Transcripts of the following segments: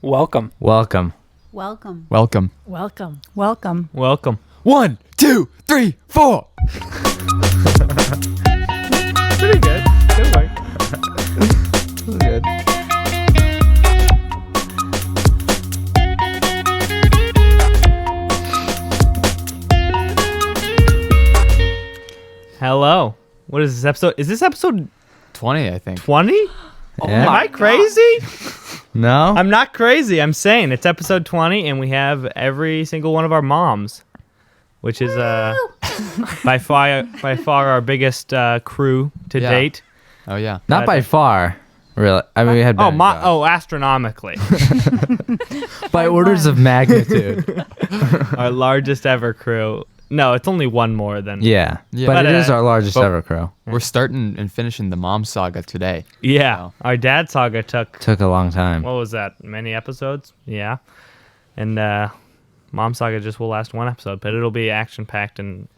Welcome. Welcome. Welcome. Welcome. Welcome. Welcome. Welcome. 1, 2, 3, 4. Pretty good. Good work. Good. Hello. What is this episode? Is this episode 20, I think. 20? Yeah. Am I crazy? No. I'm not crazy. I'm saying it's episode 20, and we have every single one of our moms, which is by far our biggest crew to Yeah. date. Oh, yeah. Not by far. Really. I mean, we had better jobs. Astronomically. by orders of magnitude. Our largest ever crew. No, it's only one more than. Yeah. Yeah. But But, it is our largest but- ever crew. We're starting and finishing the mom saga today. Yeah. Wow. Our dad saga took, Took a long time. what was that, many episodes? Yeah. And Mom Saga just will last one episode, but it'll be action-packed and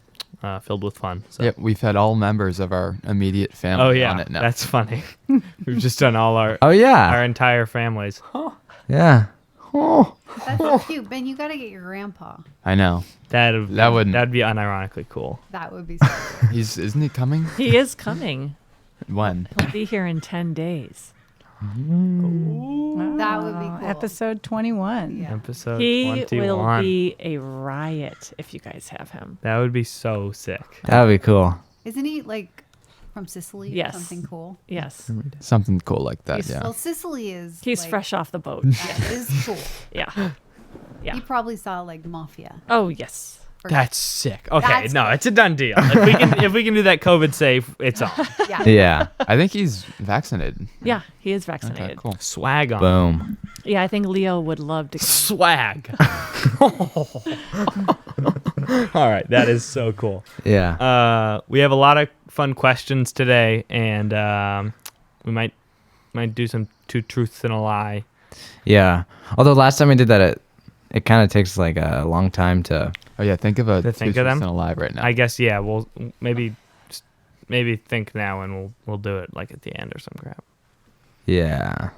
filled with fun. So. Yep, we've had all members of our immediate family Oh, yeah. on it now. That's funny. We've just done all our yeah. entire families. Yeah. Oh. That's so cute. Ben, you got to get your grandpa. I know. That'd be unironically cool. That would be so cool. Isn't he coming? He is coming. When? He'll be here in 10 days. That would be cool. Episode 21. Yeah. Episode He 21. will be a riot if you guys have him. That would be so sick. That would be cool. Isn't he like from Sicily or Yes. something cool? Yes. Something cool like that, He's- yeah. Well, Sicily is. He's like, fresh off the boat. Yeah, is cool. Yeah. Yeah. He probably saw like Mafia. Oh, yes. or- That's sick. Okay, That's no, good. it's a done deal. If we can do that COVID safe, it's on. Yeah. Yeah. I think he's vaccinated. Yeah, he is Okay, vaccinated. cool. Swag on. Boom. Yeah, I think Leo would love to. Swag. All right, that is so cool. Yeah. We have a lot of fun questions today, and we might do some two truths and a lie. Yeah. Although last time we did that, it kind of takes like a long time to. Oh, yeah, think of a To think two of them? truths and a lie right now. I guess we'll maybe think now, and we'll do it like at the end or some crap. Yeah.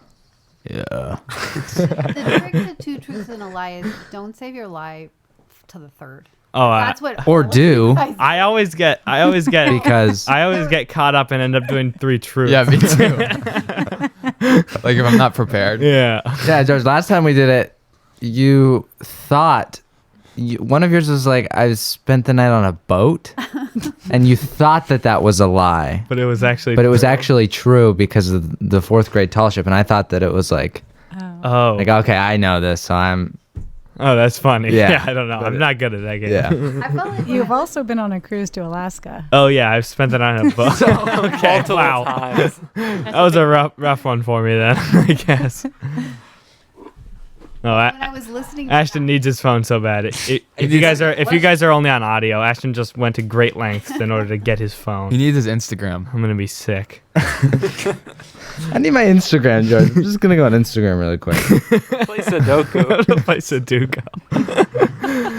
Yeah. The trick to two truths and a lie is don't save your lie to the third. Oh, That's what. or all of do. you guys I always get Because I always get caught up and end up doing three truths. Yeah, me too. Like if I'm not prepared. Yeah. yeah, George. Last time we did it, you thought one of yours was like, "I spent the night on a boat," and you thought that was a lie, But it was actually. but it was actually true because of the fourth grade tall ship, and I thought that it was like, Oh. okay, I know this, so I'm. Oh, that's funny. Yeah. Yeah. I don't know. I'm not good at that game. Yeah. I felt like You've also been on a cruise to Alaska. Oh yeah, I've spent the night on a boat. Okay. Multiple Wow. times. That was a rough one for me then, I guess. No, when I was listening. To Ashton that, needs his phone so bad. If you guys are only on audio, Ashton just went to great lengths in order to get his He phone. needs his Instagram. I'm gonna be sick. I need my Instagram, George. I'm just gonna go on Instagram really quick. Play Sudoku. Play Sudoku.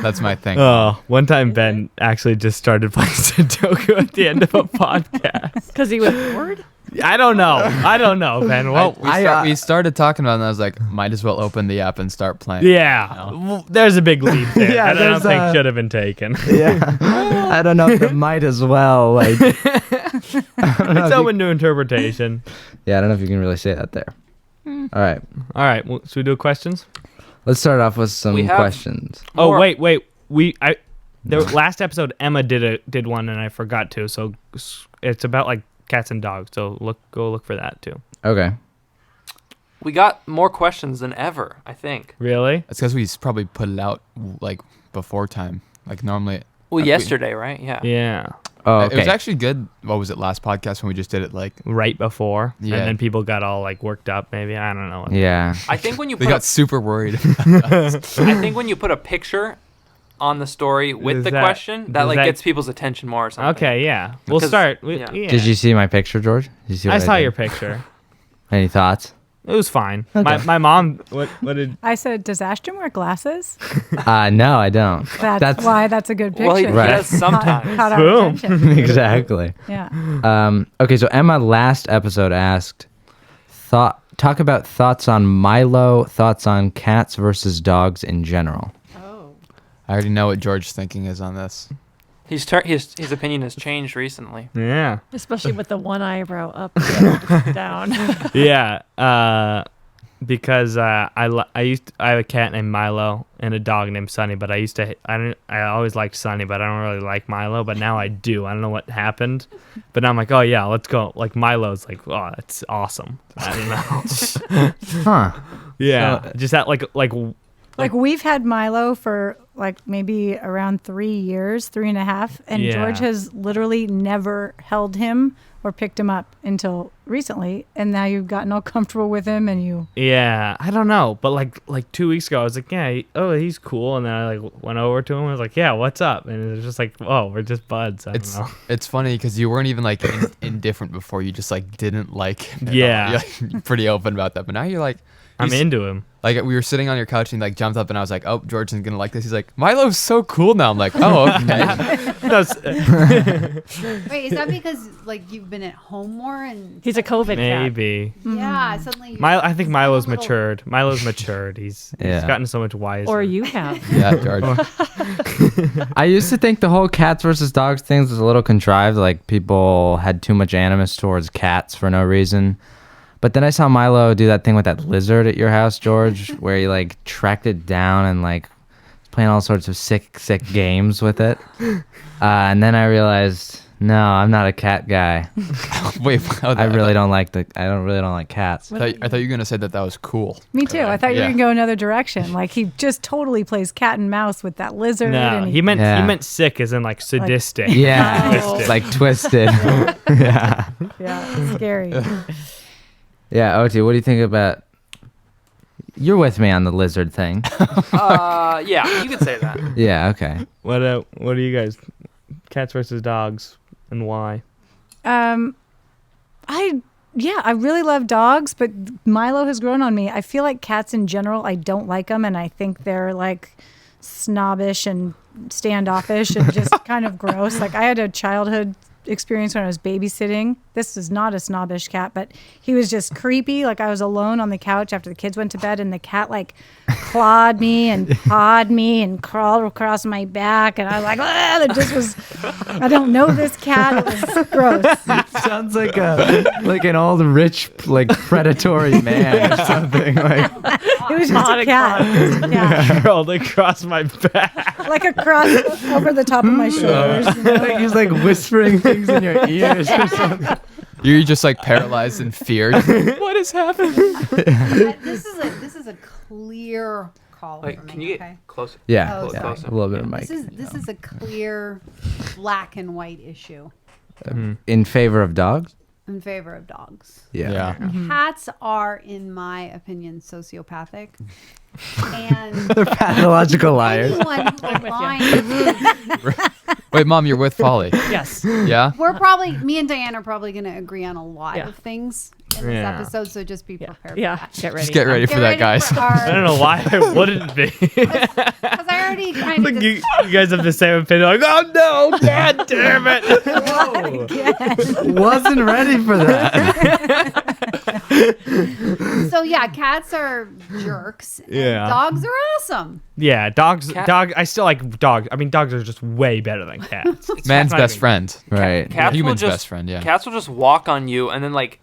That's my thing. Oh, one time Ben actually just started playing Sudoku at the end of a podcast. Because he was bored? I don't know, Ben. Well, We started talking about it, and I was like, might as well open the app and start playing. yeah. Well, there's a big leap there. Yeah, that I don't there's think a- should have been taken. Yeah. I don't know if it might as well. Like. It's open to interpretation. Yeah, I don't know if you can really say that there. All right. All right. Well, should we do questions? Let's start off with some We have- questions. Oh, More. wait. The last episode Emma did one and I forgot to. So it's about like cats and dogs. So go look for that too. Okay. We got more questions than ever, I think. Really? It's because we probably put it out like before time. Like normally. Well, we- yesterday, right? Yeah. Yeah. Oh, It was okay. actually good. What was it last podcast when we just did it like Right before. Yeah. And then people got all like worked up. Maybe I don't know. Yeah. I think when you they put got super worried. I think when you put a picture on the story with Does the that- question, that does like that- gets people's attention more or something. Okay. Yeah. We'll Because- start. yeah. Did you see my picture, George? Did you see what I saw did? your picture. Any thoughts? It was fine. Okay. My mom. What did? I said, does Ashton wear glasses? No, I don't. That's why that's a good picture. Well, he Right. does sometimes. Caught our Boom. attention. Exactly. Yeah. Okay, so Emma last episode asked talk about thoughts on Milo, thoughts on cats versus dogs in general. Oh. I already know what George's thinking is on this. His opinion has changed recently. Yeah. Especially with the one eyebrow up and down. Yeah. Because I have a cat named Milo and a dog named Sunny, but I always liked Sunny, but I don't really like Milo, but now I do. I don't know what happened, but now I'm like, oh yeah, let's go. Like Milo's like, oh, that's awesome. I don't know. Huh. Yeah. So- Just that Like we've had Milo for like maybe around 3 years, 3.5, and Yeah. George has literally never held him or picked him up until recently. And now you've gotten all comfortable with him, and you. yeah, I don't know, but like 2 weeks ago, I was like, yeah, he's cool, and then I like went over to him, and I was like, yeah, what's up? And it was just like, oh, we're just buds. I don't know. It's funny because you weren't even like indifferent before. You just like didn't like him at all. Yeah. You're pretty open about that. But now you're like, I'm into him. Like we were sitting on your couch and he, like jumped up and I was like, oh, George isn't gonna like this. He's like, Milo's so cool now. I'm like, oh, okay. Wait, is that because like you've been at home more and He's a COVID cat. Maybe. yeah, suddenly I think Milo's little- matured. Milo's matured. He's Yeah. gotten so much wiser. Or you have. Yeah, George. I used to think the whole cats versus dogs things was a little contrived. Like people had too much animus towards cats for no reason. But then I saw Milo do that thing with that lizard at your house, George, where he like tracked it down and like was playing all sorts of sick games with it. And then I realized, no, I'm not a cat guy. Wait, I really don't like cats. I thought you were gonna say that was cool. Me too. I thought you were Yeah. going to go another direction. Like he just totally plays cat and mouse with that lizard. No, and he meant Yeah. he meant sick as in like sadistic. Yeah, Oh. like twisted. Yeah. Yeah, it's scary. Yeah, Oti, what do you think about? You're with me on the lizard thing. Yeah, you could say that. Yeah, okay. What do you guys? Cats versus dogs, and why? I really love dogs, but Milo has grown on me. I feel like cats in general, I don't like them, and I think they're like snobbish and standoffish and just kind of gross. Like I had a childhood experience when I was babysitting. This is not a snobbish cat, but he was just creepy. Like I was alone on the couch after the kids went to bed, and the cat like clawed me and pawed me and crawled across my back, and I was like, ah, it just was. I don't know this cat. It was gross. Sounds like an old rich like predatory man or something. Like It was just a cat. It was a cat. Crawled across my back. Like a cross over the top of my shoulders. You know? like he's like whispering things in your ears or something. You're just like paralyzed in fear. What is happening? This is a clear call Wait, for can me. you okay. get closer? Yeah, Oh, yeah, sorry. a little bit of mic. This is a clear black and white issue In favor of dogs. in favor of dogs. Yeah. Cats are, in my opinion, sociopathic. And They're pathological liars. anyone who aligns, Wait, Mom, you're with Folly. Yes. Yeah? me and Diane are probably going to agree on a lot Yeah. of things in this Yeah. episode, so just be Yeah. prepared. Yeah. For that. Get ready. Just get ready for that, guys. I don't know why I wouldn't be. Because I already kind Like of you guys have the same opinion. Like, oh no, god damn it! Wasn't ready for that. So yeah, cats are jerks. And Yeah. dogs are awesome. Yeah, dogs. Cat- I still like dogs. I mean, dogs are just way better than cats. Man's not best even- friend. Right. Cats will Human's just, best friend, yeah. Cats will just walk on you and then like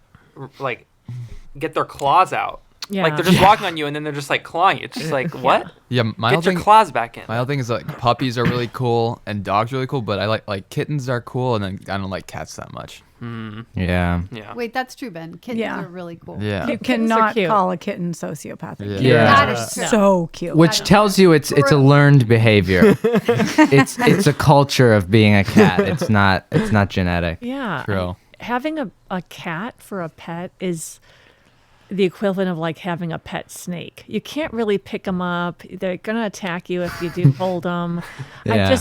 get their claws out. Yeah. Like they're just walking on you and then they're just like clawing. It's just like what? Yeah, my whole Get your thing. claws back in. My whole thing is like puppies are really cool and dogs are really cool, but I like kittens are cool and then I don't like cats that much. Yeah. Yeah. Wait, that's true, Ben. Kittens Yeah. are really cool. Yeah. You Kittens are cannot cute. call a kitten sociopathic. Yeah. That is true. So cute. Which tells you it's a True. learned behavior. it's a culture of being a cat. It's not genetic. Yeah. True. Having a cat for a pet is the equivalent of like having a pet snake. You can't really pick them up. They're going to attack you if you do hold them. Yeah.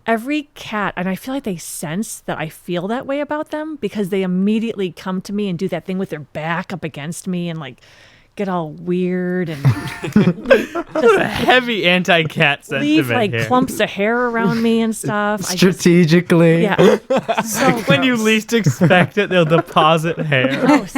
Every cat, and I feel like they sense that I feel that way about them because they immediately come to me and do that thing with their back up against me and like get all weird and What a heavy anti-cat leave sentiment like here. clumps of hair around me and stuff. I just, Strategically. yeah. So When you gross. least expect it, they'll deposit hair. Gross.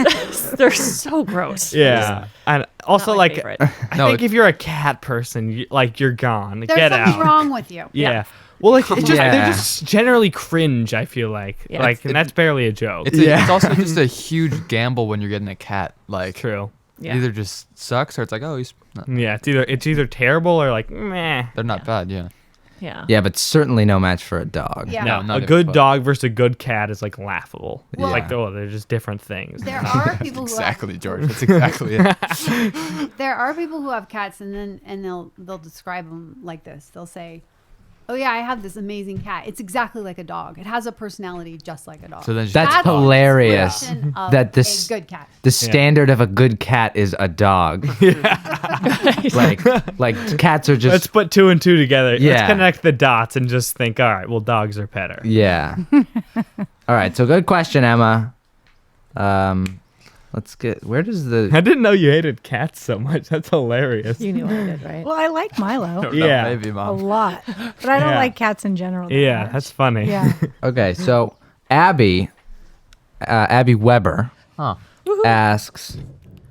They're so gross. Yeah. And also, Not my like, favorite. I No, think if you're a cat person, you're gone. There's Get something out. wrong with you. Yeah. Well, like, it's just, Yeah. they're just generally cringe, I feel like. Yeah. Like, and that's barely a joke. It's also just a huge gamble when you're getting a cat. Like, True. it Yeah. either just sucks or it's like, oh, Yeah, it's either terrible or like meh. they're not bad. Yeah. Yeah. Yeah, but certainly no match for a dog. Yeah. No, not a it, good but- dog versus a good cat is like laughable. Well- Like, oh, they're just different things. There are people Exactly, George. That's exactly it. there are people who have cats and they'll describe them like this. They'll say, "Oh yeah, I have this amazing cat. It's exactly like a dog. It has a personality just like a dog." So then That's That's the hilarious. description of That this- a good cat. The standard of a good cat is a dog. like cats are just Let's put 2 and 2 together. Yeah. Let's connect the dots and just think, all right, well, dogs are better. yeah. All right, so good question, Emma. Let's get where does the I didn't know you hated cats so much. That's hilarious. You knew I did, right? Well, I like Milo Yeah. Maybe, a Mom. lot, but I don't Yeah. like cats in general. that Yeah, much. that's funny. Yeah. Okay, so Abby Weber Huh. asks,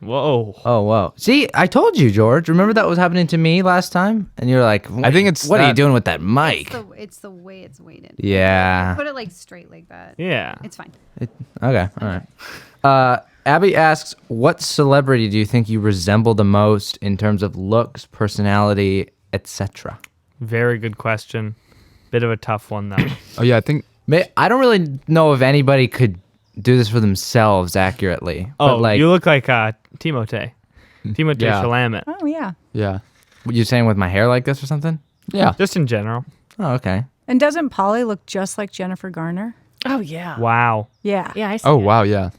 Whoa. "Oh, whoa. See, I told you, George. Remember that was happening to me last time?" And you're like, I think it's what are you that- doing with that mic?" It's the way it's weighted. Yeah. Put it like straight like that. Yeah. It's fine. Okay, all right. Abby asks, "What celebrity do you think you resemble the most in terms of looks, personality, etc.?" Very good question. Bit of a tough one, though. Oh yeah, I think I don't really know if anybody could do this for themselves accurately. Oh, but like you look like Timothée. Timothée Yeah. Chalamet. Oh yeah. yeah. you saying with my hair like this or something? Yeah. Just in general. Oh, okay. And doesn't Polly look just like Jennifer Garner? Oh yeah. Wow. Yeah. Yeah, I see. Oh it. wow, yeah.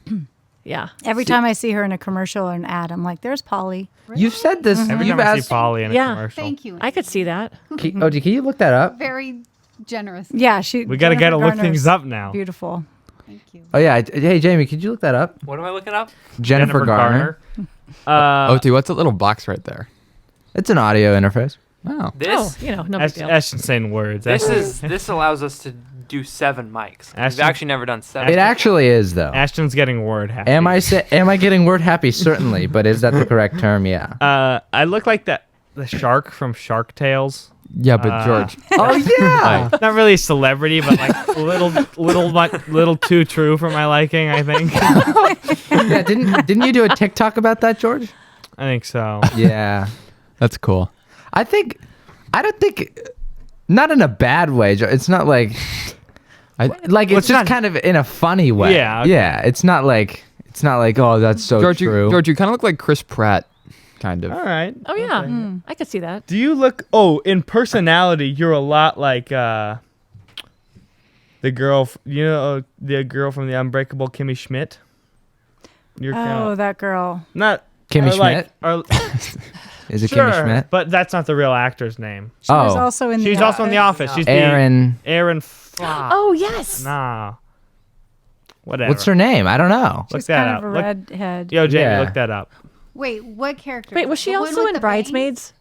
Yeah. Every time I see her in a commercial or an ad, I'm like, "There's Polly." You've said this. Every You've time I see asked. Polly in a Yeah. commercial. Thank you. I could see that. Can you look that up? Very generous. Yeah, We got to Jennifer look Garner's things up now. Beautiful. Thank you. Oh yeah. Hey Jamie, could you look that up? What am I looking up? Jennifer Garner. OT, what's that little box right there? It's an audio interface. Wow. This No big deal. Ashton's saying words. this allows us to do 7 mics. We've Ashton- actually never done 7. It actually is though. Ashton's getting word happy. Am I getting word happy? Certainly, but is that the correct term? Yeah. I look like the shark from Shark Tales. Yeah, but George. Oh yeah. Not really a celebrity, but like a little too true for my liking. I think. Yeah. Didn't you do a TikTok about that, George? I think so. Yeah. That's cool. I don't think, not in a bad way. It's not like, I it's just kind of in a funny way. Yeah, okay. Yeah. It's not like, oh, that's so George, true. you kind of look like Chris Pratt, kind of. All right. Oh yeah. I could see that. Do you look? Oh, in personality, you're a lot like the girl. The girl from the Unbreakable Kimmy Schmidt. You're Oh, kinda, that girl. not Kimmy or like- Schmidt? or- Is it sure, Kimmy Schmidt? but that's not the real actor's name. She was Oh. also in She's the also in The Office. She's Aaron. the Aaron. Flop. Oh yes. Nah. Whatever. What's her name? I don't know. Look She's that kind up. of a Look- redhead. Yo, Jamie, Yeah. look that up. Wait, what character? Wait, was she The one also with in the Bridesmaids?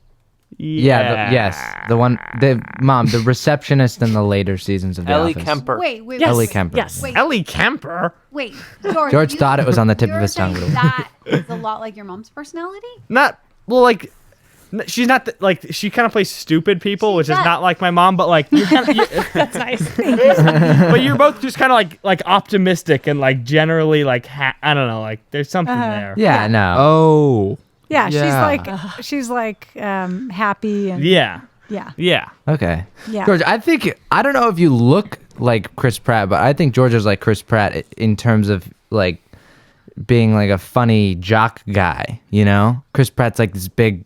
Yeah. Yes. The one. The mom. The receptionist in the later seasons of The Ellie Office. Kemper. Wait. Yes. Ellie Kemper. Yes. Wait, Ellie Kemper. wait. George, George you- thought it was on the tip of you're his tongue. saying That is a lot like your mom's personality. Not well, like she's not like she kind of plays stupid people, She which is does. not like my mom. But like you're kind of, That's nice. but you're both just kind of like optimistic and like generally like I don't know, like there's something there. Yeah. No. Oh. Yeah, Yeah. she's like happy and Yeah. yeah. Yeah. Okay. Yeah. George, I don't know if you look like Chris Pratt, but I think George is like Chris Pratt in terms of like being like a funny jock guy, you know? Chris Pratt's like this big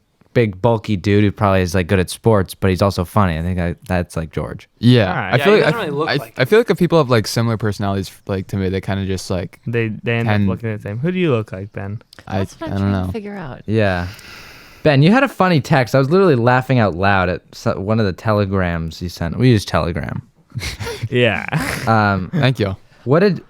bulky dude who probably is like good at sports, but he's also funny. I think that's like George. Yeah. Alright. I Yeah, feel he like doesn't really look like I feel like if people have like similar personalities like to me, they kind of just like They end up And- looking at the same. Who do you look like, Ben? That's what I I'm don't trying know. to figure out. Yeah. Ben, you had a funny text. I was literally laughing out loud at one of the telegrams you sent. We use Telegram. Yeah. Thank you. What did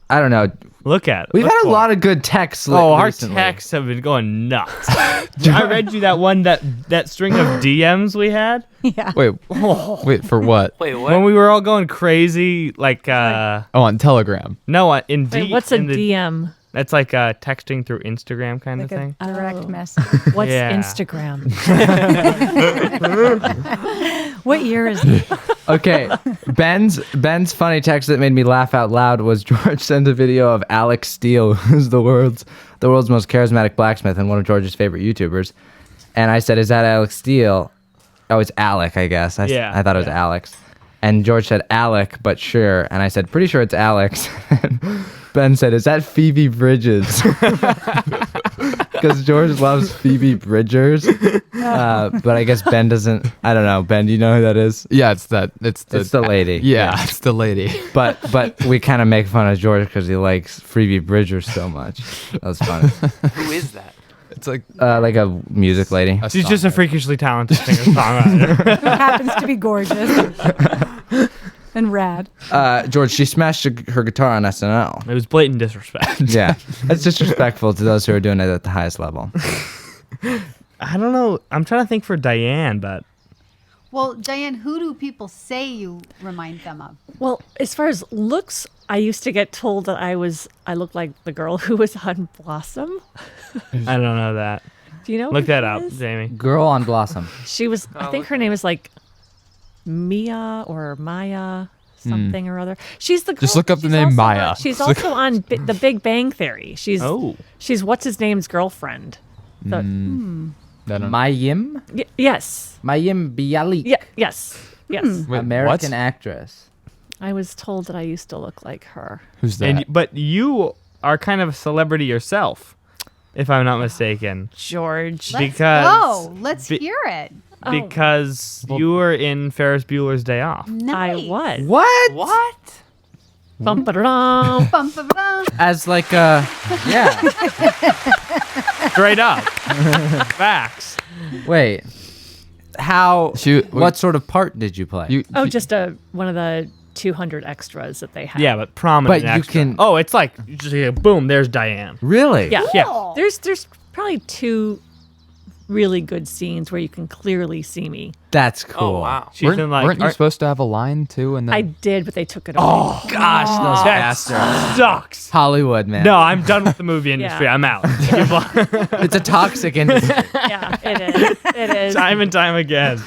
I don't know. Look at it. We've Look had a for lot it. of good texts. Our recently. texts have been going nuts. I read you that string of DMs we had Yeah. Wait, for what? Wait, what? when we were all going crazy. Like, Oh, on Telegram. no, in Wait, D. what's a in the- DM? That's like texting through Instagram kind Like of a thing. direct Oh. message. What's Yeah. Instagram? What year is it? Okay, Ben's funny text that made me laugh out loud was George sent a video of Alex Steele, who's the world's most charismatic blacksmith and one of George's favorite YouTubers. And I said, "Is that Alex Steele?" Oh, it's Alec, I guess. Yeah, I thought it was yeah. Alex. And George said, "Alec, but sure." And I said, "Pretty sure it's Alex." And Ben said, "Is that Phoebe Bridges?" Because George loves Phoebe Bridgers. But I guess Ben doesn't. I don't know. Ben, do you know who that is? Yeah, it's that. It's the lady. Yeah, it's the lady. But we kind of make fun of George because he likes Phoebe Bridgers so much. That was funny. Who is that? It's like Like a music lady. She's just a freakishly talented singer-songwriter. Who happens to be gorgeous and rad. George, she smashed her guitar on SNL. It was blatant disrespect. Yeah, that's disrespectful to those who are doing it at the highest level. I don't know. I'm trying to think for Diane, but Well, Diane, who do people say you remind them of? Well, as far as looks, I used to get told that I looked like the girl who was on Blossom. I don't know that. Do you know? Look who that that up, is? Jamie. Girl on Blossom. She was. I think her name is like Mia or Maya something or other. She's the girl. Just look up the she's name also Maya. she's also on The Big Bang Theory. She's Oh. she's what's his name's girlfriend. The, I don't know. Mayim? yes. Mayim Bialik. Yeah. Yes. Yes. Wait, American what? actress. I was told that I used to look like her. Who's that? But you are kind of a celebrity yourself, if I'm not mistaken. George. Let's Because- go. Let's be- hear it. Oh. Because you were in Ferris Bueller's Day Off. Nice. I was. What? What? Bum, ba-da-dum. Bum, bum, bum. As like a yeah. Straight up. Facts. Wait. How? She- what sort of part did you play? You, Oh, just one of the 200 extras that they have. Yeah, but prominent. But you extra. can- Oh, it's like you just hear, boom. There's Diane. Really? Yeah. Cool. There's probably 2 really good scenes where you can clearly see me. That's cool. Oh wow. She's in like. weren't you supposed to have a line too? And then I did, but they took it away. Oh Gosh, those that bastards. sucks. Hollywood, man. No, I'm done with the movie industry. Yeah. I'm out. It's a toxic industry. Yeah, it is. It is. Time and time again.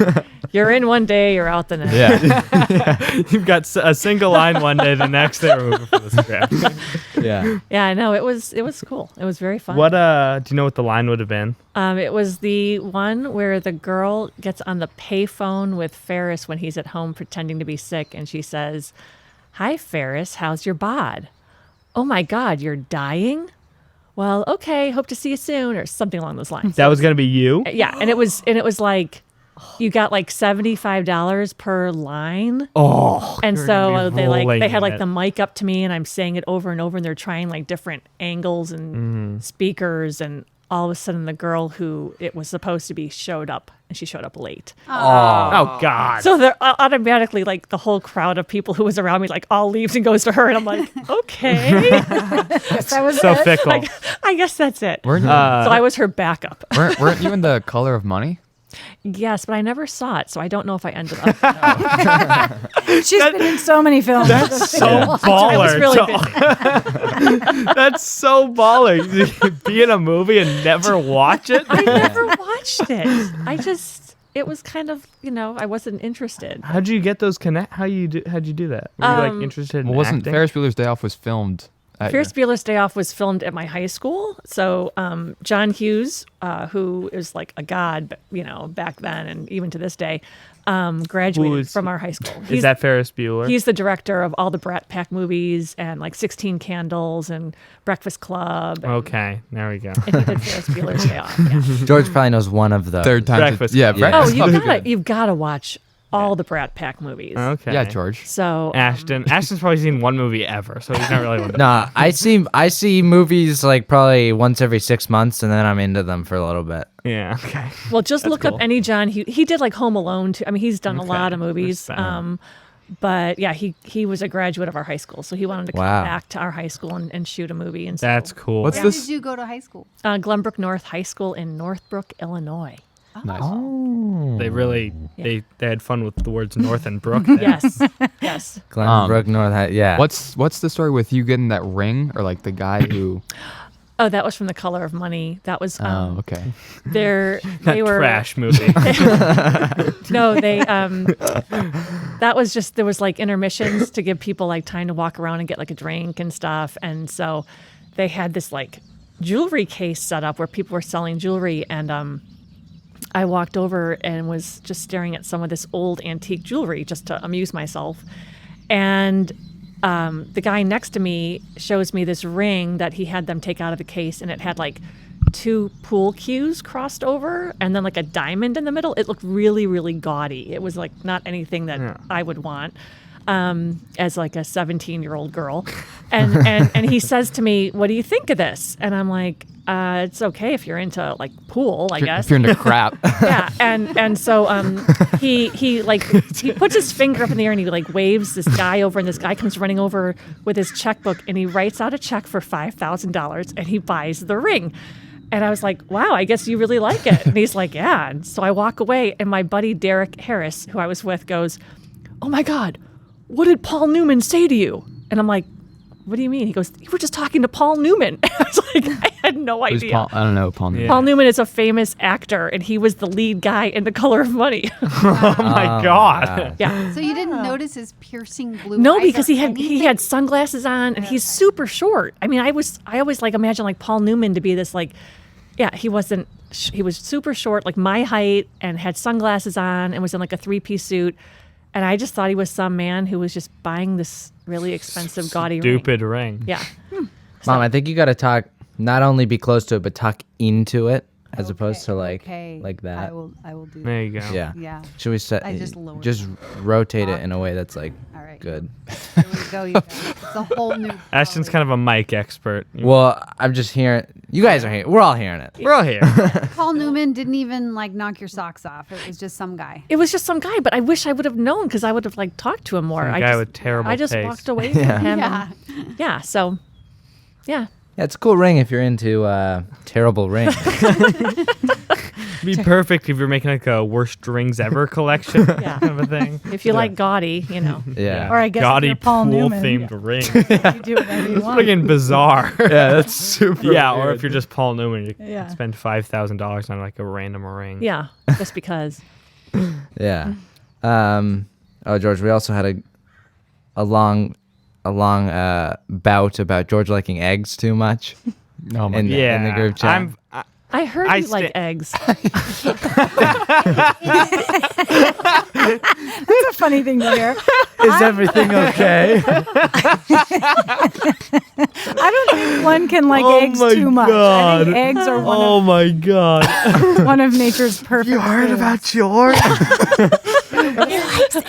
You're in one day, you're out the next. yeah. You've got a single line one day, the next day we're moving for the script. Yeah. Yeah, I know. It was cool. It was very fun. What do you know what the line would have been? It was the one where the girl gets on the payphone with Ferris when he's at home pretending to be sick, and she says, "Hi, Ferris. How's your bod? Oh my God, you're dying? Well, okay. Hope to see you soon," or something along those lines. That was gonna be you. Yeah, and it was like you got like $75 per line. Oh, And you're so gonna be they rolling had in like it. the mic up to me and I'm saying it over and over and they're trying like different angles and speakers, and all of a sudden the girl who it was supposed to be showed up, and she showed up late. Oh God. So they're automatically like the whole crowd of people who was around me like all leaves and goes to her, and I'm like, okay. Guess that was so it. fickle. I guess that's it. Weren't, So I was her backup. weren't you in The Color of Money? Yes, but I never saw it, so I don't know if I ended up. She's been in so many films. That's so I was baller. really busy. That's so baller. You be in a movie and never watch it. I never watched it. It was kind of, I wasn't interested. How'd you get those connect? How'd you do that? Were you like interested in Well, wasn't acting? Ferris Bueller's Day Off was filmed at Ferris Bueller's Day Off was filmed at my high school. So John Hughes, who is like a god, back then and even to this day, graduated from our high school. Is that Ferris Bueller? He's the director of all the Brat Pack movies and like 16 Candles and Breakfast Club. And, Okay, there we go. and he did Ferris Bueller's Day Off. Yeah. George probably knows one of those. Third time. Breakfast Yeah, Club. Breakfast Oh, Club. you've got to watch all the Brat Pack movies. Okay. Yeah, George. So Ashton's probably seen one movie ever, so he's not really one. Nah, I see movies like probably once every 6 months, and then I'm into them for a little bit. Yeah. Okay. well, just look cool. up any John Hughes. He did like Home Alone too. I mean, he's done a Okay, lot of movies. that's fair. But yeah, he was a graduate of our high school, so he wanted to come Wow. back to our high school and shoot a movie. And so, That's cool. What's Where this? did you go to high school? Glenbrook North High School in Northbrook, Illinois. Nice. They really Yeah. they had fun with the words North and Brook. there. Yes, yes. Glenbrook North. Yeah. What's the story with you getting that ring, or like the guy who? Oh, that was from The Color of Money. That was Oh, okay. they That were trash movie. No, that was just, there was like intermissions to give people like time to walk around and get like a drink and stuff. And so they had this like jewelry case set up where people were selling jewelry. And I walked over and was just staring at some of this old antique jewelry just to amuse myself. And the guy next to me shows me this ring that he had them take out of the case, and it had like 2 pool cues crossed over and then like a diamond in the middle. It looked really, really gaudy. It was like not anything that I would want as like a 17-year-old girl. And he says to me, "What do you think of this?" And I'm like, it's okay if you're into like pool, I guess. If you're into crap. Yeah, and so he puts his finger up in the air and he like waves this guy over, and this guy comes running over with his checkbook and he writes out a check for $5,000 and he buys the ring. And I was like, wow, I guess you really like it. And he's like, yeah. And so I walk away, and my buddy Derek Harris, who I was with, goes, "Oh my God, what did Paul Newman say to you?" And I'm like, "What do you mean?" He goes, "You were just talking to Paul Newman." I was like, I had no Who's idea. Paul? I don't know Paul Newman. Yeah. Paul Newman is a famous actor, and he was the lead guy in The Color of Money. Oh my God. Yeah. So you didn't notice his piercing blue No, eyes because or he had anything? sunglasses on, and he's super short. I mean, I always like imagine like Paul Newman to be this like, yeah, he was super short, like my height, and had sunglasses on, and was in like a 3-piece suit. And I just thought he was some man who was just buying this really expensive, gaudy ring. Stupid ring. Yeah. Mom, I think you got to talk, not only be close to it, but talk into it as opposed to like that. I will do There you go. Yeah. Yeah. Should we set? I just lowered just rotate it in a way that's like All right. good. There we go. You guys. It's a whole new. Ashton's kind of a mic expert. Well, I'm just hearing. You guys are hearing. We're all hearing it. We're all here. Paul Newman didn't even like knock your socks off. It was just some guy. It was just some guy, but I wish I would have known because I would have like talked to him more. Some I guy just, with terrible I just taste. walked away from him. Yeah. And, yeah. So, yeah. Yeah, it's a cool ring if you're into terrible rings. Be perfect if you're making like a worst rings ever collection Yeah. kind of a thing. If you like gaudy, you know. Yeah. Or I guess if Gaudy you're Paul pool Newman, themed ring. you do whatever you want. Freaking bizarre. Yeah, that's super. Yeah, or if you're just Paul Newman, you Yeah. spend $5,000 on like a random ring. Yeah. Just because. Yeah. Oh, George, we also had a long bout about George liking eggs too much. Oh my in, God. Yeah, in the group chat. I heard I you like sta- eggs. That's a funny thing to hear. Is everything okay? I don't think one can like Oh eggs my too much. I think eggs are Oh my God. one of nature's perfect. foods. George? What's up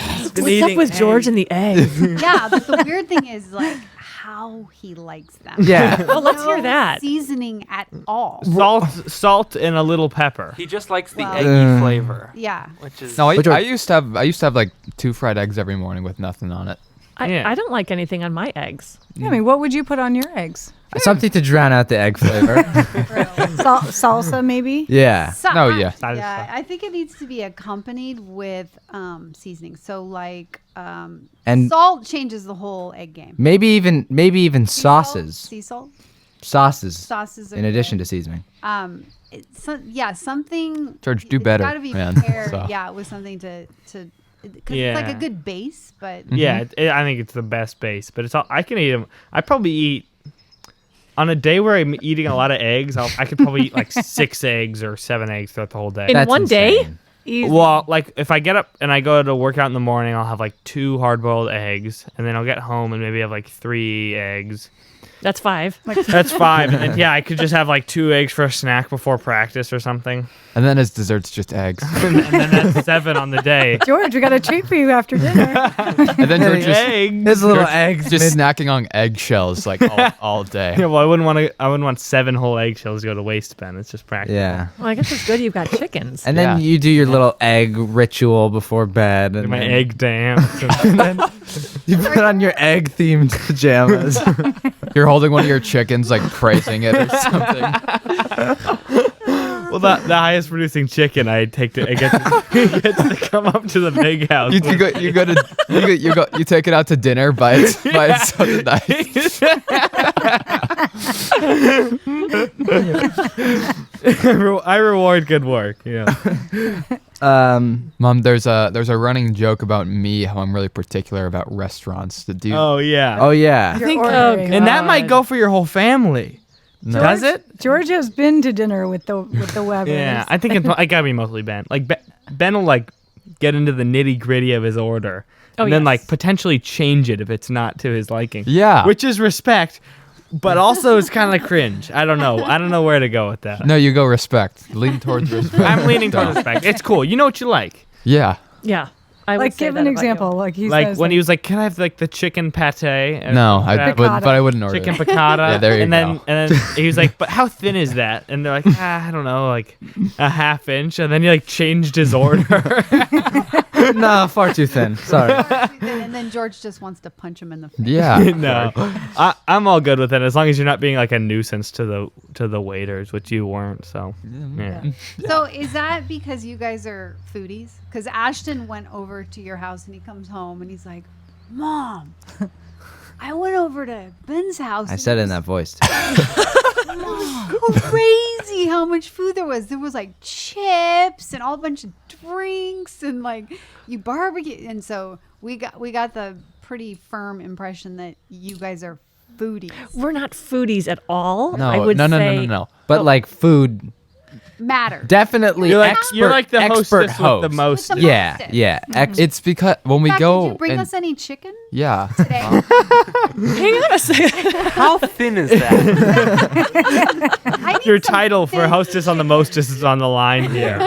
with George and the eggs? Yeah, but the weird thing is like how he likes them. Yeah. Well, let's No hear that. seasoning at all. Salt and a little pepper. He just likes the Wow. eggy flavor, Yeah. which is No, Which I one? used to have like 2 fried eggs every morning with nothing on it. Yeah. I don't like anything on my eggs. I mean, what would you put on your eggs? Something to drown out the egg flavor. Salsa, maybe. Yeah. No, yeah. That is Yeah, fine. I think it needs to be accompanied with seasoning. So like And- salt changes the whole egg game. Maybe even Sea salt? sauces. Sea salt. Sauces. Sauces are In addition good. to seasoning. Something. George, do it's better, Gotta be man. paired, So. yeah, with something to. Cause it's like a Yeah. good base, but Yeah, I think it's the best base, but it's all I can eat them. I probably eat on a day where I'm eating a lot of eggs. I could probably eat like 6 eggs or 7 eggs throughout the whole day. In That's one day? insane. Easy. Well, like if I get up and I go to work out in the morning, I'll have like 2 hard-boiled eggs, and then I'll get home and maybe have like 3 eggs, That's 5. That's 5. And yeah, I could just have like 2 eggs for a snack before practice or something. And then as desserts, just eggs. And then that's 7 on the day. George, we got a treat for you after dinner. And then George just, His little eggs. just snacking on eggshells like all day. Yeah, well, I wouldn't want 7 whole eggshells to go to waste, Ben. It's just practical. Yeah. Well, I guess it's good you've got chickens. And then Yeah. you do your little egg ritual before bed. And My then egg dance. and then you put on your egg-themed pajamas. You're holding one of your chickens, like praising it or something. Well, the highest producing chicken I take to, it gets to come up to the big house. You take it out to dinner by itself night. I reward good work. Yeah. Mom, there's a running joke about me, how I'm really particular about restaurants. Do you, Oh yeah. Oh, yeah. You're think- ordering. And that might go for your whole family. No. Does it? George has been to dinner with the Webbers. Yeah, I think I gotta be mostly Ben. Like Ben will like get into the nitty gritty of his order, Oh, and then yes. like potentially change it if it's not to his liking. Yeah. Which is respect, but also it's kind of cringe. I don't know where to go with that. No, you go respect. Lean towards respect. I'm leaning towards respect. It's cool. You know what you like. Yeah. Yeah. I would Like, say give that an about example. Like he Like says, when he was like, "Can I have like the chicken pate?" And No, I that- would, but I wouldn't order chicken it. piccata. Yeah, there you and go. then he was like, "But how thin is that?" And they're like, "I don't know, like a half inch." And then he like changed his order. No, far too thin. Sorry. And then George just wants to punch him in the face. Yeah. No, I'm all good with it as long as you're not being like a nuisance to the waiters, which you weren't. So yeah. So is that because you guys are foodies? Because Ashton went over to your house and he comes home and he's like, "Mom, I went over to Ben's house. I said it in that voice, too. Crazy how much food there was. There was like chips and all a bunch of drinks and like you barbecue. And so we got the pretty firm impression that you guys are foodies. We're not foodies at all. No, I would no. say, But like food, Matter. definitely You're like expert, you're like the expert hostess host. with the most. With the Yeah, hostess. yeah. It's because when we In fact, go did you bring and- us any chicken yeah. today? Hang on a second. How thin is that? I need Your some title for thin hostess on the mostest is on the line here.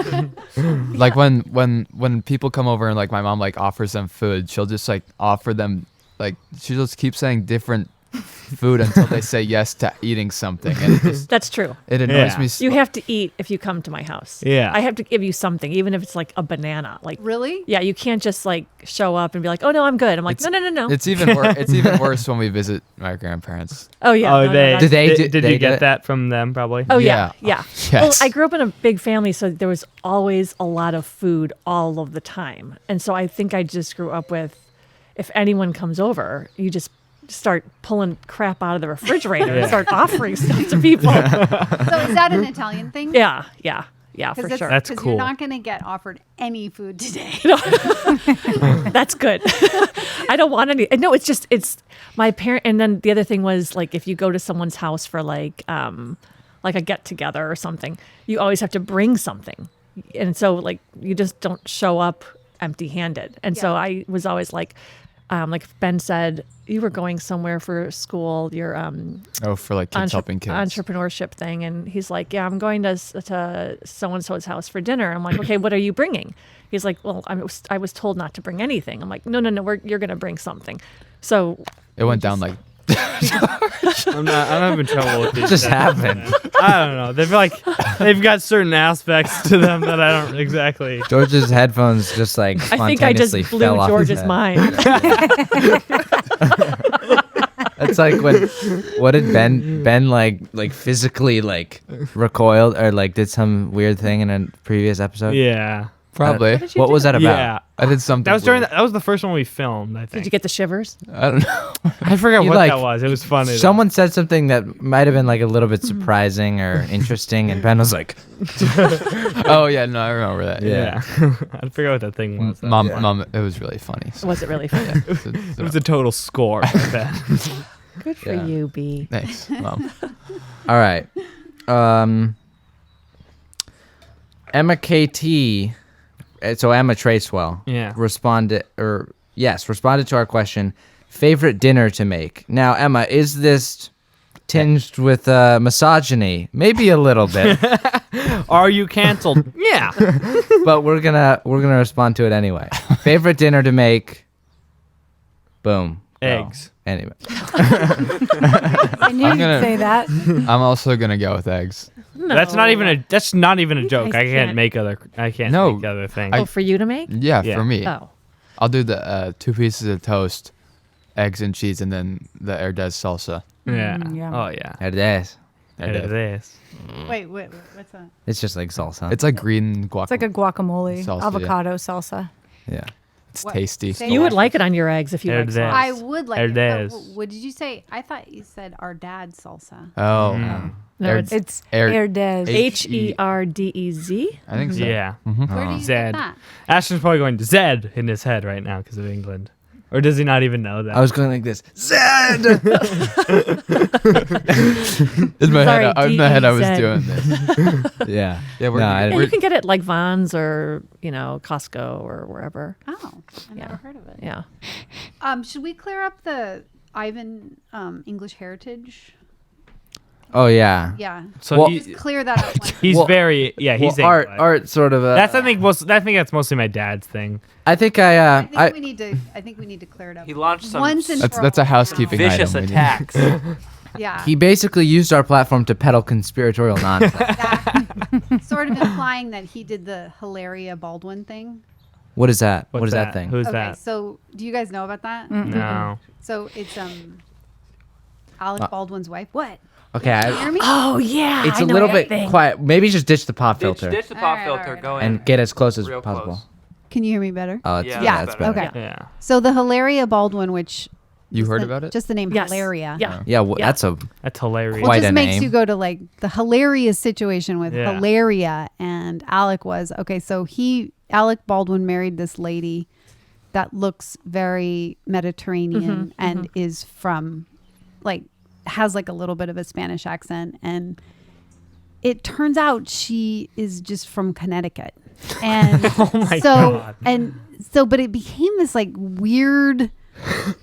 Like when people come over and like my mom like offers them food, she'll just like offer them like she'll just keep saying different food until they say yes to eating something, and That's true. it annoys Yeah. me. You have to eat if you come to my house. Yeah. I have to give you something, even if it's like a banana. Like, Really? yeah, you can't just like show up and be like, "Oh no, I'm good." I'm like, It's- no. It's even worse. It's even worse when we visit my grandparents. Oh yeah. Oh, no, they that's- Did they- did they you get get it? that from them probably? Oh yeah, Yeah. yeah. Well, Yes. I grew up in a big family, so there was always a lot of food all of the time, and so I think I just grew up with, if anyone comes over, you just start pulling crap out of the refrigerator and start offering stuff to people. So is that an Italian thing? Yeah, for Because sure. That's Because cool. you're not going to get offered any food today. That's good. I don't want any. No, it's my parent. And then the other thing was like if you go to someone's house for like a get together or something, you always have to bring something, and so like you just don't show up empty handed. And so Yeah. I was always like if Ben said you were going somewhere for school, your for like kids helping kids. entrepreneurship thing, and he's like, yeah, I'm going to so and so's house for dinner. I'm like, okay, what are you bringing? He's like, well, I was told not to bring anything. I'm like, no, you're gonna bring something. So It went down like I'm having trouble with these. It just stuff. happened. I don't know. They've got certain aspects to them that I don't exactly. George's headphones just like I think I just spontaneously blew fell off his George's head. mind. It's like what did Ben like physically like recoiled or like did some weird thing in a previous episode? Yeah. probably. What was that about? Yeah. I did something. That was weird. that was the first one we filmed, I think. Did you get the shivers? I don't know. I forgot You, what like, that was. It was funny. though. Someone said something that might have been like a little bit surprising or interesting, and Ben was like, Oh yeah, no, I remember that. Yeah. I forgot what that thing was. though. Mom, it was really funny. So, Was it really fun? It was a total score. I bet. Good for Yeah. you, B. thanks, Mom. "All right, Emma KT." So Emma Tracewell Yeah. responded to our question, favorite dinner to make. Now, Emma, is this tinged with misogyny, maybe a little bit, Are you canceled? Yeah. but we're gonna respond to it anyway. Favorite dinner to make? Boom. Go. Eggs. Anyway, I knew you'd gonna- say that. I'm also gonna go with eggs. No. That's not even a joke. guys I can't can't- make other No, make other things. Oh, for you to make? Yeah, Yeah. for me. Oh. I'll do the 2 pieces of toast, eggs and cheese, and then the Herdez salsa. yeah. yeah. Oh yeah. there it is. It is. Wait, what's that? It's just like salsa. It's like green guacamole. It's like a guacamole, Salsa, yeah. avocado salsa. yeah. It's What? tasty. Say You would what? like it on your eggs if you like Herdez. sauce. I would like it. Herdez. But what did you say? I thought you said our dad's salsa. Oh, No, Herd- it's It's Her- Herdez. Herdez. I think so. Yeah. Where do you Zed. get that? Ashton's probably going to Zed in his head right now because of England. Or does he not even know that? I was going like this. Zed. In my Sorry, head, I was DEZ. doing this. yeah. Yeah, we're No, gonna- I- Yeah, you can get it like Vons or, Costco or wherever. Oh, I never Yeah. heard of it. Yeah. Should we clear up the Ivan English heritage? Oh yeah. Yeah. so Well- Just clear that up. he's Well- very he's Well, art English. sort of. I think that's mostly my dad's thing. I think I think we need to. I think we need to clear it up. He launched some Once and for That's a all. housekeeping vicious item. we need. attacks. Yeah. he basically used our platform to peddle conspiratorial nonsense. Sort of implying that he did the Hilaria Baldwin thing. What is that? What's What is that thing? Who's Okay, that? so do you guys know about that? No. So it's Alec Baldwin's wife. What? Okay, Can you hear me? Oh, yeah. it's I a know little that bit thing. quiet. Maybe just ditch the pop filter Ditch the pop Alright, filter. alright, Go alright. in. and get as close as Real possible. close. Can you hear me better? Oh, it's, Yeah, yeah, that's that's better. Okay. Yeah. So the Hilaria Baldwin, which You just heard the- about it? Just the name Yes. Hilaria. Yeah. Yeah, Yeah. that's a That's hilarious. Well, Quite just a makes name. you go to like the hilarious situation with Yeah. Hilaria and Alec was okay. So Alec Baldwin married this lady that looks very Mediterranean and is from like has like a little bit of a Spanish accent, and it turns out she is just from Connecticut. And my so God. and so but it became this like weird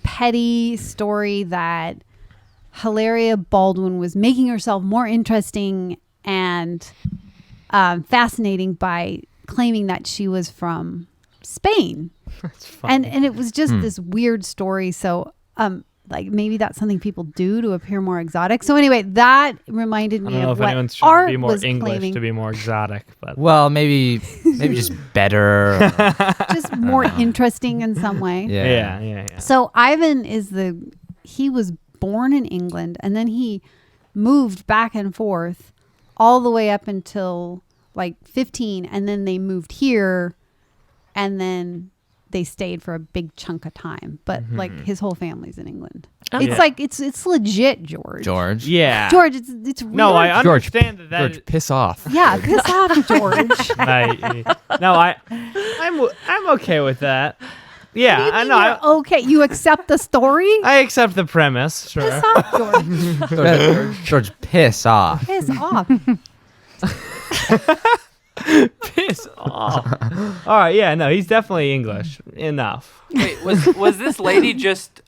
petty story that Hilaria Baldwin was making herself more interesting and fascinating by claiming that she was from Spain. That's funny. And it was just this weird story. So like maybe that's something people do to appear more exotic. So anyway, that reminded I me don't know of if what anyone's trying Art to be more was English claiming. to be more exotic, but well, maybe just better. or- Just more interesting in some way. yeah. yeah. So Ivan he was born in England and then he moved back and forth all the way up until like 15, and then they moved here and then they stayed for a big chunk of time. But like his whole family's in England. Oh. It's Yeah. like it's legit, George. George. Yeah. George, it's real. No, I George, understand that. George, piss off. Yeah, piss off, George. I'm okay with that. Yeah, What do you I mean know. you're okay, you accept the story? I accept the premise. Sure. Piss off, George. George, piss off. Piss off. Piss off. All right. Yeah. No, he's definitely English enough. Wait, was this lady just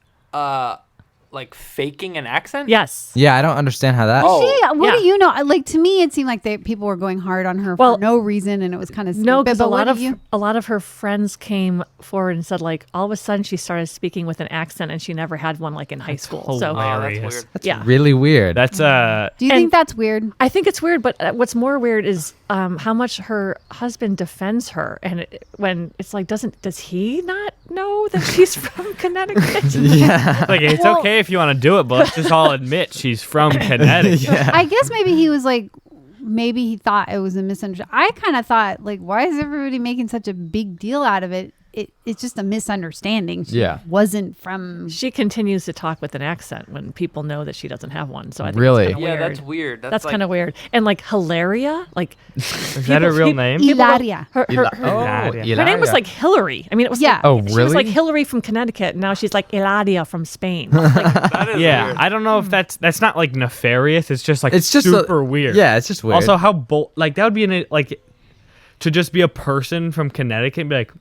like faking an accent? Yes. Yeah, I don't understand how that. Oh. Gee, what Yeah. do you know? Like to me, it seemed like people were going hard on her Well, for no reason, and it was kind of No, because But a what lot do you? of her friends came forward and said like all of a sudden she started speaking with an accent and she never had one like in high school. So Oh, that's Hilarious. weird. yeah, Really weird. That's Do you and- think that's weird? I think it's weird. But what's more weird is how much her husband defends her, and when it's like does he not know that she's from Connecticut? yeah. like it's Well- okay if you want to do it, but let's just all admit she's from Connecticut. I guess maybe he was like, maybe he thought it was a misunderstanding. I kind of thought like, why is everybody making such a big deal out of it? It's just a misunderstanding. She Yeah. wasn't from. She continues to talk with an accent when people know that she doesn't have one. So I think Really? it's kinda Yeah, weird. that's weird. That's like, kind of weird. And like Hilaria, like Is that her real name? Hilaria. her Oh, Hilaria. name was like Hillary. I mean, it was Yeah. like, Oh, she was really? like Hillary from Connecticut. And now she's like Hilaria from Spain. Like, That is Yeah, weird. I don't know if that's not like nefarious. It's just like It's just super weird. Yeah, it's just weird. Also, how bold? Like that would be like to just be a person from Connecticut and be like,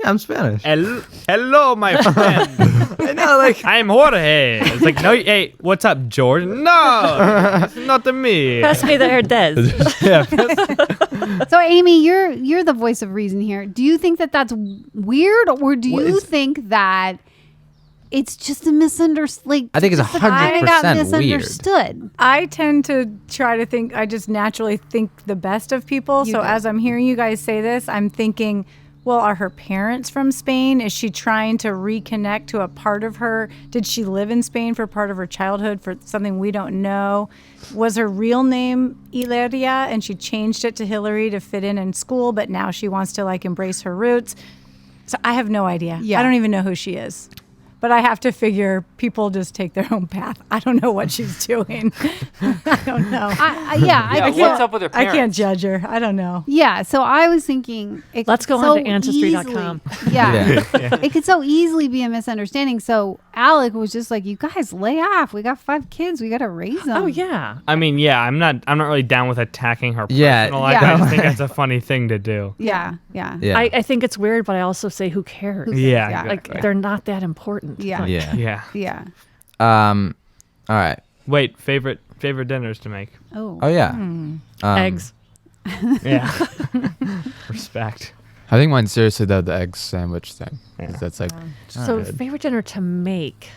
yeah, I'm Spanish. Hello, my friend. I know like I'm Jorge. It's like, no, hey, what's up, George? No, it's not to me. Pass me the Herdez. Yeah, So Amy, you're the voice of reason here. Do you think that that's weird, or do you think that it's just a misunderstanding? I think it's just that 100% got weird. misunderstood. I tend to try to think, I just naturally think the best of people. You So do. as I'm hearing you guys say this, I'm thinking, well, are her parents from Spain? Is she trying to reconnect to a part of her? Did she live in Spain for part of her childhood for something we don't know? Was her real name Hilaria and she changed it to Hillary to fit in school, but now she wants to like embrace her roots? So I have no idea. Yeah. I don't even know who she is. But I have to figure people just take their own path. I don't know what she's doing. I don't know. Yeah, what's up with her I parents? can't judge her. I don't know. Yeah, so I was thinking it Let's could go so on to Ancestry.com. easily- Yeah. It could so easily be a misunderstanding. So Alec was just like, you guys lay off. We got 5 kids. We got to raise them. Oh yeah. I mean, yeah, I'm not really down with attacking her Yeah. personal life. Yeah. I just think that's a funny thing to do. Yeah. Yeah. Yeah. I think it's weird, but I also say, who cares? Yeah, Yeah. Like exactly. they're not that important. Yeah. yeah. Yeah. Yeah. All right. Wait, favorite dinners to make? Oh. Oh yeah. Eggs. Yeah. Respect. I think mine's seriously the egg sandwich thing. 'Cause Yeah. That's like So good. favorite dinner to make.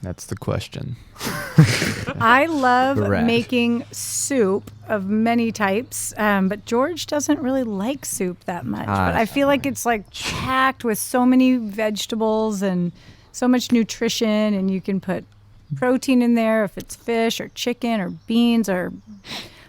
That's the question. I love Correct. making soup of many types, but George doesn't really like soup that much. But I feel like it's like packed with so many vegetables and so much nutrition, and you can put protein in there if it's fish or chicken or beans or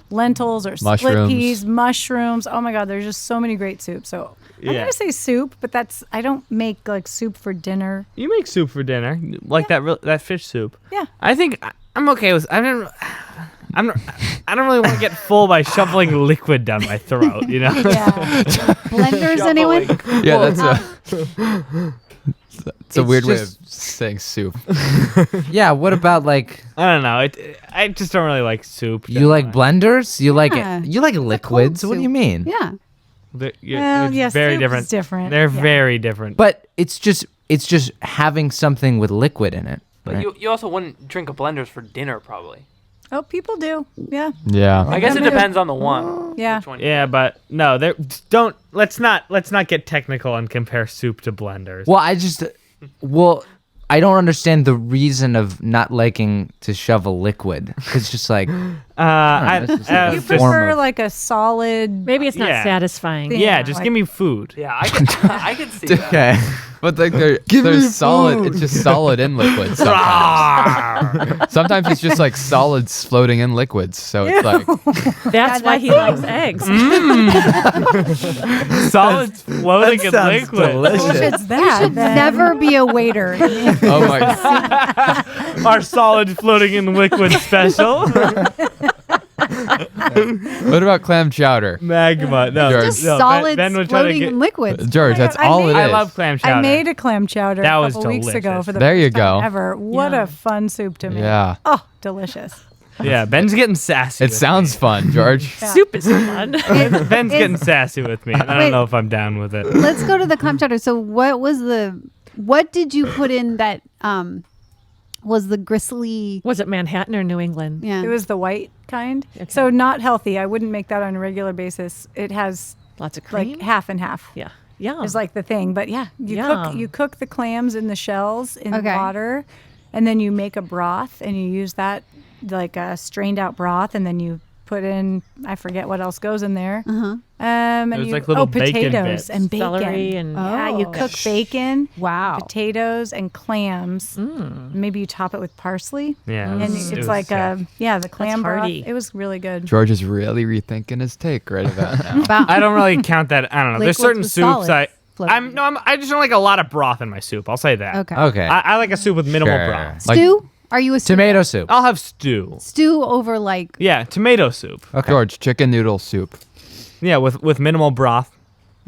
lentils or split Mushrooms. peas, mushrooms. Oh my God, there's just so many great soups. So I'm Yeah. gonna say soup, but I don't make like soup for dinner. You make soup for dinner, like that fish soup. Yeah. I think I'm okay with. I don't really want to get full by shoveling liquid down my throat. You know. Yeah. Blenders, anyone? Yeah, that's a. It's a It's weird way of just- saying soup. Yeah. What about like I don't know. I just don't really like soup. you like blenders? You like Yeah. you like liquids? What do you soup. mean? Yeah. Well, It's very soup different. is different. They're Yeah. very different. But it's just having something with liquid in it. But right? you also wouldn't drink a blenders for dinner, probably. Oh, people do. Yeah. Yeah. I guess it Remember- depends on the one. Yeah. Which one you Yeah, pick. but no, let's not get technical and compare soup to blenders. Well, I don't understand the reason of not liking to shove a liquid. It's just like I, this is like a You just- form prefer of- like a solid. Maybe it's not Yeah. satisfying. Thing. yeah, Yeah, just like- give me food. Yeah, I could see that. okay. But like they're solid. It's just solid in liquids. Sometimes. Sometimes it's just like solids floating in liquids. So it's like That's why he likes eggs. Solids floating in liquid. If it's that, Should then- never be a waiter. oh my. Our solid floating in liquid special. What about clam chowder? Magma. No, George. Just no, solids Ben was trying to floating get. in liquids. George, that's I all made- it is. I love clam chowder. I made a clam chowder That a was couple weeks ago delicious. for the There you first time go. ever. What Yummy. a fun soup to make. Yeah. Oh, delicious. Yeah, Ben's getting sassy. It with sounds me. fun, George. Yeah. Soup is fun. Ben's getting sassy with me. I don't Wait. know if I'm down with it. Let's go to the clam chowder. So what did you put in that was the gristly? Was it Manhattan or New England? Yeah. It was the white kind. Okay. So not healthy. I wouldn't make that on a regular basis. It has Lots of cream. like half and half. Yeah. Yeah. Is like the thing. But yeah, Yum. you cook the clams in the shells in Okay. water, and then you make a broth and you use that like a strained out broth, and then you put in, I forget what else goes in there. Uh-huh. And was you, like little bacon potatoes bits. and bacon. Celery and Yeah, you Oh. cook bacon, Wow. potatoes, and clams. Maybe you top it with parsley. Yeah, And it was it's like sick. the clam broth. hearty. It was really good. George is really rethinking his take right about now. About I don't really count that. I don't know. There's Liquids certain with soups solids floating. I just don't like a lot of broth in my soup. I'll say that. Okay. Okay. I like a soup with minimal Sure. broth. Like- Stew? Are you a stew Tomato guy? soup. I'll have stew. Stew over like Yeah, tomato soup. Okay. George, chicken noodle soup. Yeah, with minimal broth.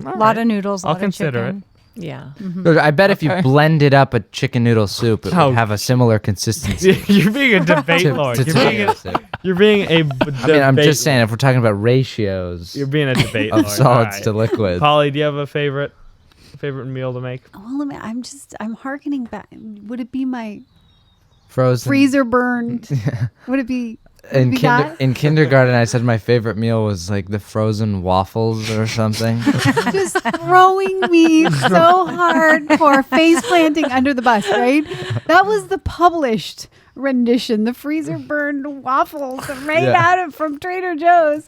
A lot of noodles. A I'll lot consider of chicken. yeah. George, I bet if you Okay. blended up a chicken noodle soup, it Oh. would have a similar consistency. You're being a debate to- lord. to You're being tomato a, soup. you're being a I mean, I'm just saying, if we're talking about ratios You're being a debate of lord. solids All to right. liquids. Polly, do you have a favorite? Favorite meal to make? Well, I'm hearkening back. Would it be my Frozen. freezer burned? Would it be? In, we got? in kindergarten, I said my favorite meal was like the frozen waffles or something. Just throwing me so hard for face planting under the bus, right? That was the published rendition, the freezer burned waffles made out of from Trader Joe's.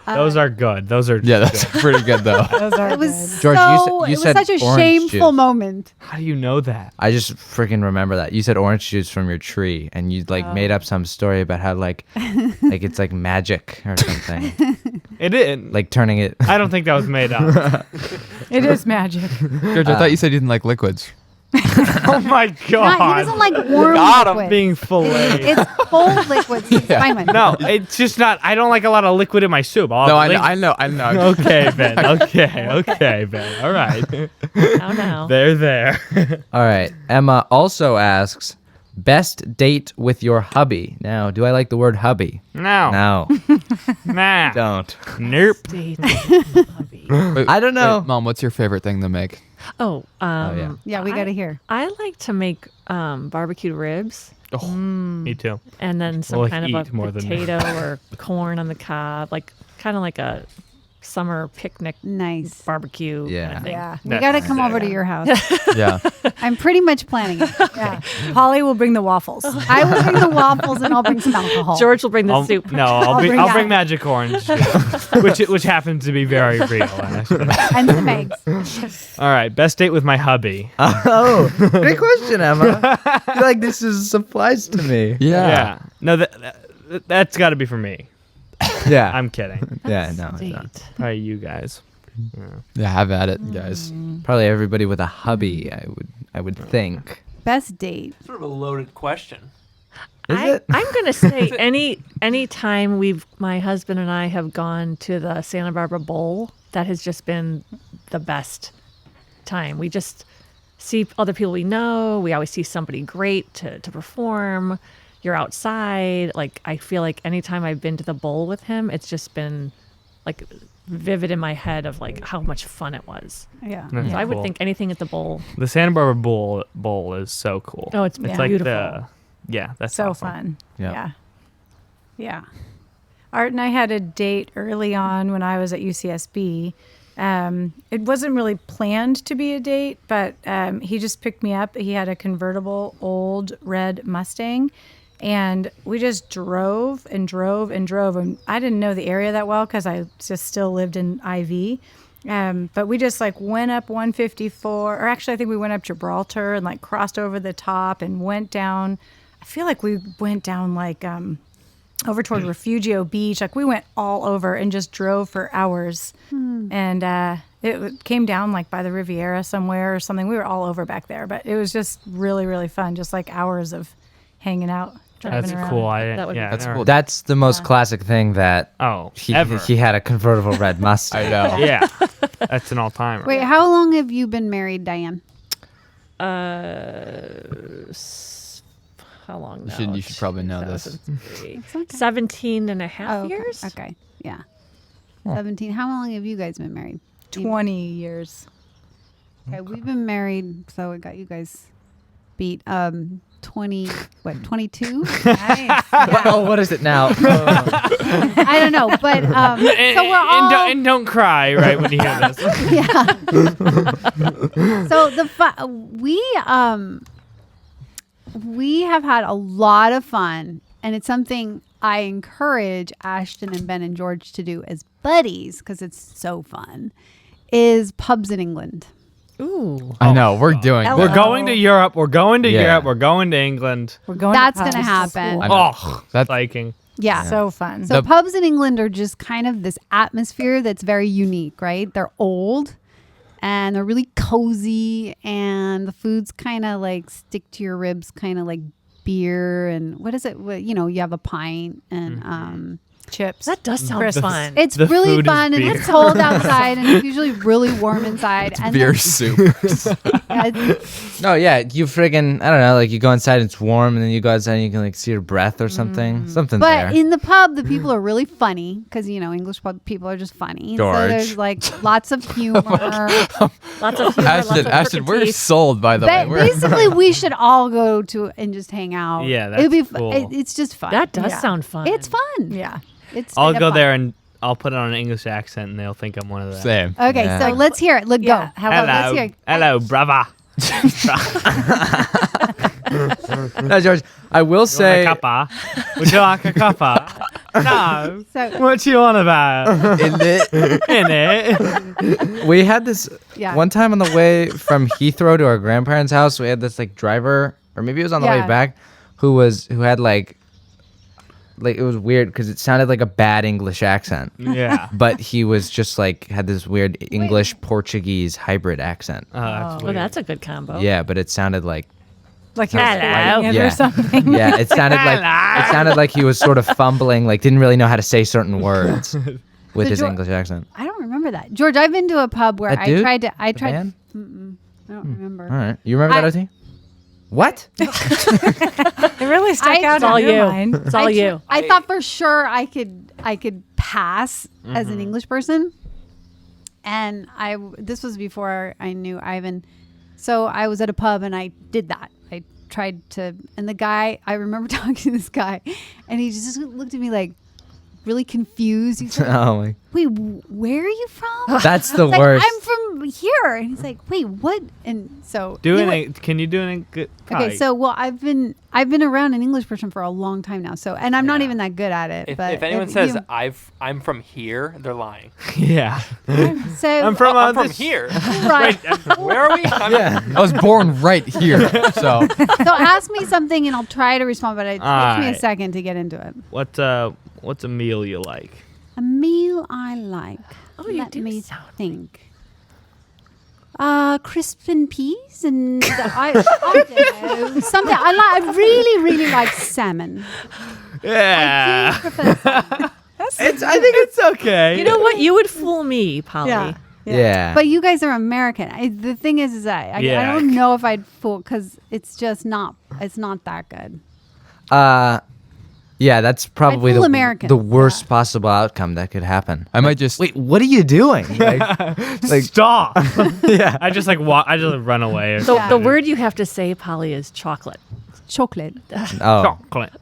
Those are good. Those are Yeah, that's good. pretty good though. Those are It was good. George, so, you it was said such a orange shameful juice. moment. How do you know that? I just freaking remember that. You said orange juice from your tree, and you like made up some story about how like it's like magic or something. It didn't. Like turning it. I don't think that was made up. It is magic. George, I thought you said you didn't like liquids. Oh my He god. doesn't like warm Got him. liquids. Being filleted. It's cold liquids. It's fine with me. No, it's just not. I don't like a lot of liquid in my soup. I'll No, have I know. Okay, Ben. Okay, Ben. All right. Oh no. There. All right. Emma also asks, best date with your hubby. Now, do I like the word hubby? No. No, Nah. don't. Nope. Date. I don't know. Mom, what's your favorite thing to make? Oh, yeah. Yeah, we got to hear. I like to make barbecue ribs Me too. and then some Well, kind of eat a more than me. potato or corn on the cob, like kind of like a summer picnic Nice. barbecue Yeah. kind of thing. Yeah. We got to come over to your house. Yeah. I'm pretty much planning it. Yeah. Holly will bring the waffles. I will bring the waffles and I'll bring some alcohol. George will bring the soup. No, I'll bring bring that. magic orange, which happens to be very real. Actually. And some eggs. All right, best date with my hubby. Oh, great question, Emma. I feel like this applies to me. Yeah. No, that's got to be for me. Yeah. I'm kidding. Yeah, no. Date. Probably you guys. Yeah, have at it, guys. Probably everybody with a hubby, I would think. Best date. Sort of a loaded question. Is it? I'm gonna say any time my husband and I have gone to the Santa Barbara Bowl, that has just been the best time. We just see other people we know. We always see somebody great to perform. You're outside. Like, I feel like anytime I've been to the bowl with him, it's just been like vivid in my head of like how much fun it was. Yeah. That's So I would cool. think anything at the bowl. The Santa Barbara Bowl is so cool. Oh, it's It's beautiful. like that's So awesome. fun. Yeah. Yeah. Yeah. Art and I had a date early on when I was at UCSB. It wasn't really planned to be a date, but he just picked me up. He had a convertible old red Mustang, and we just drove and drove and drove. And I didn't know the area that well because I just still lived in IV. But we just like went up 154, or actually I think we went up Gibraltar and like crossed over the top and went down. I feel like we went down like over toward Refugio Beach. Like we went all over and just drove for hours. And it came down like by the Riviera somewhere or something. We were all over back there, but it was just really, really fun. Just like hours of hanging out, driving That's around. cool. That would be That's never- cool. That's the most classic thing that Oh, he ever. had a convertible red Mustang. I know. Yeah, that's an all-timer. Wait, how long have you been married, Diane? How long You now? should probably know this. 2003. okay. 17 and a half Oh, okay. years. Okay. Yeah. 17. How long have you guys been married? 20 years. Okay, we've been married, so it got you guys beat. 22? Nice. Oh, what is it now? I don't know, but so we're all and don't cry right when you hear this. yeah. So we have had a lot of fun, and it's something I encourage Ashton and Ben and George to do as buddies because it's so fun. Is pubs in England. Ooh. I know. We're doing Hello. We're that. going to Europe. We're going to Yeah. Europe. We're going to England. We're going That's to gonna pubs. happen. I know. Oh, That's liking. Yeah. So fun. So pubs in England are just kind of this atmosphere that's very unique, right? They're old and they're really cozy, and the food's kind of like stick to your ribs, kind of like beer and what is it? You know, you have a pint and chips. That does sound Crisps. fun. It's The really food is fun and beer. it's cold outside and it's usually really warm inside. And Beer then, soup. yeah, it's- No, yeah, you friggin' I don't know, like you go inside, it's warm, and then you go outside and you can like see your breath or something. Something but there. in the pub, the people are really funny because English pub people are just funny. George. So there's like lots of humor. Lots of humor, lots of Ashton, we're crooked teeth. sold, by the way. We're, Basically, we should all go to and just hang out. Yeah, It'd be that's cool. it's just fun. That does Yeah. sound fun. It's fun. Yeah. It's I'll straight go up there fun. and I'll put it on an English accent, and they'll think I'm one of them. Same. Okay, Yeah. so Like- let's hear it. Let's Yeah. go. Hello, let's Hello, hear it. hello, brother. No, George, I will say. Want a cuppa? Would you like a cuppa? No. So What you on about? In it, In it? we had this Yeah. one time on the way from Heathrow to our grandparents' house. We had this like driver, or maybe it was on the Yeah. way back, who had like it was weird because it sounded like a bad English accent, Yeah. but he was just like had this weird English Portuguese hybrid accent. Oh, that's Well, weird. that's a good combo. Yeah, but it sounded like Like he was Hello. eating it Yeah. or something. yeah, it sounded like he was sort of fumbling, like didn't really know how to say certain words with So his George- English accent. I don't remember that, George. I've been to a pub where That dude? I The tried. band? I don't remember. All right, you remember that, I- OT? What? It really stuck out It's all in your you. mind. It's all you. I thought for sure I could pass as an English person, and this was before I knew Ivan, so I was at a pub and I did that. I tried to, and the guy, I remember talking to this guy, and he just looked at me like really confused. He's like, Oh my. "Wait, where are you from?" That's the Like, worst. I'm from here, and he's like, "Wait, what?" And so Can you do it? Good? Okay, so well, I've been around an English person for a long time now, so and I'm not Yeah. even that good at it. If anyone says I'm from here, they're lying. yeah. so I'm from, I'm from this- here. right. Where are we? Yeah. I was born right here. So So ask me something and I'll try to respond, but it takes me a Alright. second to get into it. What's a meal you like? A meal I like. Oh, you Let do me sound think. Crisp and peas and I don't know, something I really like salmon. Yeah. I do prefer salmon. I think it's okay. You know what? You would fool me, Polly. Yeah. Yeah. But you guys are American. The thing is that I Yeah. don't know if I'd fool because it's just not. It's not that good. Yeah, that's probably fool the Americans, the worst possible outcome that could happen. I might just Wait, what are you doing? Like, Stop. yeah. I just I just run away. Or So Yeah. the word you have to say, Polly, is chocolate. Chocolate. Oh, chocolate.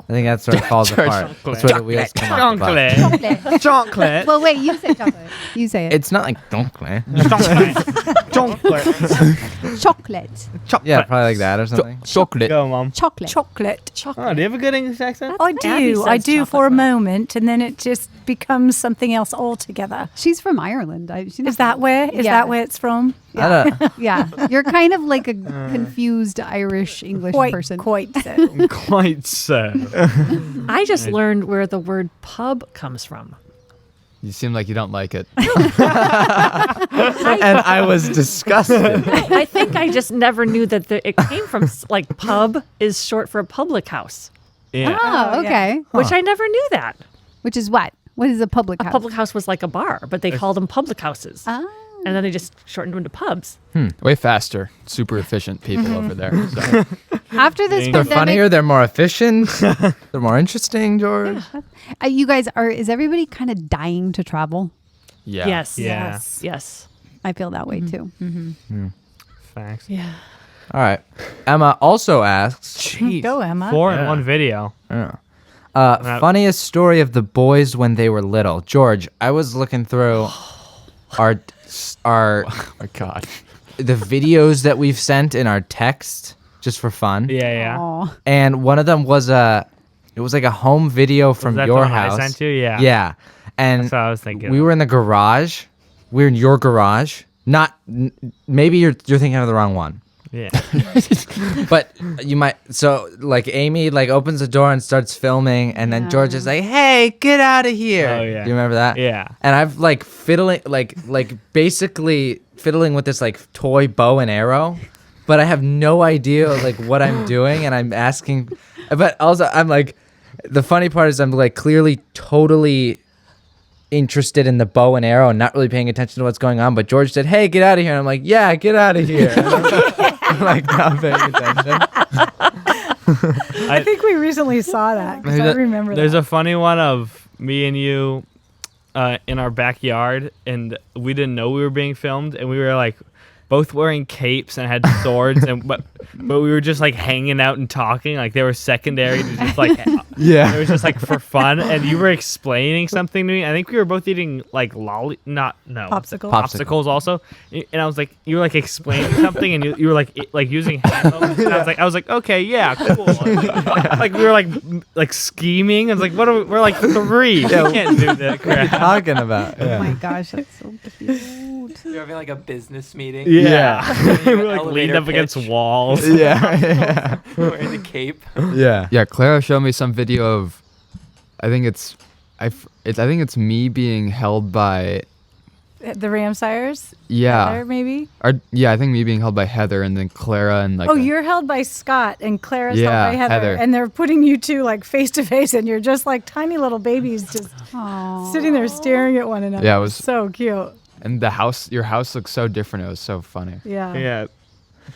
I think that's where it falls apart. That's where the wheels come off the bus. Chocolate. Chocolate. Chocolate. Well, wait. You say chocolate. You say it. It's not like donkey. Chocolate. chocolate. Yeah, probably like that or something. chocolate. Go, Mom. Chocolate. Chocolate. Oh, do you have a good English accent? I Abby do. I says do chocolate for a milk. moment, and then it just becomes something else altogether. She's from Ireland. Is that where? Is Yeah. that where it's from? I don't, Yeah. You're kind of like a confused Irish English person. Quite so. Quite so. I just learned where the word pub comes from. You seem like you don't like it. and I was disgusted. I think I just never knew that it came from like pub is short for public house, Yeah. Oh, Oh, yeah. okay. which I never knew that. Which is what? What is a public A house? public house was like a bar, but they called them public houses. Ah. And then they just shortened them to pubs. Way faster, super efficient people over there. So. After this They're pandemic, funnier. They're more efficient. They're more interesting, George. you guys is everybody kind of dying to travel? Yeah. Yes. Yeah. Yes. Yes. I feel that way too. Facts. Yeah. All right. Emma also asks, Go, Emma. 4 in one video. funniest story of the boys when they were little. George, I was looking through our Oh my God. the videos that we've sent in our text just for fun. Yeah, yeah. Oh, And one of them was it was like a home video from that the your one I house. sent you? Yeah. Yeah. And That's what I was thinking. we were in the garage. We were in your garage. Maybe you're thinking of the wrong one. Yeah. But you might. So like Amy like opens the door and starts filming, and then George is like, "Hey, get out of here!" Oh, yeah. Do you remember that? Yeah. And I've like basically fiddling with this like toy bow and arrow, but I have no idea like what I'm doing, and I'm asking. But also I'm like, the funny part is I'm like clearly totally interested in the bow and arrow and not really paying attention to what's going on. But George said, "Hey, get out of here." And I'm like, "Yeah, get out of here." I'm like not paying attention. I think we recently saw that. 'Cause I remember There's that. a funny one of me and you in our backyard, and we didn't know we were being filmed, and we were like both wearing capes and had swords, and but we were just like hanging out and talking, like they were secondary to just like it was just like for fun. And you were explaining something to me. I think we were both eating like popsicles also, and I was like, you were like explaining something, and you were like using hand motions, and I was like okay, yeah, cool. Like we were like scheming. I was like, what are we're like 3. We can't do that What are you crap. talking about? Oh my gosh, that's so cute. You're having like a business meeting. Yeah, we were like Elevator leaned up against pitch. walls. Yeah. Wearing the cape. Yeah. Yeah, Clara showed me some video of, I think it's me being held by, The Ramsires? yeah, Heather, maybe? I think me being held by Heather, and then Clara and like. Oh, you're held by Scott and Clara's Yeah, held by Heather, Heather. and they're putting you two like face to face, and you're just like tiny little babies just Aw. sitting there staring at one another. Yeah, it was- so cute. And your house looks so different. It was so funny. Yeah. Yeah,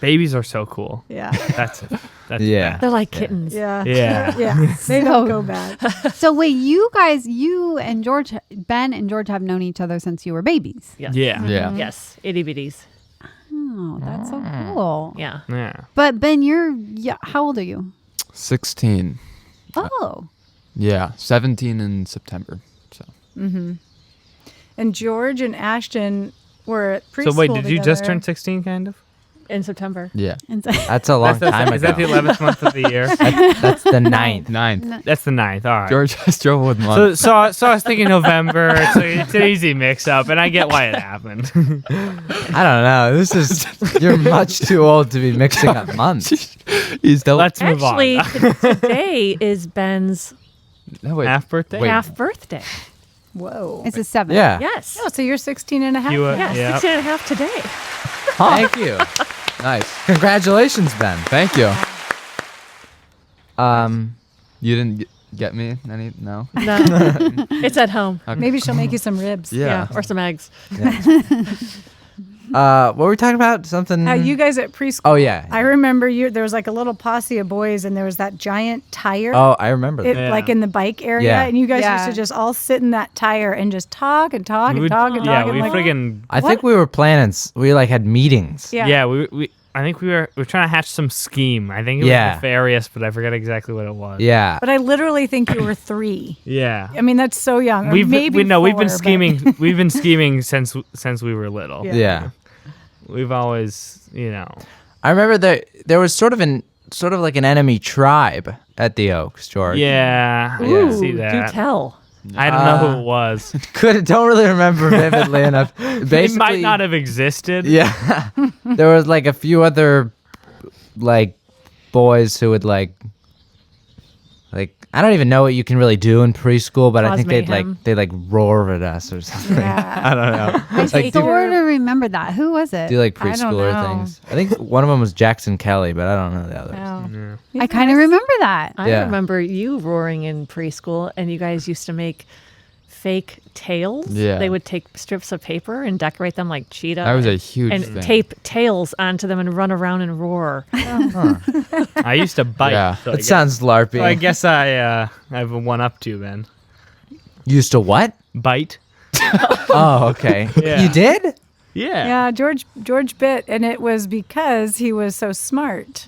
babies are so cool. Yeah. That's it. That's Yeah. They're like kittens. Yeah. Yeah. Yeah. They don't go bad. So wait, you and George, Ben and George have known each other since you were babies. Yes. Yeah. Yeah. Yes. Itty bitties. Oh, that's so cool. Yeah. Yeah. But Ben, how old are you? 16. Oh, Yeah, 17 in September. So. And George and Ashton were at preschool So wait, did you just together. turn 16? Kind of. In September. Yeah. and so, That's a long time Is ago. that the 11th month of the year? That's the 9th. 9th. That's the 9th. All right. George has trouble with So, months. so I was thinking November. It's an easy mix-up, and I get why it happened. I don't know. You're much too old to be mixing up months. He's the Let's move Actually, on. today is Ben's no, wait. Half birthday. Wait. half birthday. Whoa. it's a 7. Yeah. Yes. Oh, so you're 16 and a half. You, now. Yes. Yeah. 16 and a half today. Thank you. Nice. Congratulations, Ben. Thank you. You You didn't get me any? No. No. It's at home. Maybe she'll make you some ribs. Yeah. Or some eggs. what were we talking about? Something. You guys at preschool. Oh yeah. I remember there was like a little posse of boys, and there was that giant tire. Oh, I remember that. Yeah. Like in the bike area, Yeah. and you guys Yeah. used to just all sit in that tire and just talk and talk and We- talk and yeah, talk. we and like, friggin' I think we were planning. We like had meetings. yeah. yeah. We I think we were trying to hatch some scheme. I think it was Yeah. nefarious, but I forget exactly what it was. Yeah. But I literally think you were 3. Yeah. I mean, that's so young. Or We've maybe been 4, but- scheming. We've been scheming since we were little. Yeah. Yeah. We've always, I remember there was sort of like an enemy tribe at the Oaks, George. Yeah, I Ooh, can see Do that. tell. I don't know who it was. Don't really remember vividly enough. It Basically, might not have existed. Yeah. There was like a few other like boys who would like I don't even know what you can really do in preschool, but I Cause think mayhem. they'd roar at us or something. Yeah. I don't know. I Like, do, sort of remember that. Who was it? do like I don't preschooler know. things. I think one of them was Jackson Kelly, but I don't know the others. Oh. I kind of remember that. I Yeah. remember you roaring in preschool, and you guys used to make fake tails. Yeah. They would take strips of paper and decorate them like cheetah. That was a huge and thing. tape tails onto them and run around and roar. I used to bite. Yeah. So That sounds LARPy. I guess I have a one up to Ben. Used to what? Bite. Oh, okay. Yeah. You did? Yeah. Yeah, George bit, and it was because he was so smart.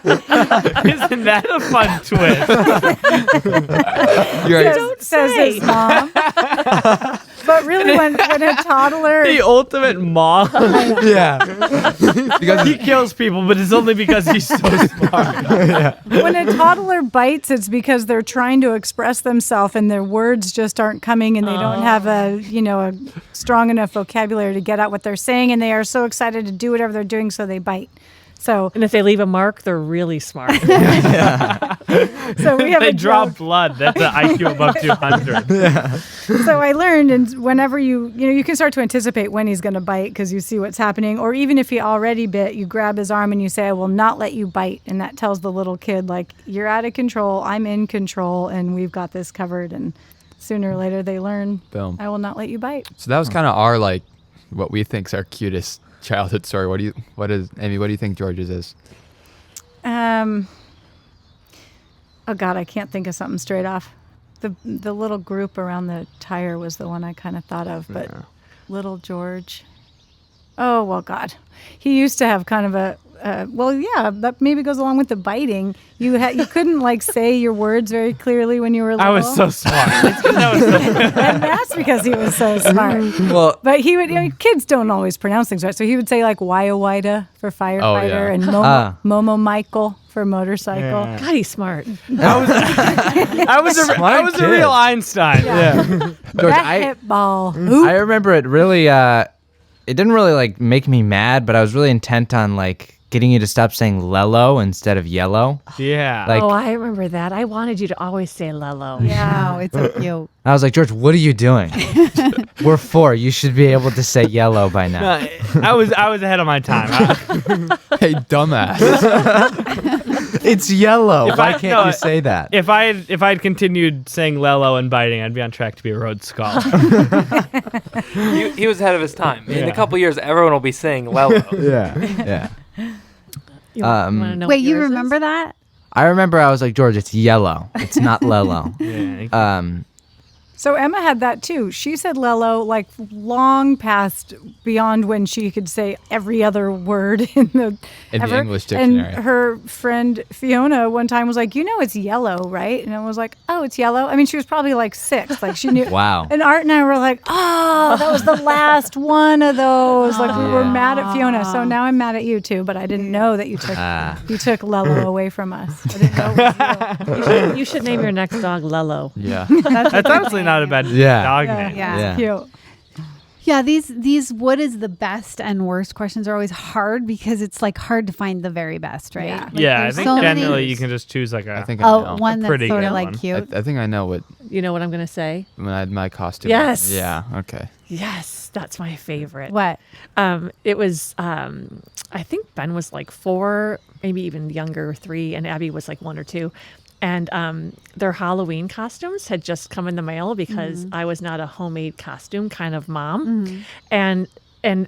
Isn't that a fun twist? Says his mom. But really, when a toddler, The ultimate mom. Yeah. Because He kills people, but it's only because he's so smart. when a toddler bites, it's because they're trying to express themselves, and their words just aren't coming, and they don't have a strong enough vocabulary to get out what they're saying, and they are so excited to do whatever they're doing, so they bite. So And if they leave a mark, they're really smart. So we have They a draw joke. blood. That's an IQ above 200. So I learned, and whenever you can start to anticipate when he's going to bite because you see what's happening, or even if he already bit, you grab his arm and you say, "I will not let you bite," and that tells the little kid like you're out of control, I'm in control, and we've got this covered. And sooner or later they learn, Boom. I will not let you bite. So that was kind of our like what we think's our cutest childhood story. What is Amy? What do you think George's is? Oh God, I can't think of something straight off. The little group around the tire was the one I kind of thought of, but little George. Oh well, God, he used to have kind of a. That maybe goes along with the biting. You couldn't like say your words very clearly when you were little. I was so smart. And that's because he was so smart. Well, But he would, kids don't always pronounce things right. So he would say like Waya for firefighter yeah. and Momo Michael for motorcycle. Yeah. God, he's smart. I was a Smart kid. real Einstein. Yeah. George, That hit ball. I remember it really. It didn't really like make me mad, but I was really intent on like getting you to stop saying lello instead of yellow. Yeah. Like- Oh, I remember that. I wanted you to always say Lello. Wow, it's so cute. I was like, George, what are you doing? We're 4. You should be able to say yellow by now. I was ahead of my time. Hey, dumbass. It's yellow. If Why I- can't no, you say that? If I'd continued saying Lello and biting, I'd be on track to be a Rhodes Scholar. He was ahead of his time. In Yeah. a couple years, everyone will be saying Lello. Yeah. You wanna know Wait, what you yours is? remember that? I remember I was like, George, it's yellow. It's not lello. Yeah. So Emma had that too. She said Lello like long past beyond when she could say every other word in the English dictionary. And her friend Fiona one time was like, it's yellow, right? And I was like, oh, it's yellow. I mean, she was probably like 6. Like she knew. Wow. And Art and I were like, oh, that was the last one of those. Like we were mad at Fiona. So now I'm mad at you too. But I didn't know that you took Lello away from us. I didn't know it was you. You should name your next dog Lello. Yeah. That's honestly not a bad Yeah. dog Yeah, name. Yeah. Yeah. Cute. Yeah, these what is the best and worst questions are always hard because it's like hard to find the very best, right? Yeah. Like, Yeah, I there's think so many- generally you can just choose like a. I think I know. one that's pretty sort of good like one. cute. I think I know what You know what I'm going to say? when I had my costume. Yes. Yeah. Okay. Yes, that's my favorite. What? It was, I think Ben was like 4, maybe even younger, 3, and Abby was like 1 or 2. And their Halloween costumes had just come in the mail because I was not a homemade costume kind of mom. And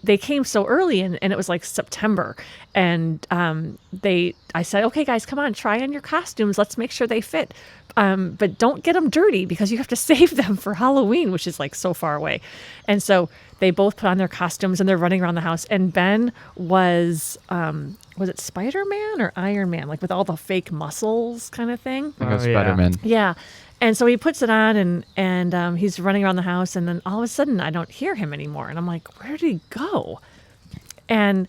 they came so early and it was like September. And I said, okay, guys, come on, try on your costumes. Let's make sure they fit. But don't get them dirty because you have to save them for Halloween, which is like so far away. And so they both put on their costumes and they're running around the house. And Ben was it Spider-Man or Iron Man? Like with all the fake muscles kind of thing. I think it was Oh, yeah. Spider-Man. Yeah. And so he puts it on and he's running around the house and then all of a sudden I don't hear him anymore. And I'm like, where did he go? And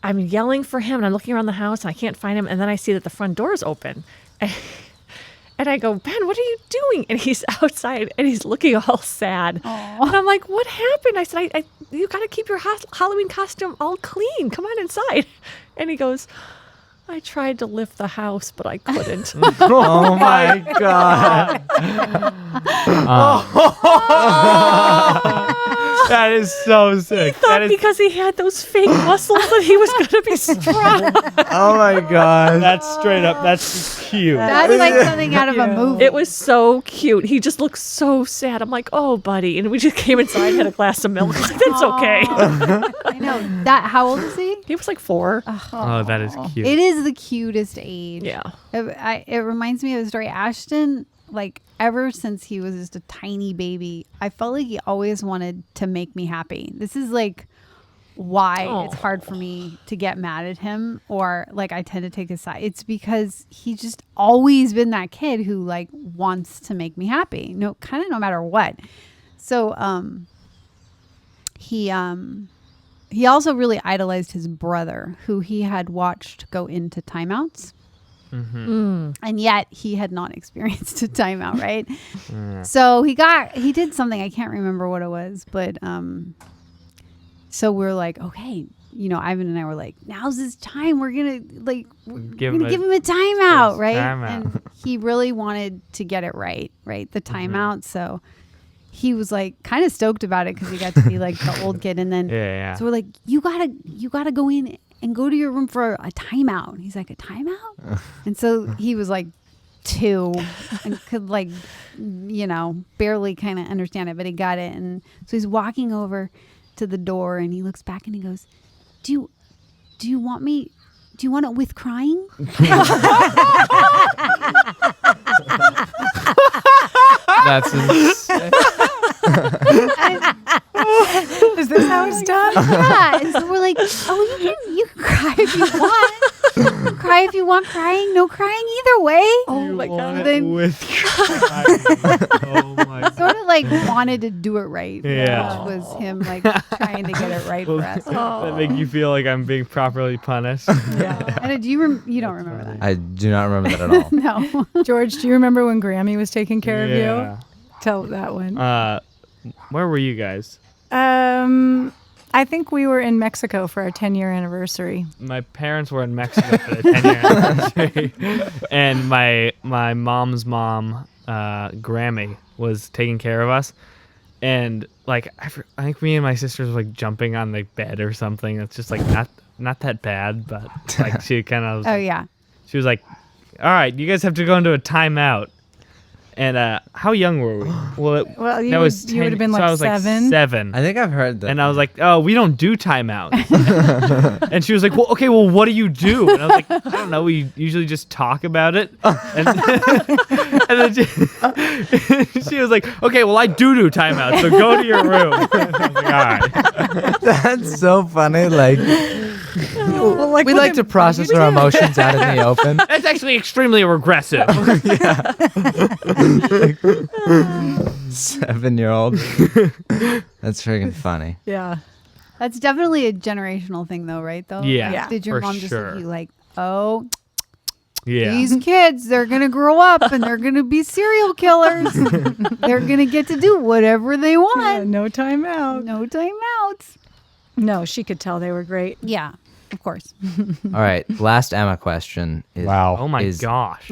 I'm yelling for him and I'm looking around the house and I can't find him. And then I see that the front door is open. And I go, Ben, what are you doing? And he's outside and he's looking all sad. And I'm like, what happened? I said, you got to keep your Halloween costume all clean. Come on inside. And he goes, I tried to lift the house, but I couldn't. Oh my God. That is so sick. Thought That is, because he had those fake muscles that he was going to be strong. Oh my God. that's straight up. That's cute. That's like something out of a movie. It was so cute. He just looked so sad. I'm like, oh, buddy. And we just came inside, had a glass of milk. I was like, that's okay. I know that. How old is he? He was like 4. Oh, that is cute. It is the cutest age. Yeah. It reminds me of a story. Ashton, like ever since he was just a tiny baby, I felt like he always wanted to make me happy. This is like why it's hard for me to get mad at him or like I tend to take his side. It's because he's just always been that kid who like wants to make me happy. No, kind of no matter what. So he also really idolized his brother, who he had watched go into timeouts. And yet he had not experienced a timeout, right? So he did something, I can't remember what it was, but so we're like, okay, Ivan and I were like, now's his time. We're gonna Give give him a timeout, his right? timeout. And he really wanted to get it right, the timeout. So he was like kind of stoked about it because he got to be like the old kid. And then Yeah. so we're like, you gotta go in and go to your room for a timeout. And he's like, a timeout? And so he was like 2 and could barely kind of understand it, but he got it. And so he's walking over to the door and he looks back and he goes, do you want it with crying? That's insane. Is this how it's done? Yeah. And so we're like, oh, you can cry if you want. Cry if you want crying. No crying either way. Oh my God. Then With oh my God. sort of like wanted to do it right. Yeah. Which was him like trying to get it right for us. That make you feel like I'm being properly punished. Yeah. And you don't remember that? I do not remember that at all. No. George, do you remember when Grammy was taking care of Yeah. you? Tell that one. Where were you guys? I think we were in Mexico for our 10-year anniversary. My parents were in Mexico for the 10-year anniversary, and my mom's mom, Grammy, was taking care of us, and like I think me and my sisters were like jumping on the bed or something. It's just like not that bad, but like she kind of Oh yeah. she was like, "All right, you guys have to go into a timeout." And how young were we? Well, you that would- was you would have 10 been so like I was 7. Like 7. I think I've heard that. And I was like, oh, we don't do timeouts. And she was like, well, okay, well, what do you do? And I was like, I don't know. We usually just talk about it. And then she was like, okay, well, I do timeouts. So go to your room. I was like, all right. That's so funny. Like, Well, we like to process our emotions out in the open. That's actually extremely regressive. 7-year-old. That's freaking funny. Yeah. That's definitely a generational thing though, right? Though. Yeah, Yeah. Did your for mom just sure. look at you like, oh, Yeah. these kids, they're gonna grow up and they're gonna be serial killers. They're gonna get to do whatever they Yeah, want. no timeout. No timeouts. No, she could tell they were great. Yeah, of course. All right. Last Emma question is Oh my is gosh.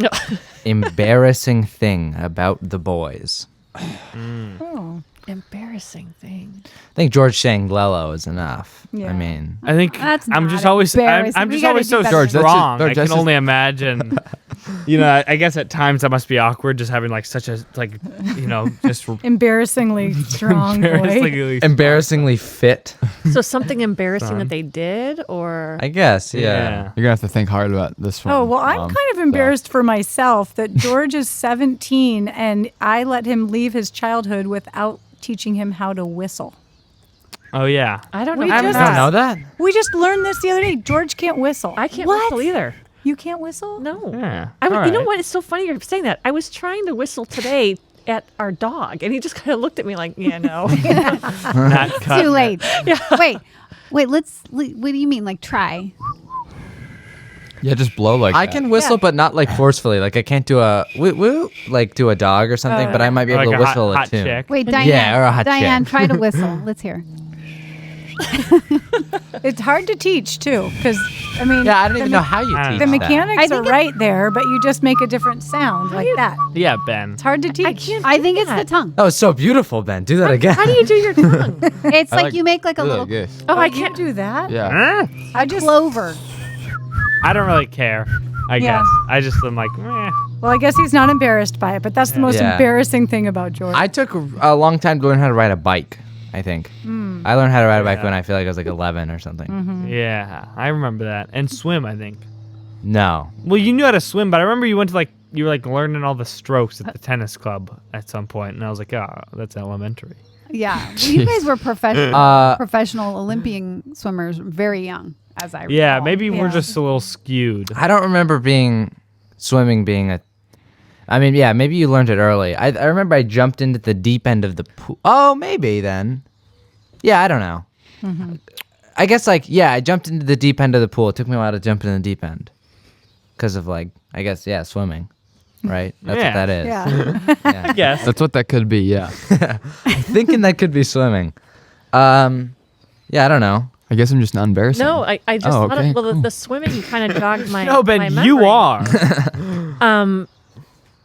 embarrassing thing about the boys. Oh. Embarrassing thing. I think George saying Lello is enough. Yeah. I mean, I think That's I'm not just always embarrassing. I'm We just gotta always do so better George, than that's strong. just- I that's can just- only imagine. I guess at times that must be awkward, just having like such a just Embarrassingly strong boy. embarrassingly embarrassingly fit. So something embarrassing that they did, or I guess. Yeah. Yeah. You're gonna have to think hard about this one. Oh, well, I'm kind of embarrassed for myself that George is 17 and I let him leave his childhood without teaching him how to whistle. Oh yeah. I don't know. We how just- I don't know that. We just learned this the other day. George can't whistle. I can't What? whistle either. You can't whistle? No. Yeah. You know Alright. what? It's so funny you're saying that. I was trying to whistle today at our dog, and he just kind of looked at me like, yeah, no. Not cut. Too late. Wait. What do you mean? Like try? Yeah, just blow like I that. can whistle, but not like forcefully. Like I can't do a woo woo, like do a dog or something. But I might be able Like to a whistle hot a tune. chick. Wait, Diane. Yeah, or a hot Diane, chick. try to whistle. Let's hear. It's hard to teach, too, because, I mean, Yeah, I don't even know how you I don't teach the know. that. mechanics I are think right there, but you just make a different sound like that. Yeah, Ben. It's hard to teach. I can't. I do think it's the that. tongue. That was so beautiful, Ben. Do that again. How do you do your tongue? It's I like you make like a do little like this. Oh, I You can't. do that. Yeah. I just clover. I don't really care. I Yeah. guess. I just am like, meh. Well, I guess he's not embarrassed by it, but that's the most Yeah. embarrassing thing about George. I took a long time to learn how to ride a bike. I think I learned how to ride a bike Yeah. when I feel like I was like 11 or something. Yeah, I remember that. And swim, I think. No, Well, you knew how to swim, but I remember you went to you were like learning all the strokes at the tennis club at some point, and I was like, oh, that's elementary. Yeah. Well, you guys were professional uh, Olympian swimmers very young, as I Yeah, recall. maybe we're Yeah. just a little skewed. I don't remember swimming being a. I mean, yeah, maybe you learned it early. I remember I jumped into the deep end of the pool. Oh, maybe then. Yeah, I don't know. I guess I jumped into the deep end of the pool. It took me a while to jump in the deep end because of swimming. Right? That's what Yeah. that is. yeah. Yes. That's what that could be. Yeah. Thinking that could be swimming. Yeah, I don't know. I guess I'm just not embarrassing. No, I just Oh, thought okay, well, cool. the swimming kind of jogged my No, Ben, my you memory. are.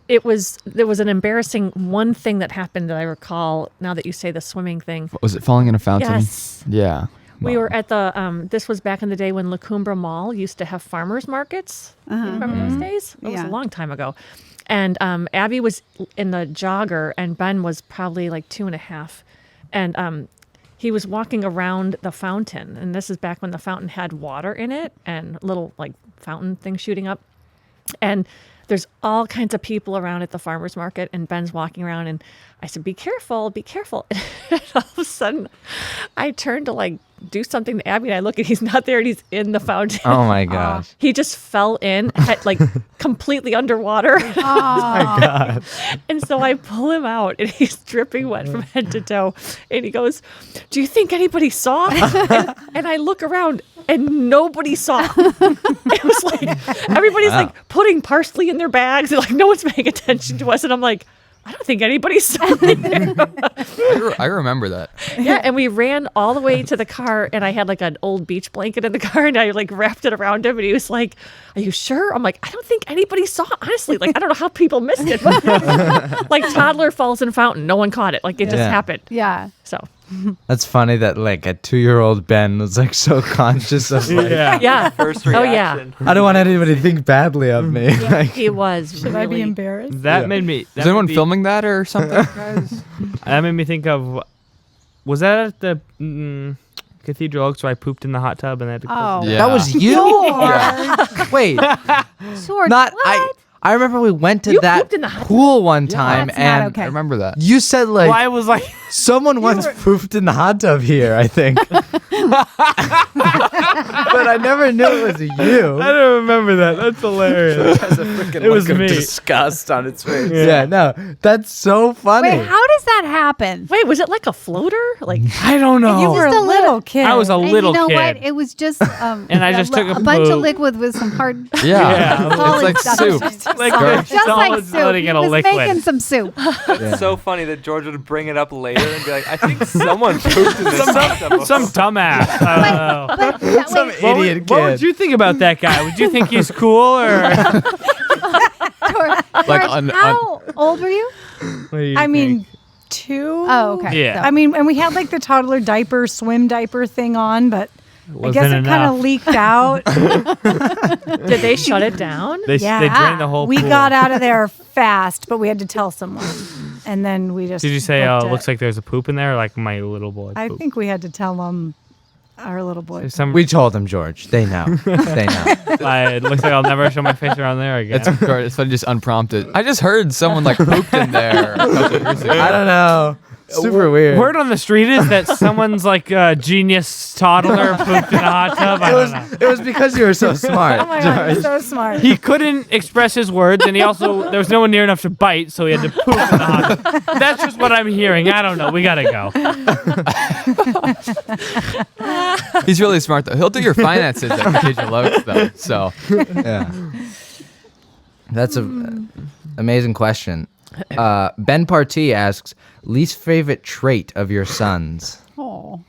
There was an embarrassing one thing that happened that I recall now that you say the swimming thing. Was it falling in a fountain? Yes. Yeah. We were at the this was back in the day when La Cumbra Mall used to have farmers markets. You remember those days? It was Yeah. a long time ago. And Abby was in the jogger and Ben was probably like 2.5. And he was walking around the fountain. And this is back when the fountain had water in it and little like fountain thing shooting up. And there's all kinds of people around at the farmer's market, and Ben's walking around, and I said, be careful, be careful. And all of a sudden, I turned to like do something to Abby, and I look, and he's not there, and he's in the fountain. Oh my gosh. He just fell in, like completely underwater. And so I pull him out, and he's dripping wet from head to toe. And he goes, do you think anybody saw? And I look around, and nobody saw. It was like everybody's like putting parsley in their bags, and like no one's paying attention to us. And I'm like, I don't think anybody saw me there. I remember that. Yeah, and we ran all the way to the car, and I had like an old beach blanket in the car, and I like wrapped it around him, and he was like, are you sure? I'm like, I don't think anybody saw, honestly. Like, I don't know how people missed it. But like toddler falls in fountain. No one caught it. Like, it just Yeah. happened. Yeah. So, That's funny that like a 2-year-old Ben was like so conscious of like, yeah. First Oh, reaction. yeah. I don't want anybody to think badly of me. Like, He was Should I be really- embarrassed? That Yeah. made me. Is anyone filming that or something, guys? That made me think of. Was that at the Cathedral Oaks where I pooped in the hot tub and I had to close Oh. Yeah. that was you? George. Wait, George, not what? I remember we went to You that pooped in the hot tub? pool one time That's not and okay. I remember that. you said like Well, I was like, someone once pooped in the hot tub here, I think. But I never knew it was you. I don't remember that. That's hilarious. Has a freaking It was look of me. disgust on its face. Yeah, no, that's so funny. Wait, how does that happen? Wait, was it like a floater? Like, I don't know. You were Just a a little kid. I was a And little you know kid. what? It was just And I just took a bunch of poop. liquid with some hard Yeah. It's solid like stuff. soup. Like George. Just like solid soup. floating He in a was liquid. making some soup. It's so funny that George would bring it up later and be like, I think someone pooped in this tub. Some dumbass. I don't know. But, Some wait, What idiot would, what would kid. you think about that guy? Would you think he's cool or? George, Like how old were you? What do you I mean, think? 2. Oh, okay. Yeah. So- I mean, and we had like the toddler diaper, swim diaper thing on, but I guess Wasn't it kind of enough. leaked out. did they shut it down? They Yeah. drained the whole We pool. got out of there fast, but we had to tell someone. And then we just. Did you say, booked oh, it. looks like there's a poop in there? Like my little boy. I poop. think we had to tell them, our little boy. Some, We told them, George. They know. They know. it looks like I'll never show my face around there again. It's funny, just unprompted. I just heard someone like pooped in there a couple years ago. I don't know. Super weird. Word on the street is that someone's like a genius toddler pooped in a hot tub. I don't know. It was because you were so smart. Oh my God, you're so smart. He couldn't express his words, and he also there was no one near enough to bite, so he had to poop in the hot tub. That's just what I'm hearing. I don't know. We gotta go. He's really smart though. He'll do your finances at Cathedral Oaks though. So Yeah. That's a amazing question. Ben Partee asks, least favorite trait of your son's? Oh.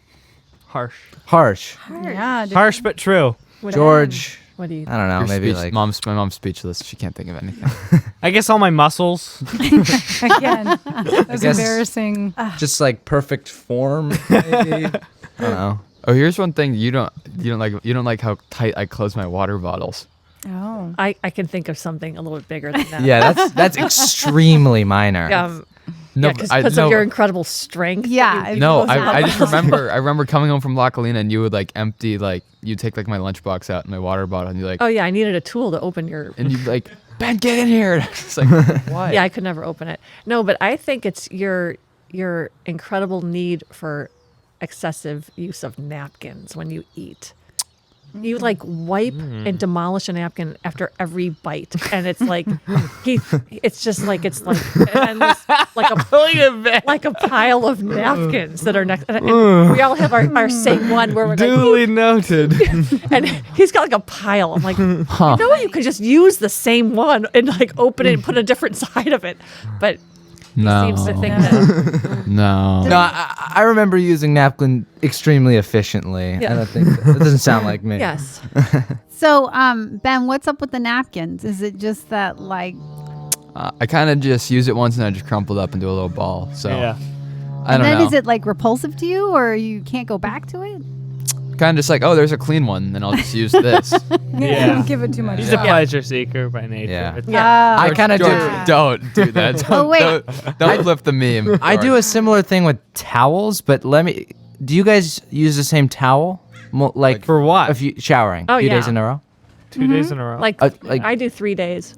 Harsh, Harsh. Yeah, dude. harsh but true. George, What do you? I don't know, your maybe speech- like my mom's speechless. She can't think of anything. I guess all my muscles. Again, that was guess- embarrassing. just like perfect form, maybe. I don't know. Oh, here's one thing you don't like how tight I close my water bottles. Oh. I can think of something a little bit bigger than that. Yeah, that's extremely minor. No, because I- of no. your incredible strength. Yeah. that you- No, close out. I just remember coming home from La Colina and you would like empty like you take like my lunchbox out and my water bottle and you like Oh yeah, I needed a tool to open your. and you like Ben, get in here. It's like why? Yeah, I could never open it. No, but I think it's your incredible need for excessive use of napkins when you eat. You like wipe and demolish a napkin after every bite, and it's like it's just like it's like endless, like a pile of napkins that are next. And we all have our same one where we're Duly noted. like, and he's got like a pile. I'm like, Huh. you know, you could just use the same one and like open it and put a different side of it, but. No. Seems to think that. No. No, I remember using napkin extremely efficiently. Yeah. I don't think that doesn't sound like me. Yes. So, Ben, what's up with the napkins? Is it just that like? I kind of just use it once and I just crumple it up and do a little ball. So Yeah. I And don't then know. is it like repulsive to you, or you can't go back to it? Kind of just like, oh, there's a clean one, then I'll just use this. Yeah. Don't give it too much. He's thought. a pleasure seeker by nature. Yeah. It's- I Oh. kind of George, do. don't do that. Don't, Oh, wait. don't flip the meme. I do George. a similar thing with towels, but do you guys use the same towel? Like For what? if you showering Oh, a few days yeah. in a row? 2 days in a row. Like, Like- I do 3 days.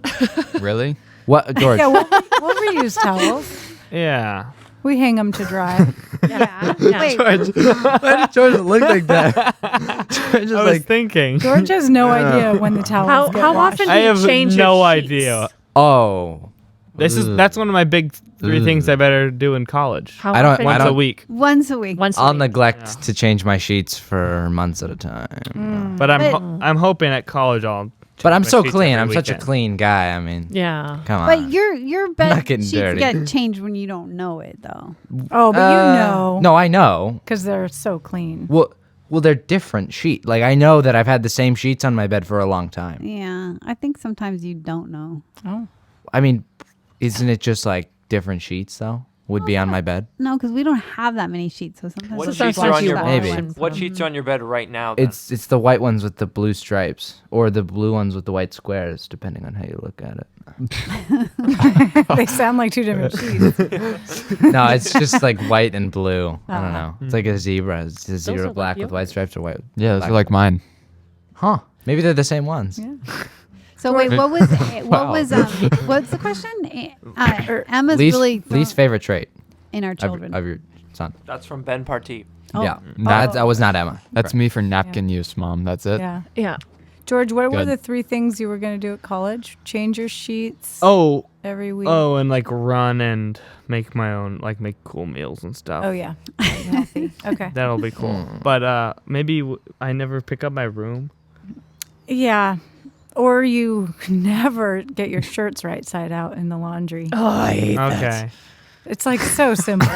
Really? What, George? Yeah, we'll reuse towels. yeah. We hang them to dry. Yeah. Yeah. Wait. Why did George look like that? George is I was like, thinking. George has no idea when the towels get How washed. often do I you have change no your sheets? idea. oh. That's one of my big 3 things I better do in college. How I don't- often? I Once a don't- week. Once a week. Once a I'll week. neglect to change my sheets for months at a time. But I'm But- I'm hoping at college I'll. But I'm my so sheets clean. every I'm such a weekend. clean guy. I mean, Yeah. come on. But your bed Not getting sheets dirty. get changed when you don't know it, though. Oh, but you know. No, I know. Because they're so clean. Well, they're different sheet. Like I know that I've had the same sheets on my bed for a long time. Yeah, I think sometimes you don't know. Oh. I mean, isn't it just like different sheets though? Would be on my bed. No, because we don't have that many sheets, so sometimes What it's sheets like are one on your sheet. Maybe. one What from- sheets are on your bed right now? Then? It's the white ones with the blue stripes, or the blue ones with the white squares, depending on how you look at it. They sound like two different sheets. No, it's just like white and blue. I don't Ah. know. It's like a zebra. It's a zebra are black like with white stripes or white. Yeah, those black. are like mine. Huh? Maybe they're the same ones. Yeah. So wait, what was Wow. what's the question? Emma's Least, really least favorite trait in our of, children. of your son. That's from Ben Parti. Oh. Yeah, that was not Emma. That's me for napkin use, Mom. That's it. Yeah. Yeah. George, what were Good. the 3 things you were going to do at college? Change your sheets Oh, every week? and like run and make my own, like make cool meals and stuff. Oh, yeah. Healthy. Okay. That'll be cool. But maybe I never pick up my room. Yeah. Or you never get your shirts right side out in the laundry. Oh, I hate Okay. It's like so simple.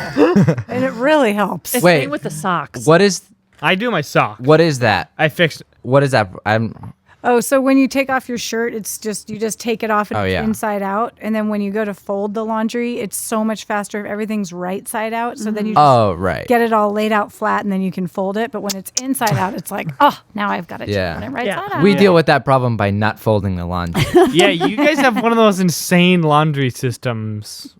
And it really helps. It's Wait. same with the socks. What is I do my sock. that? I fixed. What is that? I'm Oh, so when you take off your shirt, you just take it off and Oh, it's yeah. inside out. And then when you go to fold the laundry, it's so much faster if everything's right side out. So then you just oh right. get it all laid out flat and then you can fold it. But when it's inside out, it's like, oh, now I've got to Yeah. turn it right Yeah. side out. We deal with that problem by not folding the laundry. Yeah, you guys have one of those insane laundry systems.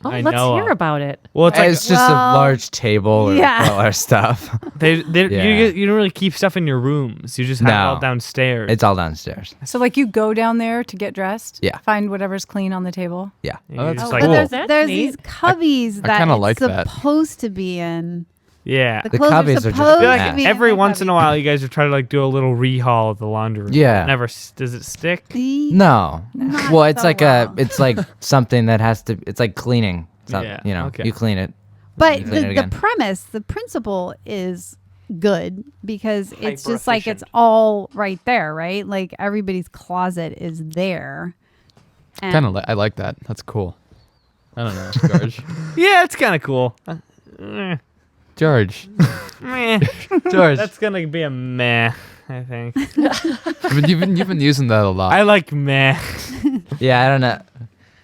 Oh, I let's know hear of. about it. Well, it's like It's just a large table where yeah. we put all our stuff. you, you don't really keep stuff in your rooms. You just have it all No. downstairs. It's all downstairs. So like you go down there to get dressed. Yeah. Find whatever's clean on the table. Yeah. You Oh, just that's like, But cool. That's there's neat. these cubbies that kinda it's like that. supposed to be in. yeah. The The clothes cubbies are are just supposed I feel Yeah. to like be every in the once in a cubbies. while, you guys are trying to like do a little rehaul of the laundry room. Yeah. It never does it stick? No. Not Well, it's so like well. it's like something that has to. It's like cleaning. Yeah, You know, okay. you clean it. But Clean it the again. premise, the principle is good because it's just like it's Hyper-efficient. all right there, right? Like everybody's closet is there. And Kind of. I like that. That's cool. I don't know, George. Yeah, it's kind of cool. George, Meh. George. That's gonna be a meh. I think. you've been using that a lot. I like meh. Yeah, I don't know.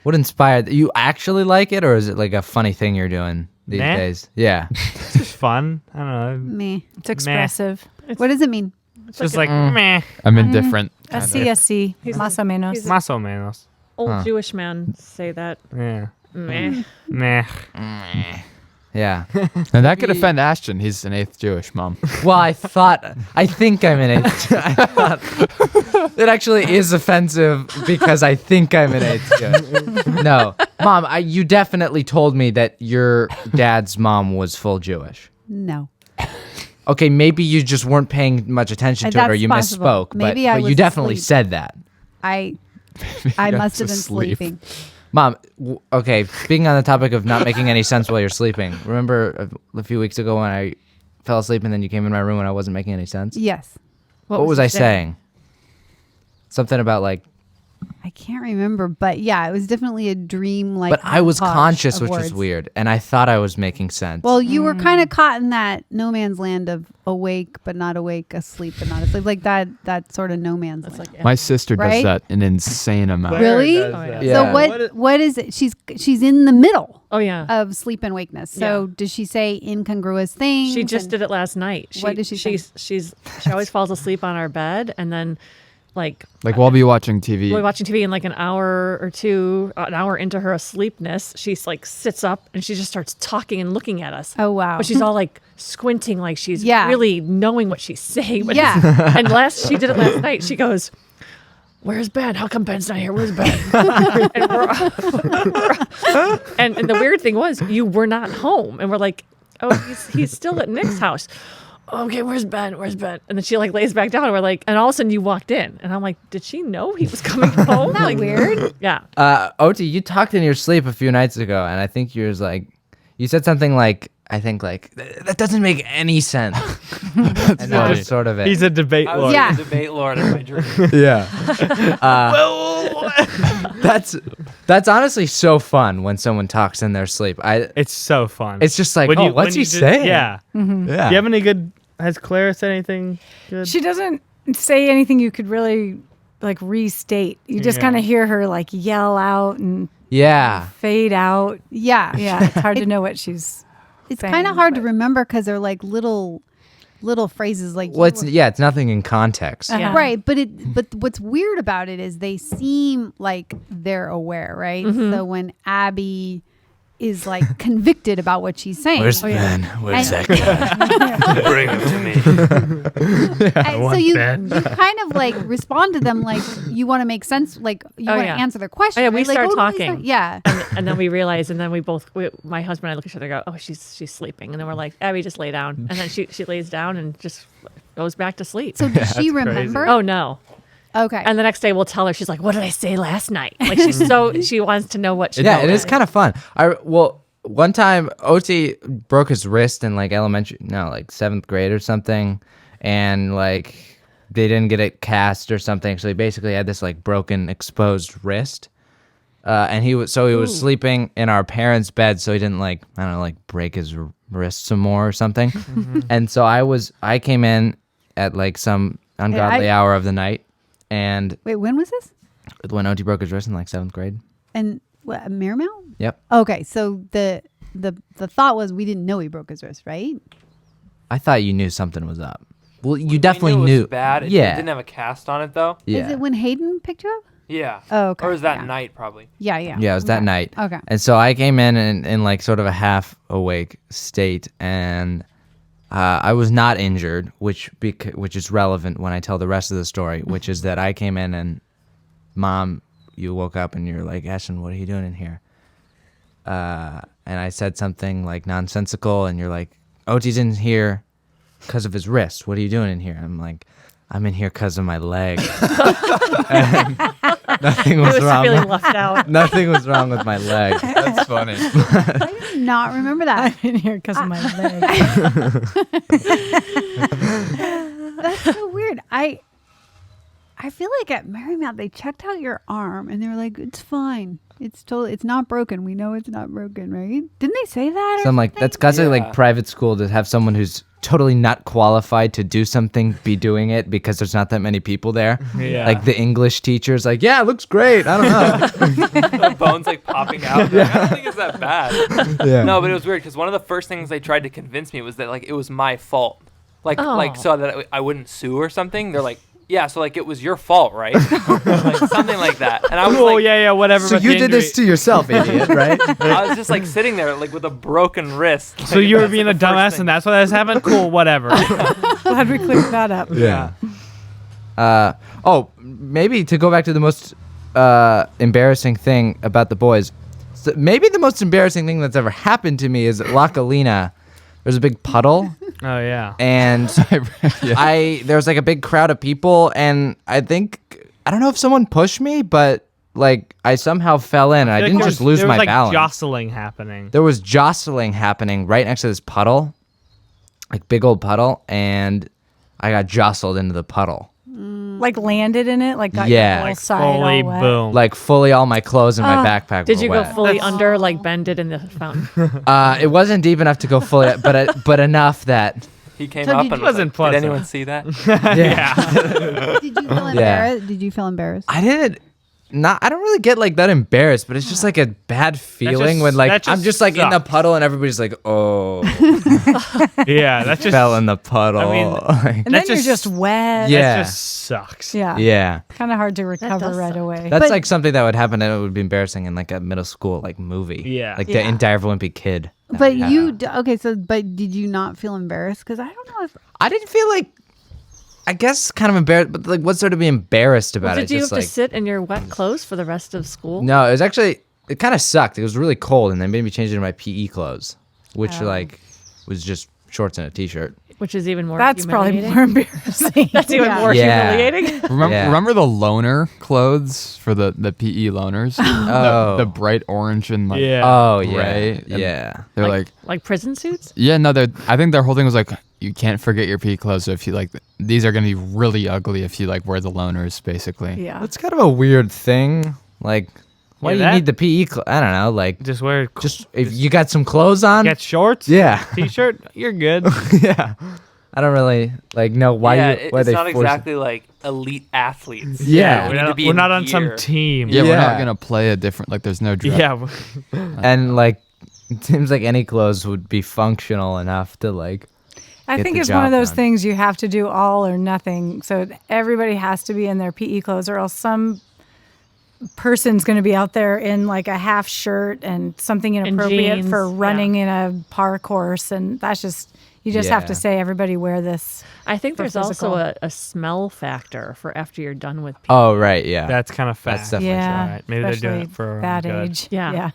What inspired you actually like it, or is it like a funny thing you're doing these Meh? days? Yeah. It's just fun. I don't know. me. It's expressive. What does it mean? It's just like meh. I'm indifferent. SCSC. Más o menos. he's- Más o menos. Old Huh. Jewish men say that. Yeah. Meh. Meh. Yeah. And that could offend Ashton. He's an 8th Jewish, Mom. Well, I think I'm an eighth. I thought it actually is offensive because I think I'm an eighth Jewish. No, Mom, you definitely told me that your dad's mom was full Jewish. No. Okay, maybe you just weren't paying much attention to it, or That's you possible. misspoke. Maybe but, I but you was definitely asleep. said that. I You must have to been sleep. sleeping. Mom, okay, speaking on the topic of not making any sense while you're sleeping, remember a few weeks ago when I fell asleep and then you came in my room and I wasn't making any sense? Yes. What was he I saying? Something about like I can't remember, but yeah, it was definitely a dream. Like, But I was montage conscious, of which words. was weird, and I thought I was making sense. Well, you were kind of caught in that no man's land of awake but not awake, asleep but not asleep, like that sort of no man's That's land. like My sister does Right? that an insane amount. Claire Really? does Oh, yeah. that. Yeah. So what is it? She's in the middle Oh yeah. of sleep and wakeness. So does she say incongruous things? She just and- did it last night. What did she say? She always falls asleep on our bed, and then like Like we'll be watching TV. we're watching TV, and like an hour or two, an hour into her asleepness, she's like sits up and she just starts talking and looking at us. Oh wow. But she's all like squinting, like she's Yeah. really knowing what she's saying. But Yeah. and she did it last night. She goes, "Where's Ben? How come Ben's not here? Where's Ben?" and the weird thing was, you were not home, and we're like, "Oh, he's still at Nick's house." Okay, where's Ben? Where's Ben? And then she like lays back down, and we're like, and all of a sudden you walked in, and I'm like, did she know he was coming home? Isn't that Like, weird? yeah. Oti, you talked in your sleep a few nights ago, and I think you was like, you said something like, I think like that doesn't make any sense. And that funny. was sort of it. He's a debate I was lord. Yeah. a debate lord in my dream. Yeah. That's honestly so fun when someone talks in their sleep. It's so fun. It's just like, When oh, you- what's when he you just- saying? Yeah. Yeah. Do you have any good? Has Claire said anything good? She doesn't say anything you could really like restate. You just Yeah. kind of hear her like yell out and Yeah. fade out. Yeah. Yeah, it's hard to know what she's. It's saying, kind of hard to but- remember because they're like little phrases like Well, it's nothing in context. Yeah. right, but what's weird about it is they seem like they're aware, right? So when Abby is like convicted about what she's saying, Ben? Where's And- that guy? Bring him to me. so you Ben. kind of like respond to them like you want to make sense, like you Oh, want to yeah. answer their question. Oh, yeah, we right? Like, start no, he's talking. not- Yeah. And then we realize, and then my husband and I look at each other and go, "Oh, she's sleeping." And then we're like, "Abby, just lay down." And then she lays down and just goes back to sleep. So does she That's crazy. remember? Oh no. Okay. And the next day we'll tell her, she's like, "What did I say last night?" Like she wants to know what she Yeah, it is kind of fun. One time Oti broke his wrist in like seventh grade or something, and like they didn't get it cast or something. So he basically had this like broken, exposed wrist. And he was sleeping in our parents' bed, so he didn't break his wrist some more or something. And so I came in at like some ungodly hour of the night, and Wait, when was this? when Oti broke his wrist in like seventh grade. And what, Miramount? Yep. Okay, so the thought was we didn't know he broke his wrist, right? I thought you knew something was up. Well, you We definitely knew. It knew. was bad. It Yeah. didn't have a cast on it though. Yeah. Is it when Hayden picked you up? Yeah. Oh, okay. Or was that Yeah. night probably? Yeah, yeah. Yeah, it was that Okay. night. Okay. And so I came in like sort of a half awake state, and I was not injured, which is relevant when I tell the rest of the story, which is that I came in and, Mom, you woke up and you're like, Ashton, what are you doing in here? And I said something like nonsensical, and you're like, Oti's in here because of his wrist. What are you doing in here? I'm like, I'm in here because of my leg. And nothing was, I was wrong. feeling left out. Nothing was wrong with my leg. That's funny. I did not remember that. I'm in here because of my leg. That's so weird. I feel like at Marymount they checked out your arm and they were like, "It's fine. It's not broken. We know it's not broken, right?" Didn't they say that? So I'm like, that's because of Yeah. like private school to have someone who's totally not qualified to do something be doing it because there's not that many people there. Yeah. Like the English teacher's like, yeah, it looks great. I don't know. The bones like popping out. Like, I don't think it's that bad. Yeah. No, but it was weird because one of the first things they tried to convince me was that like it was my fault, like Oh. so that I wouldn't sue or something. They're like, yeah, so like it was your fault, right? Like, something like that. And I was Oh like, yeah, whatever. So but you the did this injury- to yourself, idiot, right? I was just like sitting there like with a broken wrist. So Like, you were that's, being like, a the first dumbass, thing. and that's why that's happened. Cool, whatever. Glad we cleared that up. Yeah. Maybe to go back to the most embarrassing thing about the boys. So maybe the most embarrassing thing that's ever happened to me is at La Colina. There's a big puddle, Oh yeah. and there was like a big crowd of people, and I don't know if someone pushed me, but like I somehow fell in, and I Like, didn't there just was- lose there my was, like, balance. jostling happening. There was jostling happening right next to this puddle, like big old puddle, and I got jostled into the puddle. Like landed in it, like got Yeah. your whole Like side fully all wet. boom. Like fully all my clothes and my backpack Did were you go wet. fully under, like bend it in the fountain? It wasn't deep enough to go fully, but enough that He came So up did and you- was Wasn't like, pleasant. did anyone see that? Yeah. Did you feel embarrassed? Did you feel embarrassed? I didn't. I don't really get like that embarrassed, but it's just like a bad feeling when like that I'm just just like in the sucks. puddle and everybody's like, oh, Yeah, that just fell in the puddle. I mean, Like, And That then you're just- just wet. Yeah. that just sucks. Yeah. yeah. Kind of hard to recover does right suck. away. That's But- like something that would happen and it would be embarrassing in like a middle school like movie. Yeah. Like Yeah. the entire Wimpy kid. that But would happen. you okay? So, but did you not feel embarrassed? Because I don't know if I didn't feel like. I guess kind of embarrassed, but like, what's there to be embarrassed about? Did it? you have Just to like sit in your wet clothes for the rest of school? no, it was actually it kind of sucked. It was really cold, and they made me change into my PE clothes, which Oh. like was just shorts and a t-shirt. Which is even more That's probably humiliating. more embarrassing. That's even Yeah. more Yeah. humiliating. Remember, Yeah. remember the loner clothes for the PE loners? Oh. The bright orange and like Yeah. Oh yeah, Right? And yeah. they're like, Like prison suits? yeah, no, they're. I think their whole thing was like, you can't forget your PE clothes. So if you like, these are gonna be really ugly if you like wear the loners, basically. Yeah. That's kind of a weird thing. Like, why Yeah, do you that- need the PE? I don't know. Like, Just wear just if you got some clothes on. get shorts. Yeah, T-shirt. You're good. yeah. I don't really like know why yeah, you why it's they not force exactly like elite athletes. Yeah. We need to be we're in not on some gear. team. Yeah, we're Yeah. not gonna play a different. Like, there's no dress. Yeah. and like it seems like any clothes would be functional enough to like. I get think the it's one of job those done. things you have to do all or nothing. So everybody has to be in their PE clothes, or else some person's going to be out there in like a half shirt and something inappropriate jeans, for yeah. running in a park course, and that's just you just have to Yeah. say everybody wear this. I think For there's physical. also a smell factor for after you're done with PE. Oh right, yeah. That's kind of fast. That's definitely Yeah, right. Maybe they're doing especially it for that good. age. Yeah. yeah.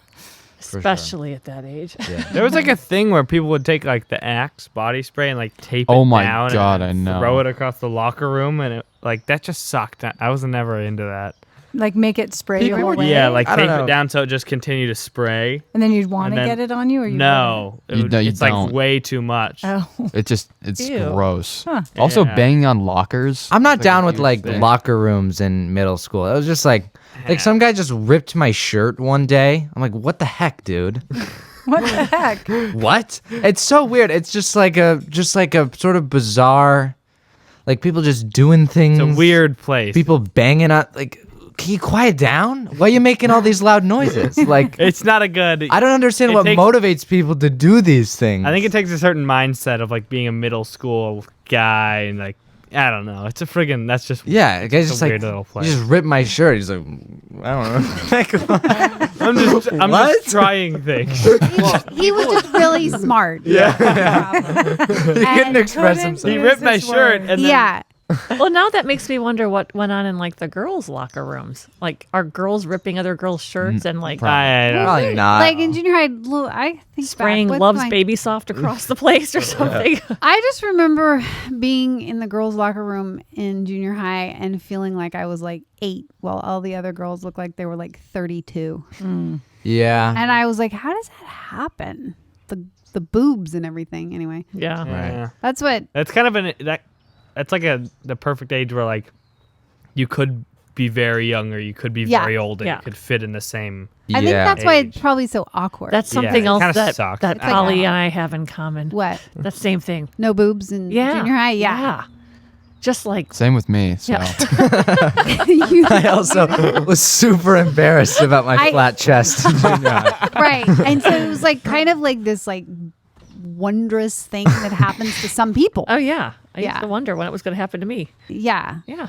sure. Especially at that age. yeah. There was like a thing where people would take like the Axe body spray and like tape Oh it my down God, and I know. throw it across the locker room, and it like that just sucked. I was never into that. Like make it spray the People whole would- way. Yeah, like I don't tape know. it down so it just continued to spray. and then you'd want to and then- get it on you, or you No, You don't- you it's like don't. way too much. wouldn't? Oh, It's Ew. gross. Huh. Also, Yeah. banging on lockers. I'm not It's down a with huge like thing. locker rooms in middle school. It was just like some guy just ripped my shirt one day. I'm like, what the heck, dude? what the heck? What? It's so weird. It's just like a sort of bizarre, like people just doing things. It's a weird place. people banging on. Like, can you quiet down? Why are you making all these loud noises? Like, It's not a good. I don't understand it what takes- motivates people to do these things. I think it takes a certain mindset of like being a middle school guy and like I don't know. It's a friggin' that's just yeah, the guy's it's a just like, weird little he place. just ripped my shirt. He's like, I don't know. I'm What? just trying things. he was just really smart. he couldn't express himself. He ripped my shirt and then Yeah. Well, now that makes me wonder what went on in like the girls' locker rooms. Like, are girls ripping other girls' shirts and like I don't know. Probably not. Like in junior high, I think spraying back, Love's what's my- Baby Soft across the place or something? I just remember being in the girls' locker room in junior high and feeling like I was like 8 while all the other girls looked like they were like 32. Yeah. And I was like, how does that happen? The boobs and everything. Anyway, Yeah. Yeah. that's what. That's kind of that's like the perfect age where like you could be very young or you could be Yeah. very old and Yeah. it could fit in the same. I think Yeah. that's why Age. it's probably so awkward. That's Yeah, something it else kinda that, sucks. that It's like Polly that. and I have in common. what? That same thing. No boobs in Yeah. junior high. Yeah. Just like, Same with me. So You- I also was super embarrassed about my I- flat chest. in junior high. right. And so it was like kind of like this like wondrous thing that happens to some people. oh, yeah. I used Yeah. to wonder when it was going to happen to me. Yeah. Yeah.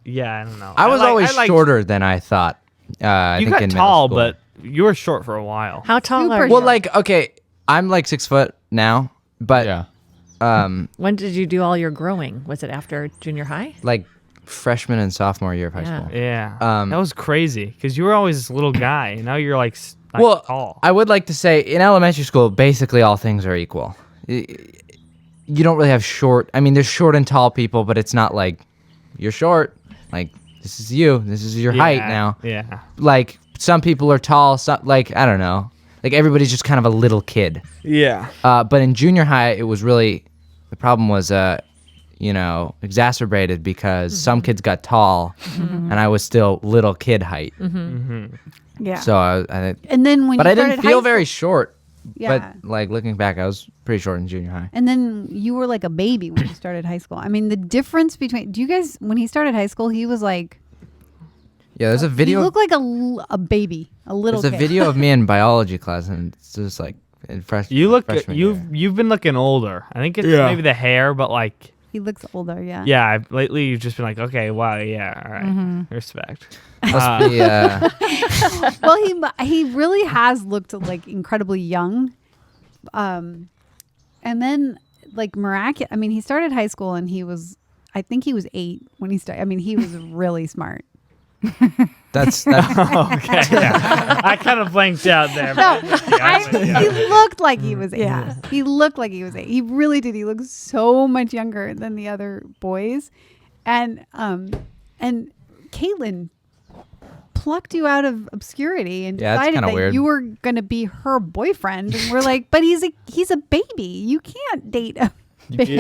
Yeah, I don't know. I was always liked- shorter than I thought. I You think got in middle tall, school. but you were short for a while. How tall Super are you? well, like okay, I'm like 6 foot now, but yeah. When did you do all your growing? Was it after junior high? like freshman and sophomore year of high Yeah. school. Yeah, that was crazy because you were always this little guy. And now you're like, Well, tall. I would like to say in elementary school, basically all things are equal. You don't really have short. I mean, there's short and tall people, but it's not like you're short. Like this is you. This is your height now. Yeah. Like some people are tall. Some like I don't know. Like everybody's just kind of a little kid. Yeah. But in junior high, it was really the problem was exacerbated because some kids got tall and I was still little kid height. Yeah. So I And then when but you I didn't started feel high very school, short. yeah. But like looking back, I was pretty short in junior high. And then you were like a baby when you started high school. I mean, the difference between do you guys when he started high school, he was like Yeah, there's a he video. looked like a baby, a little There's a kid. video of me in biology class, and it's just like in freshman. You look. freshman year. You've been looking older. I think it's maybe the hair, but like. He looks older, yeah. Yeah, lately you've just been like, okay, wow, yeah, all right, respect. Must be. Well, he really has looked like incredibly young. And then like miraculous. I mean, he started high school and I think he was 8 when he started. I mean, he was really smart. That's Okay, yeah. I kind of blanked out there. No, but he looked like he was 8. Yeah. He looked like he was 8. He really did. He looked so much younger than the other boys. And Caitlin plucked you out of obscurity and Yeah, that's decided kinda that weird. you were going to be her boyfriend. And we're like, but he's a baby. You can't date a baby.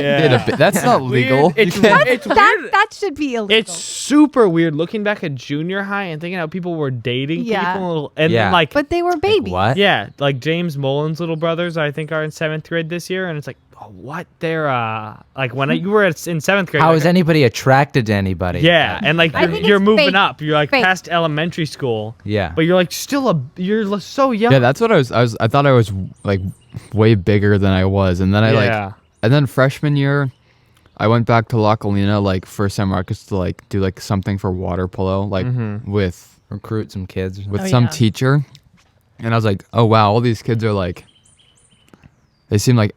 That's not legal. It's, You can't- it's weird. That should be illegal. It's super weird looking back at junior high and thinking how people were dating Yeah. people, and Yeah. then like, but they were babies. what? yeah, like James Mullen's little brothers, I think, are in 7th grade this year, and it's like, oh, what? They're like when you were in 7th grade. How like, is anybody attracted to anybody? Yeah, and like I think you're it's moving fake. up. You're like Fake. past elementary school. Yeah. But you're like you're so young. Yeah, that's what I thought I was like way bigger than I was, and then and then freshman year, I went back to La Colina like for San Marcos to like do like something for water polo, like with Recruit some kids. Oh, some yeah. teacher, and I was like, oh wow, all these kids are like, they seem like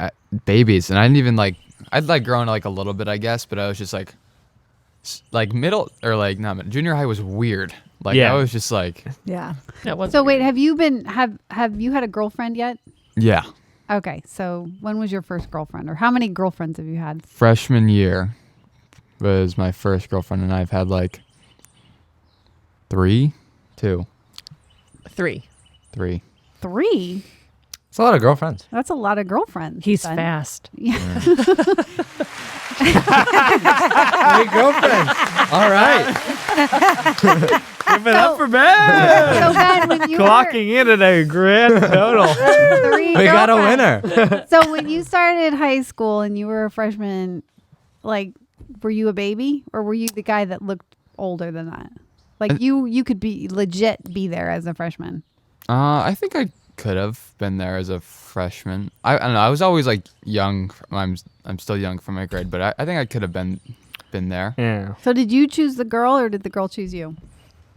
babies, and I didn't even like, I'd like grown like a little bit, I guess, but I was just like middle or like not junior high was weird. Like Yeah. I was just like, Yeah. That was So wait, weird. have you had a girlfriend yet? yeah, Okay, so when was your first girlfriend, or how many girlfriends have you had? freshman year was my first girlfriend, and I've had like 2, 3. 3. 3? It's a lot of girlfriends. That's a lot of girlfriends. He's then. fast. Yeah. 3 girlfriends. All right. Give it up for Ben. So Ben, when you Clocking in at a grand total. were 3 We got a girlfriends. winner. So when you started high school and you were a freshman, like, were you a baby, or were you the guy that looked older than that? Like you could be there as a freshman. I think I could have been there as a freshman. I don't know. I was always like young. I'm still young for my grade, but I think I could have been there. Yeah. So did you choose the girl, or did the girl choose you?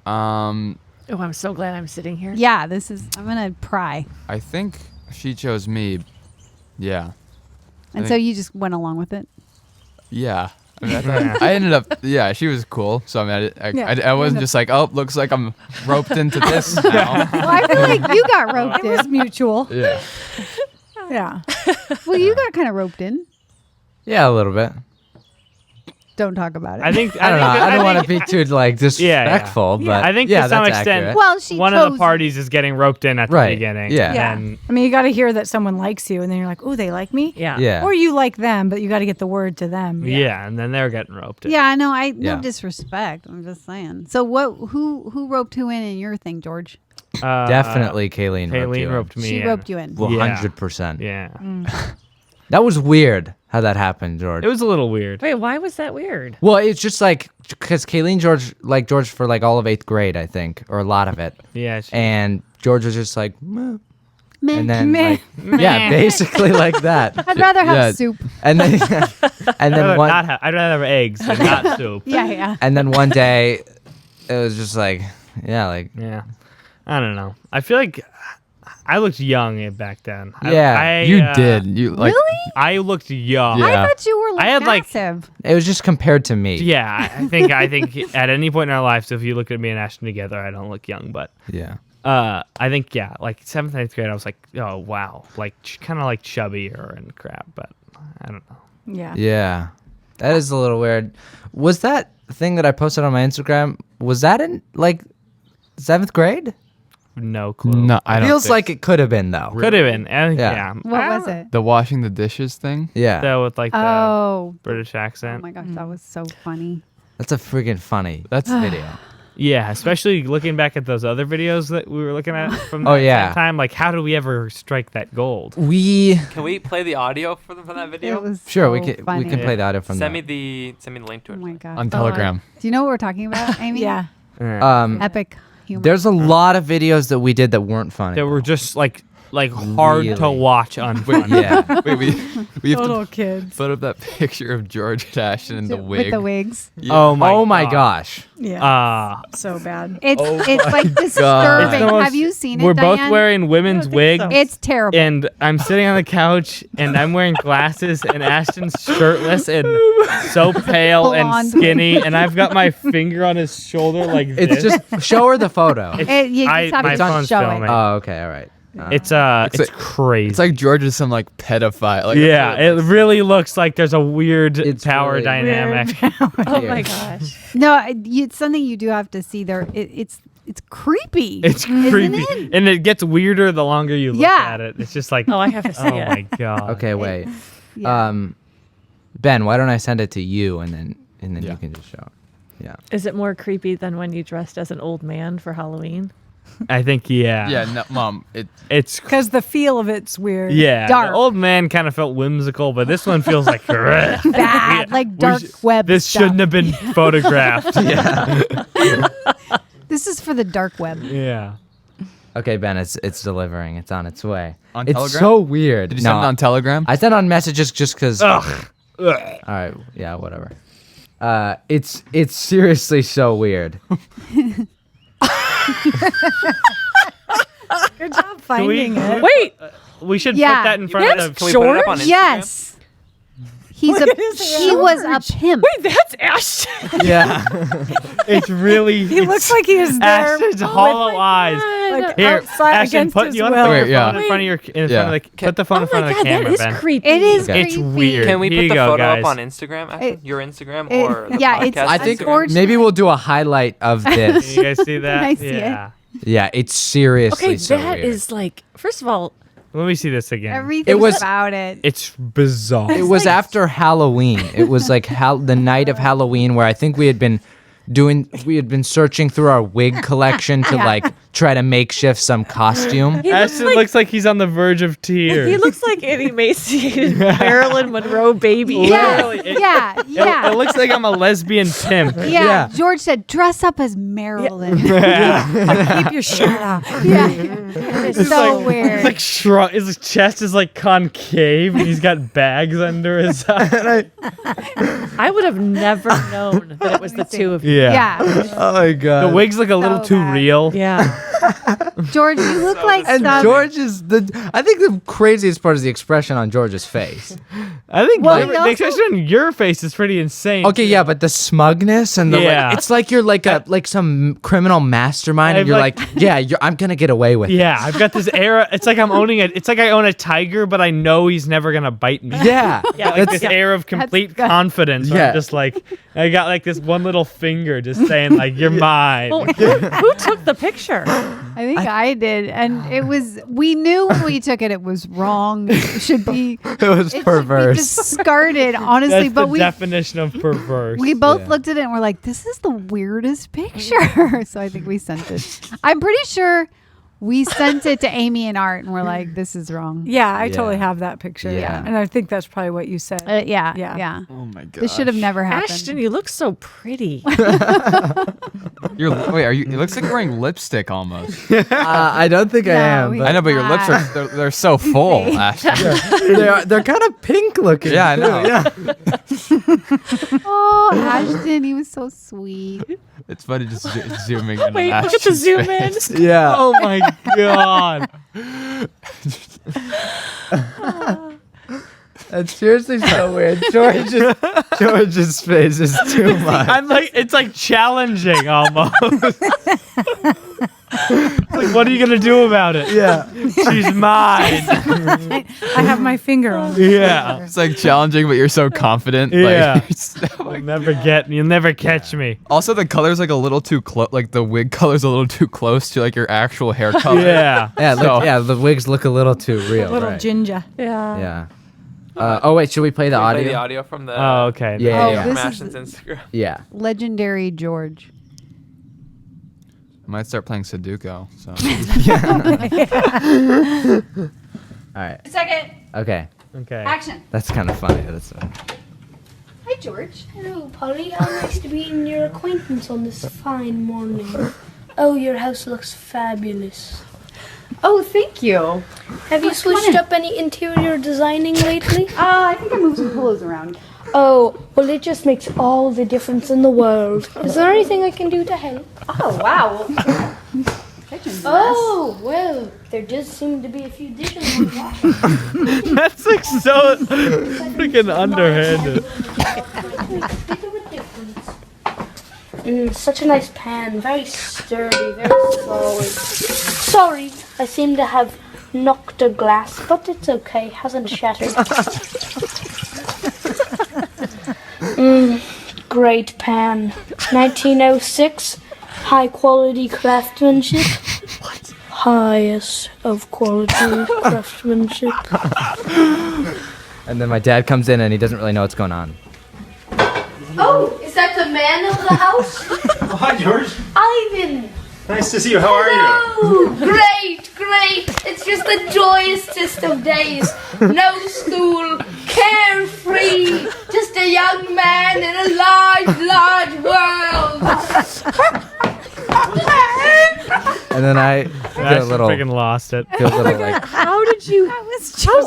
Um, Oh, I'm so glad I'm sitting here. Yeah, I'm gonna pry. I think she chose me. Yeah. And I so think- you just went along with it. Yeah. I mean, I ended up. Yeah, she was cool. So I mean, I wasn't just like, oh, looks like I'm roped into this now. Well, I feel like you got roped It was in. mutual. Yeah. Yeah. Well, you got kind of roped in. Yeah, a little bit. Don't talk about it. I think I don't know. I don't want to think- be too like disrespectful, but I think yeah, to some that's extent, accurate. Well, she one of chose the parties is getting roped in at the Right. beginning. Yeah. Yeah. And I mean, you got to hear that someone likes you, and then you're like, oh, they like me? Yeah. Yeah. Or you like them, but you got to get the word to them. yeah, and then they're getting roped in. Yeah, I know. No Yeah. disrespect. I'm just saying. So who roped who in your thing, George? Definitely Kayleen. Kayleen roped me She in. roped you in. Well, Yeah. 100%. Yeah. That was weird how that happened, George. It was a little weird. Wait, why was that weird? Well, it's just like because Kayleen George for like all of 8th grade, I think, or a lot of it, Yeah. and George was just like, meh. Meh. And then Meh. like, yeah, basically like that. I'd rather have Yeah. soup. And then and then one I'd rather have eggs and not soup. Yeah. and then one day it was just like, yeah, like Yeah. I don't know. I feel like I looked young back then. Yeah, You did. You like. Really? I looked young. Yeah. I thought you were like I had, like- massive. it was just compared to me. Yeah, I think at any point in our lives, if you look at me and Ashton together, I don't look young. But Yeah. I think like 7th, 8th grade, I was like, oh wow, like kind of like chubbier and crap. But I don't know. Yeah. Yeah. That is a little weird. Was that thing that I posted on my Instagram, was that in like 7th grade? no clue. No, I don't. Feels think- like it could have been though. Could have been. Yeah. Yeah. What was it? the washing the dishes thing. Yeah, So with like the Oh. British Oh accent. my gosh, that was so funny. that's a freaking funny That's video. Yeah, especially looking back at those other videos that we were looking at from Oh, that yeah. time. Like, how do we ever strike that gold? Can we play the audio from that It video? was Sure, so we can funny. play the audio from Send that. me the link to Oh it. my god. on Telegram. Do you know what we're talking about, Amy? Yeah. Epic humor. There's a lot of videos that we did that weren't funny. That were just like hard to Really? watch unfunny. yeah. Wait, we have Total to kids. put up that picture of George and Ashton in the wig. with the wigs. Yeah. Oh my. Oh my gosh. Yeah. So bad. It's Oh it's like God. disturbing. It's the most- Have you seen it? We're both Diane? wearing women's think wigs. so. It's terrible. And I'm sitting on the couch and I'm wearing glasses and Ashton's shirtless and so pale and Blonde. skinny and I've got my finger on his shoulder like It's this. just show her the photo. It's- You just have my to phone's show filming. it. Oh, okay, all right. It's It's like- crazy. It's like George is some like pedophile. Like, yeah, that's it what really looks like there's a weird It's power really dynamic. Oh Here. my gosh. No, it's something you do have to see there. It's creepy. It's Isn't creepy. it? And it gets weirder the longer you look Yeah. at it. It's just like, Oh, I have to see oh it. my God. Okay, wait. Yeah. Ben, why don't I send it to you and then Yeah. you can just show it. Yeah. Is it more creepy than when you dressed as an old man for Halloween? I think, yeah. Yeah, no, Mom. It's, Because the feel of it's weird. yeah. Dark. The old man kind of felt whimsical, but this one feels like, Bad, Yeah. like dark web. this stuff. shouldn't have been photographed. This is for the dark web. Yeah. Okay, Ben, it's delivering. It's on its way. On it's Telegram? so weird. Did you send it on Telegram? I sent on messages just because. Ugh. All right, yeah, whatever. It's seriously so weird. Good job finding it. Wait, We should Yeah. put that in front of. Can we put it up on Instagram? Yes. He was a pimp. wait, that's Ashton. Yeah. It's really. He looks like he is there. Ashton's hollow eyes. Like Here, outside Ashton, against put his you want to will. put your Wait, yeah. phone in front of your in Yeah. front of the put the phone Oh in front my of the God, camera, that is Ben. creepy. It is It's creepy. weird. Can we Here put you the go, photo guys. up on Instagram? Actually? Your Instagram it- or the yeah, it's- podcast I think Unfortunately- maybe we'll do a highlight of this. You guys see that? Can I see it? yeah. Yeah, it's seriously Okay, so that weird. is like, first of all, Let me see this again. Everything was- about it. It's bizarre. It was after Halloween. It was like the night of Halloween where I think we had been searching through our wig collection to like try to makeshift some costume. he looks Ashton like, looks like he's on the verge of tears. he looks like an emaciated Marilyn Monroe baby. yeah, literally, it- yeah, yeah. It looks like I'm a lesbian pimp. yeah. yeah. George said, "Dress up as Marilyn." Keep your shirt off. Yeah, it's so weird. It's like his chest is like concave and he's got bags under his eyes. I would have never known that it was the two of you. yeah, Oh my god. The wigs look a little So too bad. real. Yeah. George, you look like And some. George is I think the craziest part is the expression on George's face. I think Well, the he also- expression on your face is pretty insane. Okay, yeah, but the smugness and the Yeah. it's like you're like some criminal mastermind and I've you're like- like, yeah, I'm gonna get away with it. Yeah, I've got this air. It's like I'm owning it. It's like I own a tiger, but I know he's never gonna bite me. Yeah. Yeah, Like this air of complete good. confidence. Where Yeah. I'm just like, I got like this one little finger just saying like, you're mine. Well, who took the picture? I think I did, and it was. We knew when we took it, it was wrong. It should be. It was It perverse. should be discarded, honestly. That's but the we definition of perverse. we both looked at it and we're like, "This is the weirdest picture." So I think we sent it. I'm pretty sure we sent it to Amy and Art, and we're like, "This is wrong." Yeah, I Yeah. totally have that picture. Yeah. And I think that's probably what you said. Yeah, Yeah. yeah. Oh my god. This should have never happened. Ashton, you look so pretty. Wait, are you? It looks like you're wearing lipstick almost. I don't think I No, am. we- But I know, but your lips are they're so full, Ashton. they're kind of pink looking. Yeah, I know. Yeah. Oh, Ashton, he was so sweet. It's funny just zooming in. Wait, on look at the Ashton's zoom face. in. Yeah. Oh my god. That's seriously so weird. George's face is too much. I'm like, it's like challenging almost. It's like, what are you gonna do about it? Yeah. She's mine. I have my finger on it. Yeah. It's like challenging, but you're so confident. Yeah. Like, You'll never catch me. Also, the color's like a little too close. Like the wig color's a little too close to like your actual hair color. Yeah. Yeah, the wigs look a little too real. Little right. ginger. Yeah. Yeah. Oh wait, should we play the Play audio? the audio from the Oh, okay. Yeah, Oh, yeah, from this Ashton's is Instagram. yeah. legendary George. Might start playing Sudoku. So All right. Second. Okay. Okay. Action. That's kind of funny. That's Hi, George. Hello, Polly. How nice to be in your acquaintance on this fine morning. Oh, your house looks fabulous. Oh, thank you. Have you switched up any interior designing lately? I think I moved some pillows around. Oh, well, it just makes all the difference in the world. Is there anything I can do to help? Oh, wow. Kitchen's a mess. Oh, well, there does seem to be a few dishes on the washer. That's like so freaking underhanded. Bit of a difference. Such a nice pan, very sturdy, very solid. Sorry, I seem to have knocked a glass, but it's okay, hasn't shattered. Great pan. 1906, high quality craftsmanship. What? Highest of quality craftsmanship. And then my dad comes in and he doesn't really know what's going on. Oh, is that the man of the house? Oh, hi, George. Ivan! Nice to see you. How are you? Oh, great, great. It's just the joyousest of days. No school, carefree. Just a young man in a large, large world. And then I get a Ashton little, freaking lost it. get a little like How did you? How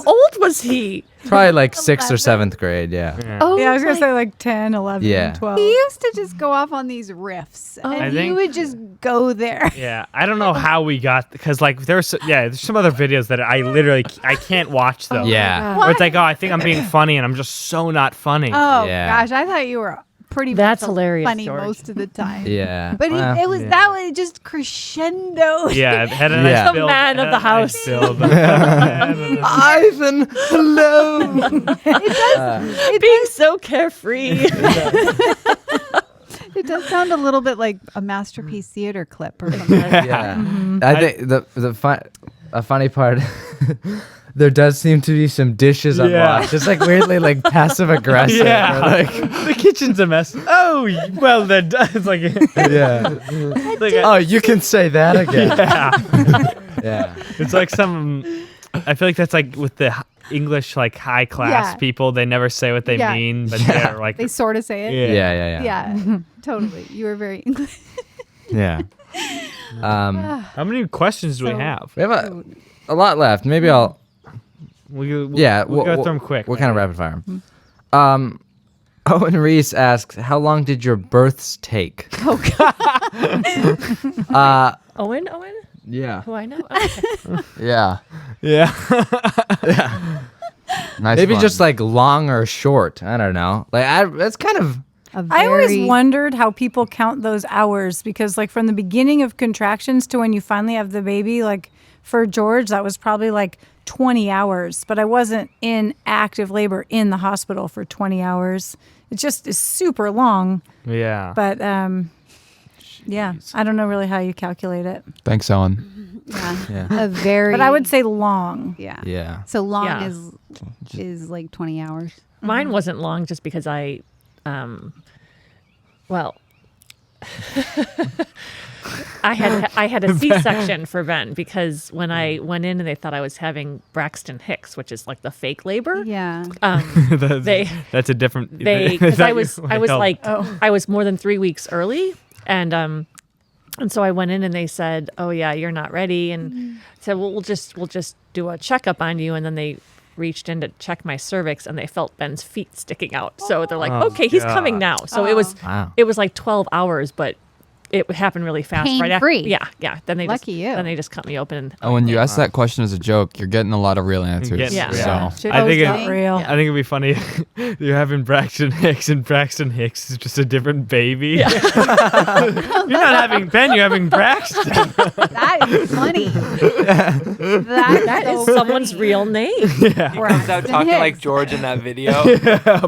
old was he? probably like 6th or 7th grade. Yeah. Oh, Yeah, I was going to my- say like 10, 11, Yeah. 12. He used to just go off on these riffs, I and you think- would just go there. Yeah, I don't know how we got because like there's some other videos that I literally I can't watch though. Yeah. Where it's like, oh, I think I'm being funny and I'm just so not funny. Oh Yeah. gosh, I thought you were pretty That's much hilarious, funny George. most of the time. Yeah. But Well, it was yeah. that way just crescendo. Yeah, it had a nice Yeah. The build. man of had a the nice house. build. Ivan, hello. Being so carefree. It does sound a little bit like a Masterpiece Theater clip or something like that. Yeah. I think a funny part. There does seem to be some dishes unwashed. It's like weirdly like passive aggressive. Yeah, Like, the kitchen's a mess. Oh, well, then it's like, yeah. like Oh, you can say that again. yeah. Yeah. It's like some. I feel like that's like with the English like high class Yeah. people. They never say what they Yeah. mean, but they're like, They sort of say it. yeah. Yeah. Yeah, totally. You were very English. Yeah. How many questions do we So- have? We have a lot left. Maybe I'll. We'll Yeah. we'll go through them quick. We'll kind of rapid fire 'em. Owen Reese asks, "How long did your births take?" Oh God. Owen, yeah, who I know. Okay. yeah, Yeah. nice. Maybe one. just like long or short. I don't know. Like that's kind of. I always wondered how people count those hours because, like, from the beginning of contractions to when you finally have the baby, like for George, that was probably like 20 hours. But I wasn't in active labor in the hospital for 20 hours. It just is super long. Yeah. But yeah, I don't know really how you calculate it. Thanks, Owen. Yeah. a very. But I would say long. yeah. Yeah. So long Yeah. is like 20 hours. Mine wasn't long just because well, I had a C-section for Ben because when I went in and they thought I was having Braxton Hicks, which is like the fake labor. Yeah. That's a different. Because I was help. like I was more than 3 weeks early, and so I went in and they said, "Oh yeah, you're not ready," and said, "Well, we'll just do a checkup on you," and then they reached in to check my cervix and they felt Ben's feet sticking out. So they're like, Oh, "Okay, he's coming God. now." So it was Wow. it was like 12 hours, but it happened really fast. Right after. Pain-free. Yeah. Then they Lucky you. Then they just cut me open. And when you ask that question as a joke, you're getting a lot of real answers. getting- Yeah. So I think not real. I think it'd be funny if you're having Braxton Hicks and Braxton Hicks is just a different baby. You're not having Ben, you're having Braxton. That is funny. That is some's real name. He comes out talking like George in that video.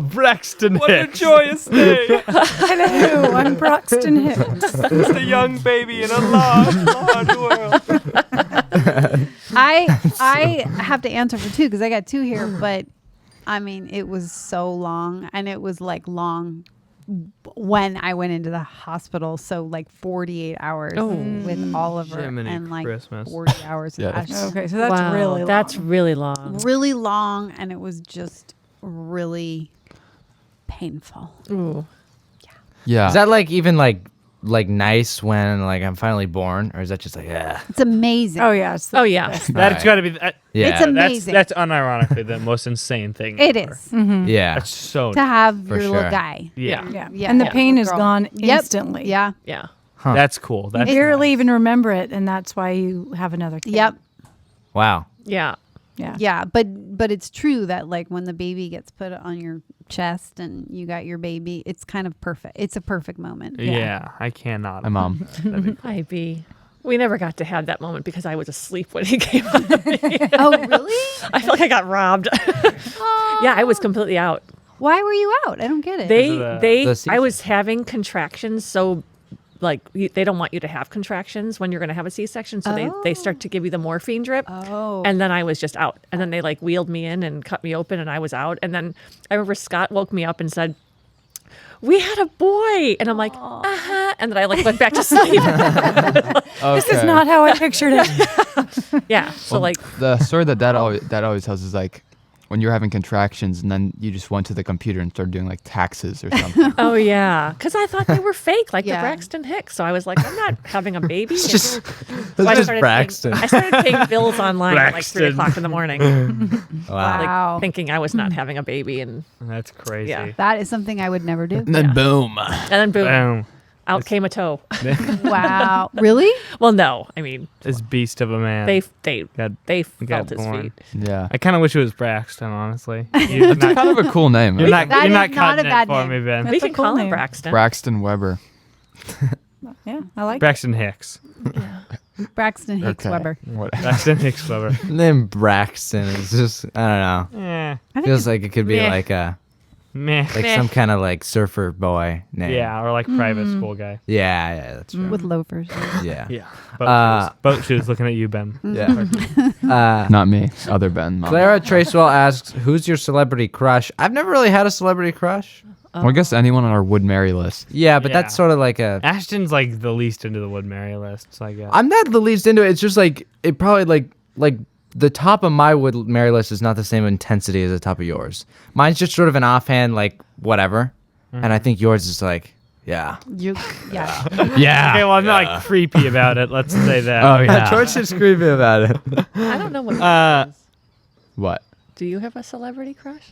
Braxton What a Hicks. joyous day! Hello, I'm Braxton Hicks. Just a young baby in a large, large world. I have to answer for two because I got two here, but I mean it was so long, and it was like long when I went into the hospital, so like 48 hours with Oliver Jiminy and like Christmas. 40 hours with Yeah. Ashley. Okay, so that's Wow, really long. That's really long. Really long, and it was just really painful. Ooh. yeah. Is that like even like nice when like I'm finally born, or is that just like yeah? It's amazing. Oh yeah. It's the Oh yeah. best. That's Right. got to be. Yeah. It's amazing. That's unironically the most insane thing. It ever. is Yeah. That's so. to have For your little sure. guy. Yeah. Yeah. Yeah. And the Yeah. pain is Girl. gone Yep. instantly. Yeah. Yeah. That's cool. That's You barely nice. even remember it, and that's why you have another kid. Yep. Wow. Yeah. Yeah. Yeah, but it's true that like when the baby gets put on your chest and you got your baby, it's kind of perfect. It's a perfect moment. Yeah, I cannot. My mom. I'd be. We never got to have that moment because I was asleep when he came out of me. Oh, really? I feel like I got robbed. Yeah, I was completely out. Why were you out? I don't get it. They The I was having contractions, so like they don't want you to have contractions when you're going to have a C-section, so they start to give you the morphine drip. Oh. And then I was just out. And then they like wheeled me in and cut me open and I was out. And then I remember Scott woke me up and said, "We had a boy." And I'm like, "Uh-huh." And then I like went back to sleep. This is not how I pictured it. Yeah. So like The story that always tells is like when you're having contractions and then you just went to the computer and started doing like taxes or something. oh yeah, because I thought they were fake, like Yeah. the Braxton Hicks. So I was like, I'm not having a baby. It's just, So I it's just started Braxton. I started paying bills online at like 3 Braxton. o'clock in the morning, Wow. like Wow. thinking I was not having a baby, and That's crazy. Yeah. That is something I would never do. And then boom. then boom, Boom. out came a toe. Wow. Really? Well, no, I mean This beast of a man. they got felt his born. feet. Yeah. I kind of wish it was Braxton, honestly. You're not, Kind of a cool name. you're not, That you're is not not cutting a it bad for name. me, Ben. We That's a can cool call him name. Braxton. Braxton Weber. Yeah, I like it. Braxton Hicks. Braxton Hicks Okay. Weber. Braxton Hicks Weber. Name Braxton is just I don't know. Yeah. Feels like it could be Meh. like a Meh. some kind of like surfer boy name. Yeah, or like private school guy. Yeah, that's true. With loafers. Yeah. Yeah. Boat Uh, shoes. Boat shoes looking at you, Ben. Yeah. Not me. Other Ben. Mom. Clara Tracewell asks, "Who's your celebrity crush?" I've never really had a celebrity crush. Well, I guess anyone on our would marry list. Yeah, but Yeah. that's sort of like a. Ashton's like the least into the Would Marry lists, I guess. I'm not the least into it. It's just like it probably like the top of my would marry list is not the same intensity as the top of yours. Mine's just sort of an offhand like whatever, and I think yours is like yeah. You, yeah. Yeah. Okay, well, I'm not like creepy about it. Let's say that. Oh yeah. George is creepy about it. I don't know what. What? Do you have a celebrity crush?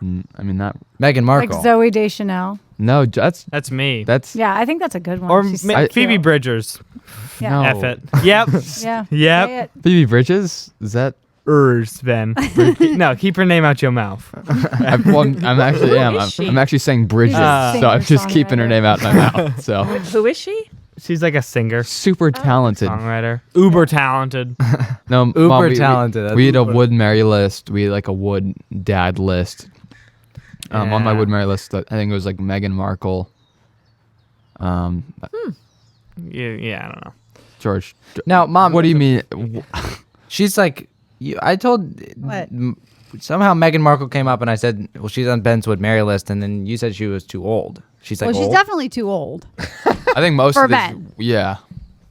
I mean, not. Meghan Like Markle. Zoe Deschanel. No, that's me. Yeah, I think that's a good one. Or She's Ma- so Phoebe cute. Bridgers. Yeah. No. F it. Yep. Yeah. Yep. Say it. Phoebe Bridges. Is that? Ben. No, keep her name out your mouth. I'm actually am. is she? I'm actually saying Bridges, She's a so I'm just keeping her singer-songwriter. name out my mouth. So Who is she? She's like a singer, super talented. songwriter, uber talented. No, Uber Mom, talented. We had a would marry list. We had like a would dad list. On my Yeah. would marry list, I think it was like Meghan Markle. Yeah, I don't know. George. Now, Mom, What do you mean? She's like, I told. What? Somehow Meghan Markle came up and I said, well, she's on Ben's would marry list, and then you said she was too old. She's like, Well, she's old? definitely too old. I think most For of this, Ben. yeah.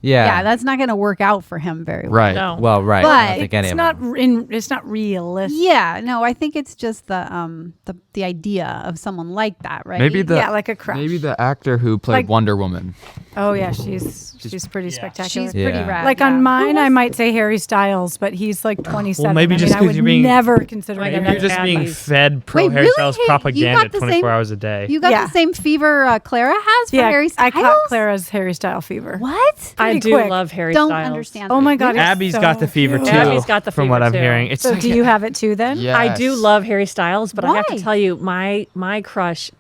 Yeah, that's not going to work out for him very well. Right. No. Well, right. But I don't think any It's of not them. it's not realistic. Yeah, no, I think it's just the idea of someone like that, right? Maybe the Yeah, like a crush. maybe the actor who played Like- Wonder Woman. Oh yeah, she's pretty spectacular. she's pretty Yeah. rad. like yeah. on mine, I might say Harry Styles, but he's like 27. maybe I just mean, I 'cause would you're being- never consider Like, him. Maybe you're just being Abby's- fed pro Wait, Harry really? Styles Hey, you propaganda got the 24 same- hours a day. You got Yeah. the same fever Clara has for Yeah, Harry I Styles? caught Clara's Harry Style fever. What? I pretty do quick. love Harry Don't Styles. understand. Oh my God, Really? it's Abby's so got the fever cute. too. Abby's got the from fever what I'm too. hearing. It's So like, do you have it too then? Yes. I do love Harry Styles, but I have to Why? tell you, my crush,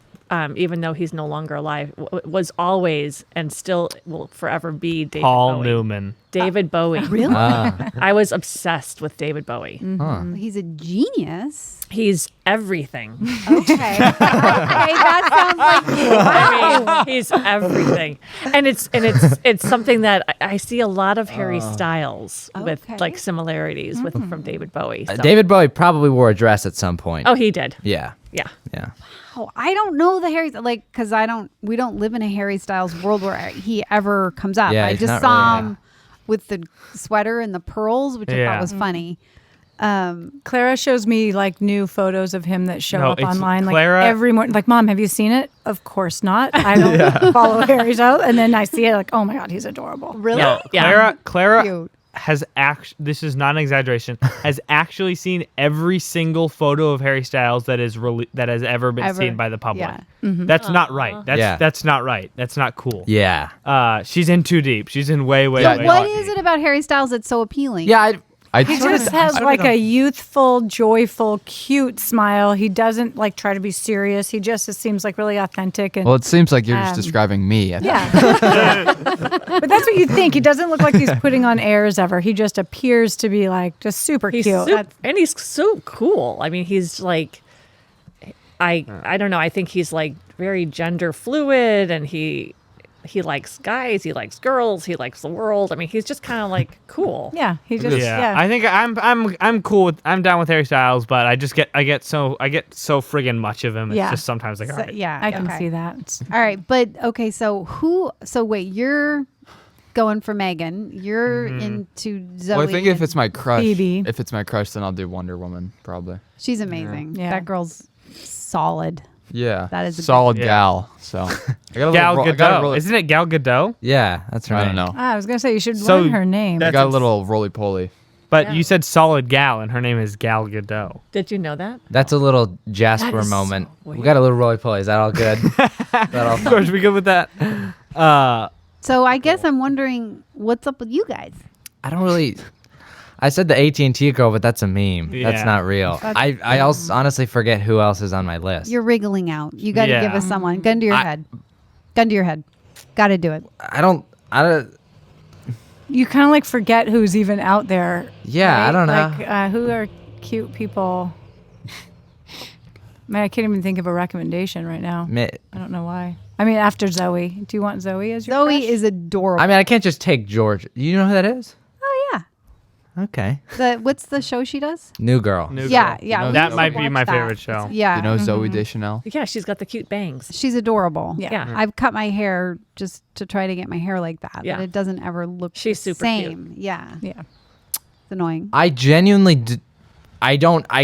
even though he's no longer alive, was always and still will forever be David Paul Bowie. Newman. David Bowie. Really? I was obsessed with David Bowie. He's a genius. He's everything. Okay. Okay, that sounds like you. I mean, he's everything, and it's something that I see a lot of Harry Styles with Okay. like similarities with from David Bowie. So. David Bowie probably wore a dress at some point. Oh, he did. Yeah. Yeah. Yeah. Oh, I don't know the Harry because we don't live in a Harry Styles world where he ever comes up. Yeah, I he's just not saw really, him with the sweater and the pearls, which I Yeah. thought was funny. Clara shows me like new photos of him that show No, up it's online like Clara- every morning. Like, Mom, have you seen it? Of course not. I don't follow Harry Styles, and then I see it like, oh my God, he's adorable. Really? No, Yeah. Clara Cute. has this is not an exaggeration, has actually seen every single photo of Harry Styles that is that has ever been Ever. seen by the public. Yeah. That's not right. That's Yeah. that's not right. That's not cool. Yeah. She's in too deep. She's in way Yeah, way. What too is deep. it about Harry Styles that's so appealing? Yeah. He just has like a youthful, joyful, cute smile. He doesn't like try to be serious. He just seems like really authentic and Well, it seems like you're just Um, describing me. yeah. But that's what you think. He doesn't look like he's putting on airs ever. He just appears to be like just super He's cute. and he's so cool. I mean, he's like, I don't know. I think he's like very gender fluid, and he likes guys, he likes girls, he likes the world. I mean, he's just kind of like cool. Yeah, he just Yeah. I think I'm cool with I'm down with Harry Styles, but I get so friggin' much of him. It's Yeah. just sometimes like, all right. Yeah. I can okay. see that. All right, but okay, so wait, you're going for Megan. You're into Zoe. Well, I think if and- it's my crush, Phoebe. if it's my crush, then I'll do Wonder Woman probably. she's amazing. Yeah. That girl's solid. Yeah, That is a good- solid Yeah. gal. So I got a Gal little, I got a Gadot. roly- Isn't it Gal Gadot? Yeah. That's right. I don't know. I was gonna say you should So learn her name. I that- got a little roly poly. But you said solid gal, and her name is Gal Gadot. Did you know that? That's a little Jasper is so moment. We weird. got a little roly poly. Is that all good? Is that all Of course, we good with that. So I guess I'm wondering what's up with you guys. I don't really. I said the AT&T girl, but that's a meme. Yeah. That's not real. I also honestly forget who else is on my list. You're wriggling out. You got to Yeah. give us someone. Gun to your head. Gun to your head. Got to do it. I don't. You kind of like forget who's even out there. Yeah, I right? don't know. Like who are cute people? Man, I can't even think of a recommendation right now. Mi- I don't know why. I mean, after Zoe, do you want Zoe as your Zoe crush? is adorable. I mean, I can't just take George. You know who that is? Oh yeah. Okay. What's the show she does? New Girl. Yeah, yeah. we That used to might be watch my that. favorite show. Yeah. You know Zoe Deschanel? Yeah, she's got the cute bangs. She's adorable. Yeah. Yeah. I've cut my hair just to try to get my hair like that. Yeah. But it doesn't ever look She's the super cute. same. Yeah. Yeah. It's annoying. I genuinely. I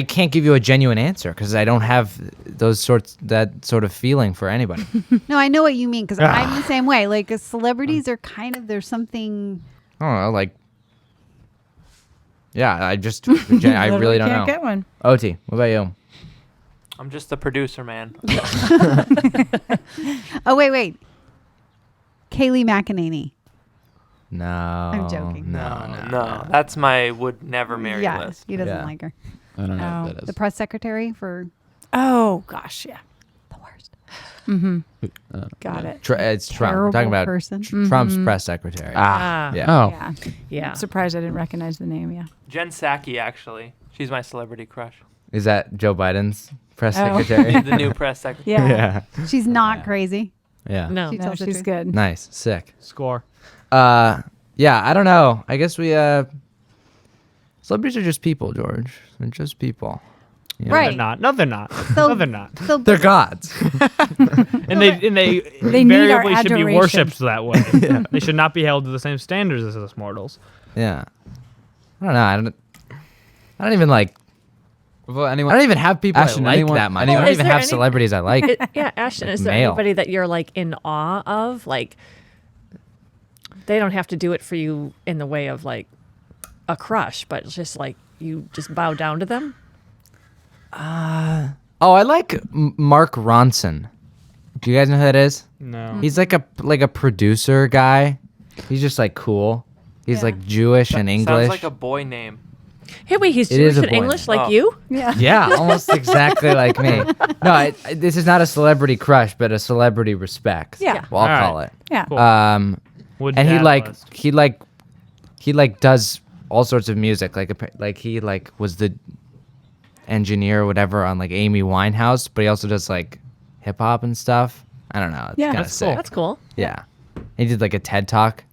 can't give you a genuine answer because I don't have that sort of feeling for anybody. No, I know what you mean because I'm the same way. Like celebrities are kind of there's something. I don't know, like. Yeah, I just. I really don't can't know. get one. OT, what about you? I'm just the producer, man. Oh wait. Kaylee McEnany. No. I'm joking. No. That's my would never marry Yeah, list. he doesn't Yeah. like her. I don't know Oh, what that The is. press secretary for Oh gosh, yeah. the worst. Got it. It's Trump. We're talking Terrible about person. Trump's press secretary. Ah, Yeah. Oh, Yeah. yeah. Surprised I didn't recognize the name. Yeah. Jen Psaki, actually. She's my celebrity crush. Is that Joe Biden's press Oh. secretary? The new press secretary. Yeah. She's not crazy. Yeah. No. She No, tells the she's truth. good. Nice. Sick. Score. Yeah, I don't know. I guess we celebrities are just people, George. They're just people. You know? Right. They're not. No, they're not. So- No, they're not. So They're gods. In and they They need our invariably should be adoration. worshipped that way. They should not be held to the same standards as us mortals. Yeah. I don't know. I don't even like. Well, I anyone? don't even have people Ashton, I like anyone- that much. I anyone- don't Is even there have any- celebrities I like. Yeah, Ashton, is there Male. anybody that you're like in awe of? Like, they don't have to do it for you in the way of like a crush, but it's just like you just bow down to them. Oh, I like Mark Ronson. Do you guys know who that is? No. He's like a producer guy. He's just like cool. He's Yeah. like Jewish and English. Sounds like a boy name. Hey, wait, he's It is Jewish a and boy English name. like Oh. you? Yeah. Yeah, almost exactly like me. No, this is not a celebrity crush, but a celebrity respect. Yeah. Well, I'll All call right. it. Yeah. Cool. Would And he dad like list. he like does all sorts of music. Like he like was the engineer or whatever on like Amy Winehouse, but he also does like hip hop and stuff. I don't know. It's Yeah. kind of That's sick. cool. That's cool. Yeah. He did like a TED talk.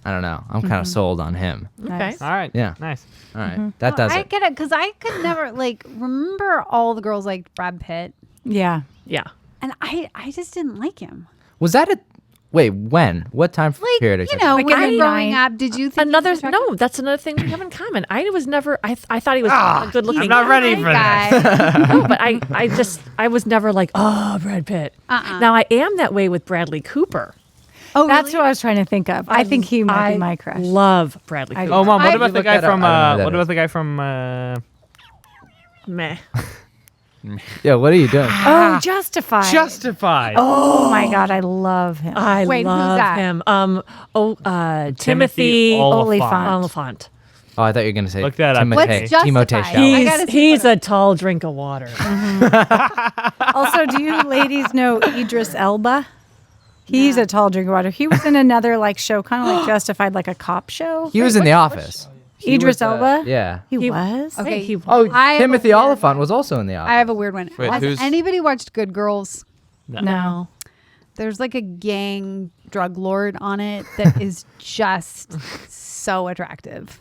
I don't know. I'm kind of sold on him. Okay. All right. Yeah. Nice. All right. That does I it. get it because I could never like remember all the girls like Brad Pitt, Yeah. Yeah. and I just didn't like him. Was that a wait, when? What time Like period are you know, Like when in you're the growing nine- up, did you think he Another was attractive? no, that's another thing we have in common. I was never. I thought he was a good looking. I'm not ready for guy. No, but I was never like, oh, Brad Pitt. Now I am that way with Bradley Cooper. Oh, That's really? who I was trying to think of. I think he might be my crush. Love Bradley Cooper. Oh, mom. What I- about the look guy that up. from? I don't know who that What about is. the guy from? Meh. Yeah, what are you doing? Oh, Justified. Justified. Oh my God, I love him. I Wait, who's love that? him. Timothy Oliphant. Oliphant. Oh, I thought you were gonna say Look that up. What's Timothée Justified? Chalamet. I gotta see He's a tall drink of water. Also, do you ladies know Idris Elba? He's a tall drink of water. He was in another like show, kind of like Justified, like a cop show. He was in The Office. He Idris was, Elba? Yeah. He was. Okay. He- Oh, I have a Timothy weird Oliphant was also in The Office. I have a weird one. Wait, Has who's- anybody watched Good Girls? No. There's like a gang drug lord on it that is just so attractive.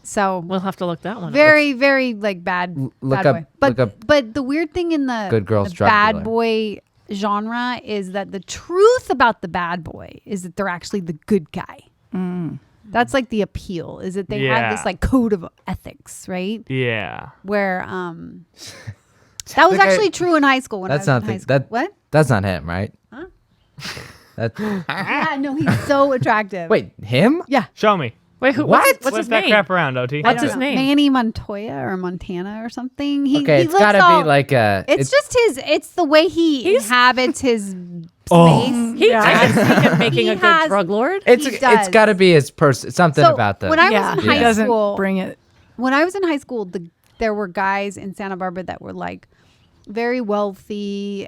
So We'll have to look that one up. very, very like bad, look bad up- boy. But look up but the weird thing in the Good Girls the drug bad dealer. boy genre is that the truth about the bad boy is that they're actually the good guy. That's like the appeal is that they have this Yeah. like code of ethics, right? Yeah. Where that was That guy- actually true in high school when That's I not was in high the, school. that. What? That's not him, right? Huh? That. Yeah, no, he's so attractive. Wait, him? Yeah. Show me. Wait, who? What? What's Flip his that name? crap around, OT. What's I his don't name? know. Manny Montoya or Montana or something. He Okay, it's looks gotta all- be like a. It's just his. It's the way he inhabits his Oh. space. He, I can see him making He a good has- drug lord. It's he it's does. got to be his person. Something So about the. when I Yeah, was he in high doesn't school, bring it. when I was in high school, there were guys in Santa Barbara that were like very wealthy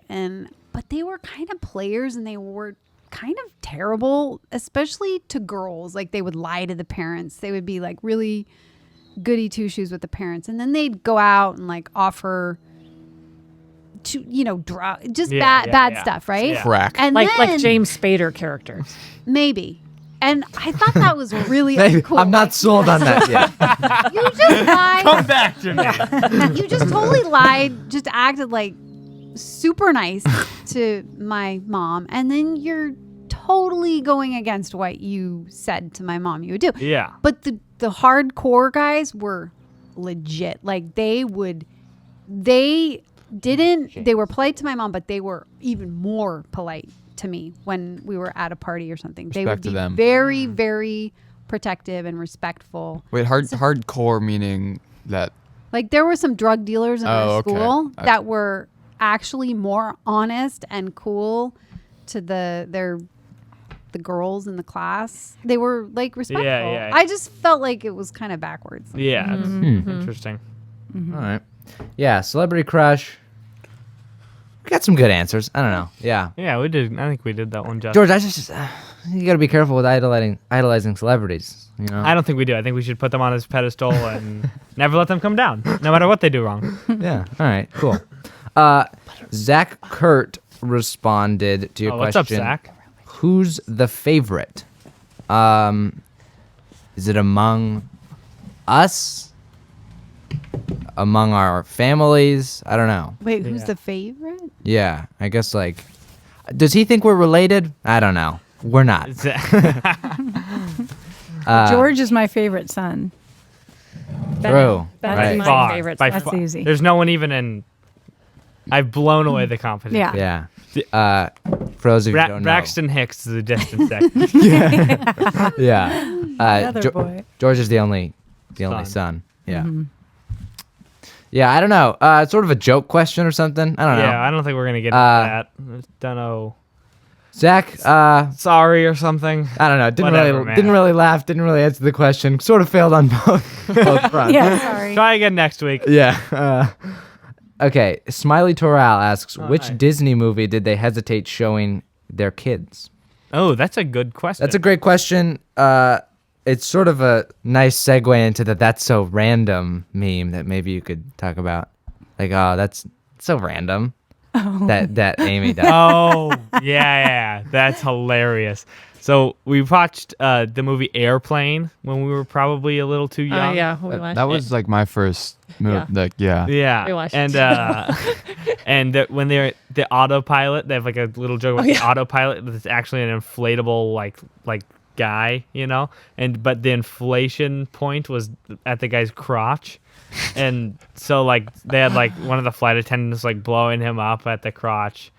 but they were kind of players and they were kind of terrible, especially to girls. Like they would lie to the parents. They would be like really goody two shoes with the parents, and then they'd go out and like offer to just bad stuff, right? Yeah. Crack. And like then, James Spader characters. maybe. And I thought that was really Maybe, uncool. I'm not Like, sold on that yet. you just lied. Come back to me. You just totally lied, just acted like super nice to my mom, and then you're totally going against what you said to my mom you would do. Yeah. But the hardcore guys were legit. Like they were polite to my mom, but they were even more polite to me when we were at a party or something. They would Respect to be them. very, very protective and respectful. Wait, hardcore meaning that. Like there were some drug dealers in Oh, our okay. school that were actually more honest and cool to the girls in the class. They were like respectful. yeah. I just felt like it was kind of backwards. Yeah. It's interesting. All right. Yeah, celebrity crush. We got some good answers. I don't know. Yeah. Yeah, we did. I think we did that one, Justin. George, I just you got to be careful with idolizing celebrities. You know. I don't think we do. I think we should put them on this pedestal and never let them come down, no matter what they do wrong. Yeah. All right. Cool. Zach Kurt responded to your Oh, question. what's up, Zach? Who's the favorite? Is it among us? among our families. I don't know. Wait, who's Yeah. the favorite? Yeah, I guess like, does he think we're related? I don't know. We're not. George is my favorite son. True. That's Right. my Far, favorite. by That's far. easy. There's no one even in. I've blown away the competition. Yeah. Yeah. For those of you who don't know. Braxton Hicks is the distant second. Yeah. Another boy. George is the only Son. son. Yeah. Yeah, I don't know. It's sort of a joke question or something. I don't know. Yeah, I don't think we're gonna get into that. Don't know. Zach, Sorry or something. I don't know. Whatever, man. Didn't really laugh. Didn't really answer the question. Sort of failed on both fronts. Yeah, sorry. Try again next week. Yeah. Okay. Smiley Toral asks, which nice. Disney movie did they hesitate showing their kids? Oh, that's a good question. That's a great question. It's sort of a nice segue into the "that's so random" meme that maybe you could talk about. Like, oh, that's so random. That Amy does. Oh, yeah, that's hilarious. So we watched the movie Airplane when we were probably a little too young. Yeah, we watched That it. was like my first move. Yeah. Like, yeah. Yeah, We watched and when they're the autopilot, they have like a little joke about the autopilot that's actually an inflatable like guy, you know. But the inflation point was at the guy's crotch, and so like they had like one of the flight attendants like blowing him up at the crotch.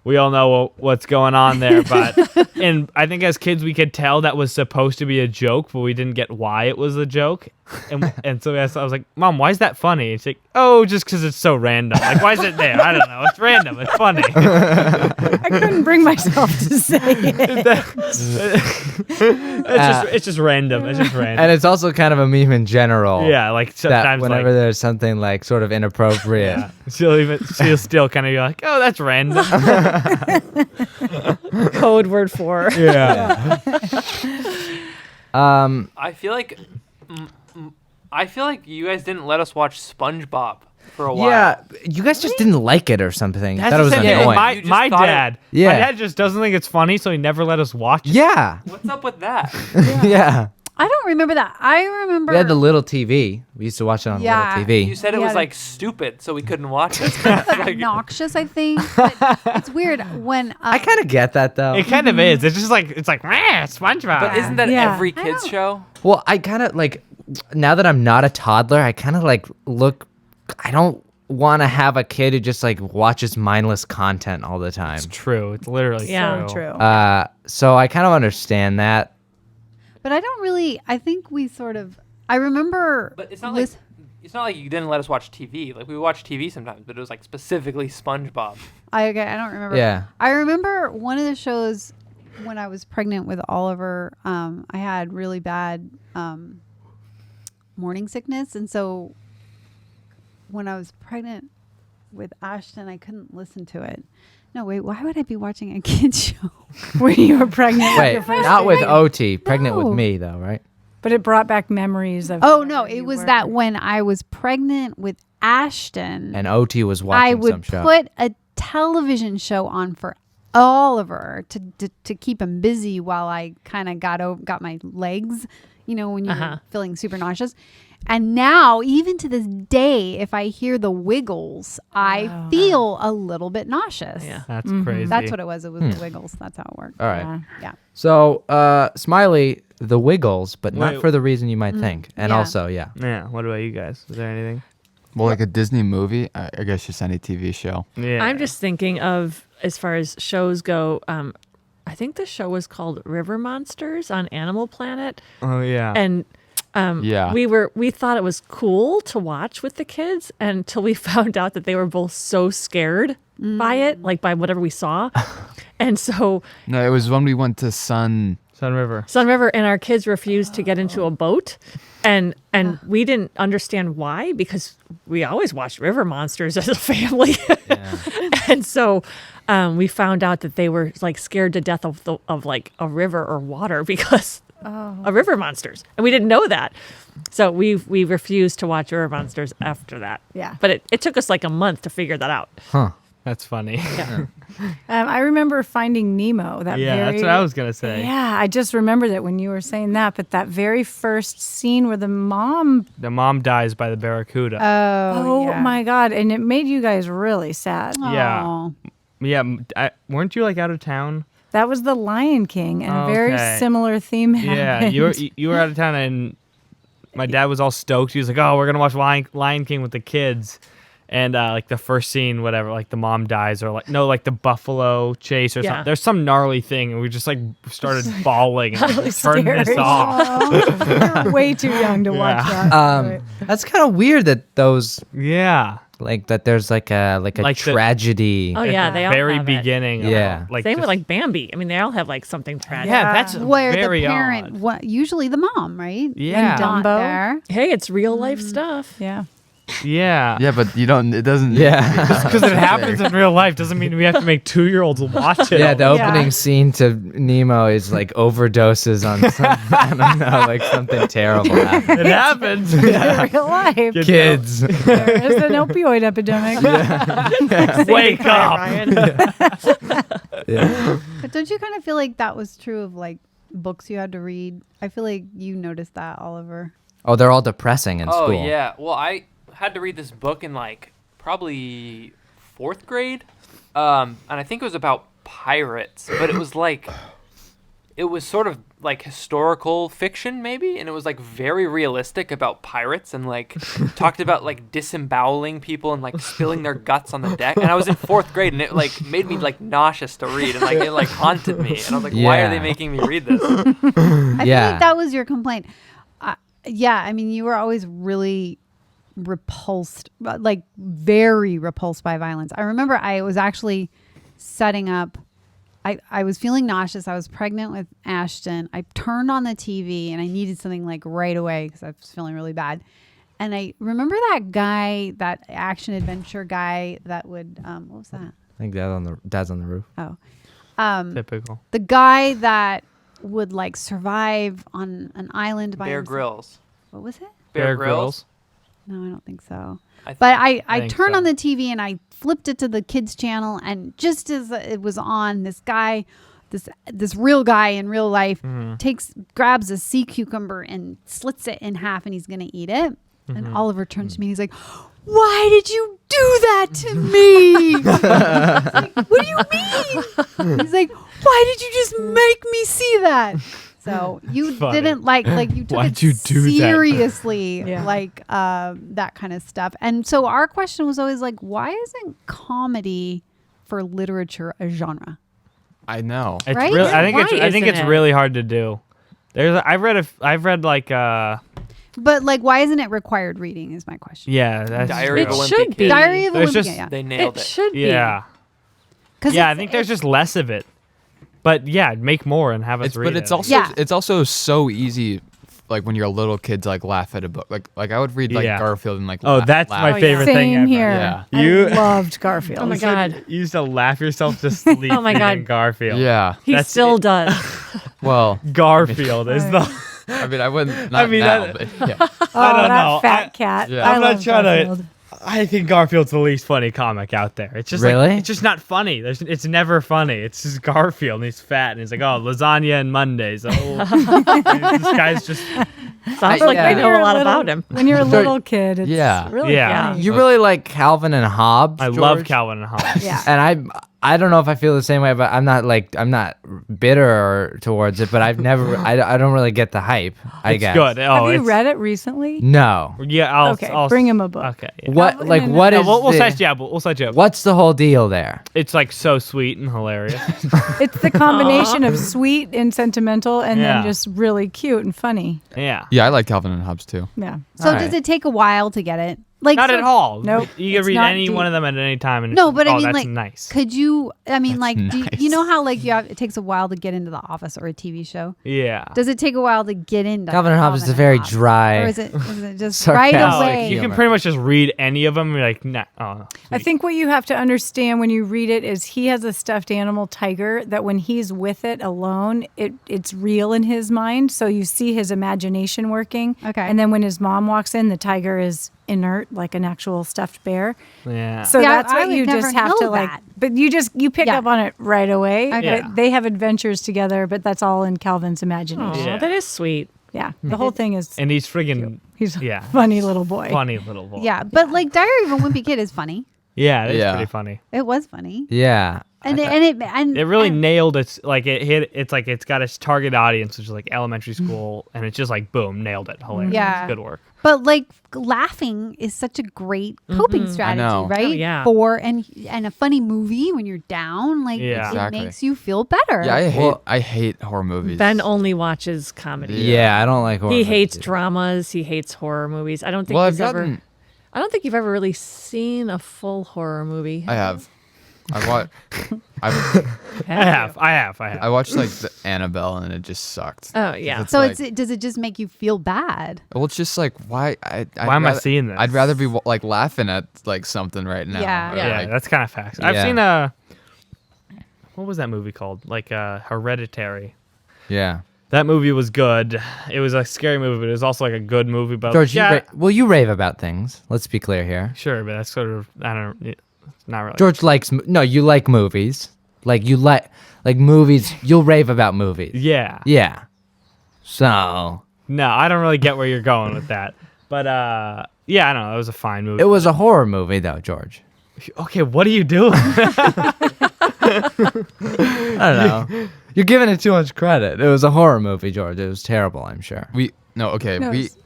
We all know what's going on there, but and I think as kids we could tell that was supposed to be a joke, but we didn't get why it was a joke. And so I was like, "Mom, why is that funny?" And she's like, "Oh, just because it's so random. Like, why is it there? I don't know. It's random. It's funny." I couldn't bring myself to say it. It's just random. It's just random. And it's also kind of a meme in general. Yeah, like That sometimes whenever like, there's something like sort of inappropriate. yeah, she'll still kind of be like, "Oh, that's random." Code word for. Yeah. I feel like you guys didn't let us watch SpongeBob for a while. Yeah, you guys just didn't like it or something. That's That the was same thing. annoying. My, You just my thought it- dad. Yeah. My dad just doesn't think it's funny, so he never let us watch it. Yeah, What's up with that? yeah. I don't remember that. I remember. We had the little TV. We used to watch it on Yeah. the little TV. You said it Yeah, was the- like stupid, so we couldn't watch it. Like, obnoxious, I think. But it's weird when I kind of get that though. It kind of is. It's just like SpongeBob. but isn't that Yeah. every I kids don't- show? Well, I kind of like, now that I'm not a toddler, I kind of like I don't want to have a kid who just like watches mindless content all the time. It's true. It's literally Yeah. true. True. So I kind of understand that. But I don't really. I think we sort of. I remember. But it's not like you didn't let us watch TV. Like we watched TV sometimes, but it was like specifically SpongeBob. I don't remember. Yeah. I remember one of the shows when I was pregnant with Oliver. I had really bad morning sickness, and so when I was pregnant with Ashton, I couldn't listen to it. No, wait. Why would I be watching a kids show? When you were pregnant with Wait, your first not with baby. OT. Pregnant with No. me though, right? But it brought back memories of. Oh no, wherever it you was were. that when I was pregnant with Ashton, And OT was I watching would some show. put a television show on for Oliver to keep him busy while I kind of got my legs, you know, when you're feeling super nauseous. And now, even to this day, if I hear the Wiggles, I feel a little bit nauseous. Yeah. That's crazy. That's what it was. It was the Wiggles. That's how it worked. All right. Yeah. Yeah. So, Smiley, the Wiggles, but not Wait. for the reason you might think. And Yeah. also, yeah. Yeah. What about you guys? Is there anything? Well, like a Disney movie, I guess just any TV show. Yeah. I'm just thinking of, as far as shows go, I think the show was called River Monsters on Animal Planet. Oh yeah. And Yeah. we thought it was cool to watch with the kids until we found out that they were both so scared by it, like by whatever we saw. And so No, it was when we went to Sun River. Sun River and our kids refused to get into a boat. And we didn't understand why, because we always watched River Monsters as a family. And so we found out that they were like scared to death of like a river or water because of river monsters. And we didn't know that. So we refused to watch River Monsters after that. Yeah. But it took us like a month to figure that out. Huh. That's funny. I remember Finding Nemo. That's what I was gonna say. Yeah, I just remembered it when you were saying that. But that very first scene where the mom dies by the barracuda. Oh yeah. my God. And it made you guys really sad. Yeah. Aw. Yeah, weren't you like out of town? That was The Lion King, and a very Okay. similar theme Yeah, happened. you were out of town, and my dad was all stoked. He was like, "Oh, we're gonna watch Lion King with the kids," and like the first scene, whatever, like the mom dies, or like the buffalo chase or Yeah. something. There's some gnarly thing, and we just like started bawling and Really turned this scary. off. Oh, you're way too young to watch Yeah. that. That's kind of weird that those Yeah, like that. There's like a Like the- tragedy. Oh yeah, they all very have it. beginning. Yeah. like Same with just- like Bambi. I mean, they all have like something tragic. yeah, that's Where very the parent, odd. usually the mom, right? Yeah. When not Dumbo. there. Hey, it's real life stuff. Yeah. Yeah. Yeah, but you don't. It doesn't. Yeah. Because it happens in real life doesn't mean we have to make 2-year-olds watch it. Yeah, the Yeah. opening scene to Nemo is like overdoses on some, I don't know, like something terrible happened. It happens. In real life. Kids. There is an opioid epidemic. Wake up. Yeah. But don't you kind of feel like that was true of like books you had to read? I feel like you noticed that, Oliver. Oh, they're all depressing in Oh school. yeah. Well, I had to read this book in like probably 4th grade, and I think it was about pirates, but it was sort of like historical fiction maybe, and it was like very realistic about pirates and like talked about like disemboweling people and like spilling their guts on the deck. And I was in 4th grade, and it like made me like nauseous to read, and like it like haunted me. And I was like, why are they Yeah. making me read this? I feel Yeah. like that was your complaint. Yeah, I mean, you were always really repulsed, like very repulsed by violence. I remember I was actually setting up. I was feeling nauseous. I was pregnant with Ashton. I turned on the TV and I needed something like right away because I was feeling really bad. And I remember that guy, that action adventure guy that would, what was that? I think Dad's on the roof. Oh, Typical. the guy that would like survive on an island by Bear himself. Grylls. What was it? Bear Grylls. No, I don't think so. I But think- I think turned so. on the TV and I flipped it to the kids channel, and just as it was on, this guy, this real guy in real life, grabs a sea cucumber and slits it in half, and he's gonna eat it. And Oliver turns to me and he's like, "Why did you do that to me?" I was like, "What do you mean?" He's like, "Why did you just make me see that?" So you Funny. didn't like you took Why'd it you do that? seriously, Yeah. like that kind of stuff. And so our question was always like, why isn't comedy for literature a genre? I know. It's Right? really, I Why think it's isn't it? really hard to do. I've read like But like, why isn't it required reading? Is my question. yeah, that's Diary of It a Wimpy should Kid. be. Diary of a There's Wimpy just- Kid, yeah. They nailed It it. should be. yeah. 'Cause Yeah, I it's- think there's just less of it. But yeah, make more and have us read But it's it. also Yeah. it's also so easy. Like when you're a little kid, to like laugh at a book. Like I would read like Yeah. Garfield and like. Oh, laugh, that's laugh. my favorite thing Same ever. here. Yeah. You- I loved Garfield. Oh my God. You used to laugh yourself to sleep. Oh my God. reading Garfield. Yeah. He That's still it. does. Well, Garfield is the. I mean, I wouldn't. I Not mean, now, that- but yeah. Oh, I don't that know. fat cat. Yeah. I I'm not love trying to- Garfield. I think Garfield's the least funny comic out there. It's just Really? like, it's just not funny. It's never funny. It's just Garfield and he's fat and he's like, oh, lasagna and Mondays. Oh, this guy's just Sounds like yeah. I know When a you're lot little- about him. When you're a little kid, it's Yeah. really Yeah. funny. You really like Calvin and Hobbes? I love George? Calvin and Hobbes. Yeah. And I don't know if I feel the same way, but I'm not bitter towards it. But I don't really get the hype. I It's guess. good. Oh, Have you it's- read it recently? No. Yeah, I'll Okay, I'll bring him a book. Okay. Yeah. What Calvin like and- what No, is we'll the- set you up. We'll set you up. What's the whole deal there? It's like so sweet and hilarious. It's the combination of sweet and sentimental, and Yeah. then just really cute and funny. Yeah. Yeah, I like Calvin and Hobbes too. Yeah. So Alright. does it take a while to get it? Like Not so- at all. Nope, You can it's read not any deep. one of them at any time. And No, but I mean, that's like, nice. could you? I mean, like, That's do you nice. know how like it takes a while to get into The Office or a TV show? Yeah. Does it take a while to get into Calvin and Hobbes is a very dry. or is it just right sarcastic No, away? you can humor. pretty much just read any of them. And you're like, nah. Oh, I sweet. think what you have to understand when you read it is he has a stuffed animal tiger that when he's with it alone, it's real in his mind. So you see his imagination working. Okay. And then when his mom walks in, the tiger is inert like an actual stuffed bear. Yeah. So Yeah, that's I what would you never just have know to like. that. But you pick Yeah. up on it right away. Okay. But they have adventures together, but that's all in Calvin's imagination. Oh, Yeah. that is sweet. Yeah, the whole thing is. And he's friggin' He's a yeah. funny little boy. funny little boy. Yeah, but like Diary of a Wimpy Kid is funny. Yeah, it's Yeah. pretty funny. It was funny, Yeah. and It really and- nailed its like it hit. It's like it's got its target audience, which is like elementary school, and it's just like boom, nailed it. Hilarious. Yeah. Good work. But like laughing is such a great coping strategy, know. right? Oh, yeah. For and a funny movie when you're down, like Yeah. it Exactly. makes you feel better. Yeah, I hate horror movies. Ben only watches comedy. Yeah, I don't like horror. He hates movies. dramas. He hates horror movies. I don't think Well, he's ever. I don't think you've ever really seen a full horror movie. I have. I watched. I have. I watched like the Annabelle, and it just sucked. Oh yeah. It's So like- does it just make you feel bad? Well, it's just like why? Why am I seeing this? I'd rather be like laughing at like something right now. Yeah. or, Yeah. Yeah, like- that's kind of facts. I've Yeah. seen what was that movie called? Like Hereditary. Yeah. That movie was good. It was a scary movie, but it was also like a good movie. But George, yeah, you rave about things. Let's be clear here. sure, but that's sort of it's not really. George likes no. You like movies. Like you like movies. You'll rave about movies. Yeah. Yeah. So No, I don't really get where you're going with that. But yeah, I don't know. It was a fine movie. it was a horror movie, though, George. Okay, what are you doing? I don't know. You're giving it too much credit. It was a horror movie, George. It was terrible, I'm sure.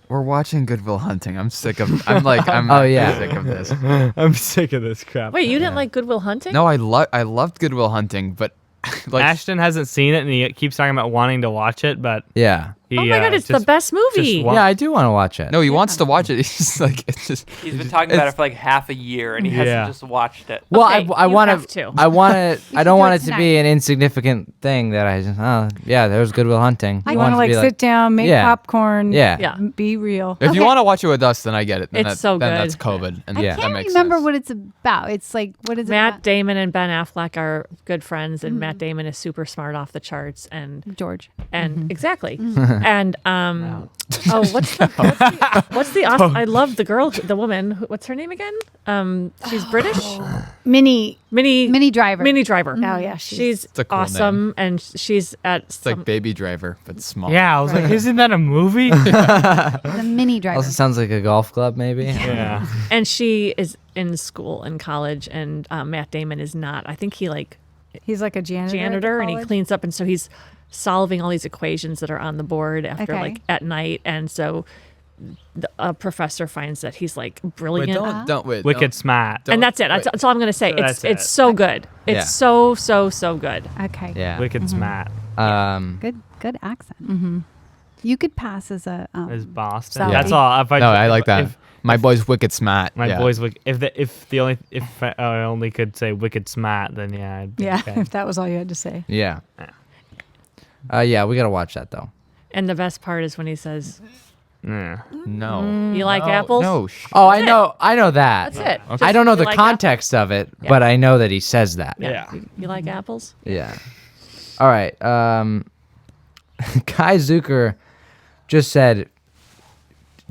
We're watching Good Will Hunting. I'm sick of. I'm Oh, yeah. sick of this. I'm sick of this crap. Wait, you didn't like Good Will Hunting? No, I loved Good Will Hunting, but like Ashton hasn't seen it, and he keeps talking about wanting to watch it, but Yeah. he. Oh my god, it's the just- best movie. just wa- Yeah, I do want to watch it. no, he wants to watch it. He's just like it's just. He's been talking about it for like half a year, and he Yeah. hasn't just watched it. Well, Okay, I you want have to. I want to. I should don't do want it it to be tonight. an insignificant thing that I just. Oh, yeah, there's Good Will Hunting. You want want to it like be sit down, make Yeah. popcorn. Yeah. Yeah. Be real. If you Okay. want to watch it with us, then I get it. Then It's so then good. that's COVID, and I Yeah. that can't makes remember sense. what it's about. It's like what is it? Matt about? Damon and Ben Affleck are good friends, and Matt Damon is super smart off the charts, and George. exactly, and oh, what's the awesome? I love the girl, the woman. What's her name again? She's British. Mini. Mini Driver. Mini Driver. Oh yeah, She's a cool awesome, and she's at It's like Baby Driver, but small. Yeah, I was like, isn't that a movie? The Mini Driver. Also sounds like a golf club, maybe. Yeah. and she is in school in college, and Matt Damon is not. I think he He's like a janitor. janitor, and he college. cleans up, and so he's solving all these equations that are on the board after Okay. like at night, and so a professor finds that he's like Wait, brilliant. don't wait. Wicked smart. and that's it. wait. That's all I'm gonna say. So It's that's it's it. so good. It's Yeah. so good. Okay. Yeah. Wicked smart. Good accent. You could pass as a. Is Boston. Saudi. That's all. If No, I like that. If, My boy's wicked smart. my yeah. boys, if I only could say wicked smart, then yeah. I'd be Yeah, okay. if that was all you had to say. Yeah. Yeah, we gotta watch that though. And the best part is when he says, Yeah. No. "You like apples?" No. Oh, I know that. That's it. I don't know You the like context of it, Yeah. but I know that he says that. Yeah. You like apples? Yeah. All right. Kai Zucker just said,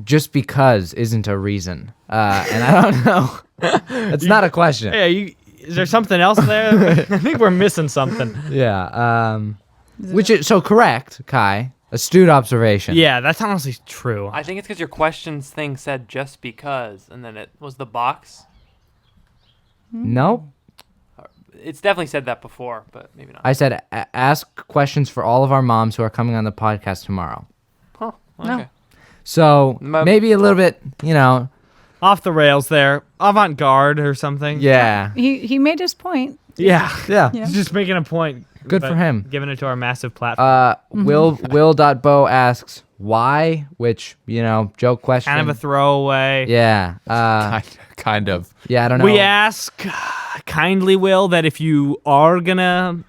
"Just because isn't a reason," and I don't know. It's not a question. Yeah. Is there something else there? I think we're missing something. Yeah. Which is so correct, Kai. Astute observation. Yeah, that's honestly true. I think it's because your questions thing said just because, and then it was the box. Nope. It's definitely said that before, but maybe not. I said ask questions for all of our moms who are coming on the podcast tomorrow. Huh. Okay. So maybe a little bit, Off the rails there. Avant-garde or something. yeah. He made his point. Yeah. Yeah. He's just making a point. Good but for him. Giving it to our massive platform. Will.bo asks why, which, joke question. Kind of a throwaway. Yeah. Kind of. Yeah, I don't know. We ask kindly, Will, that if you are gonna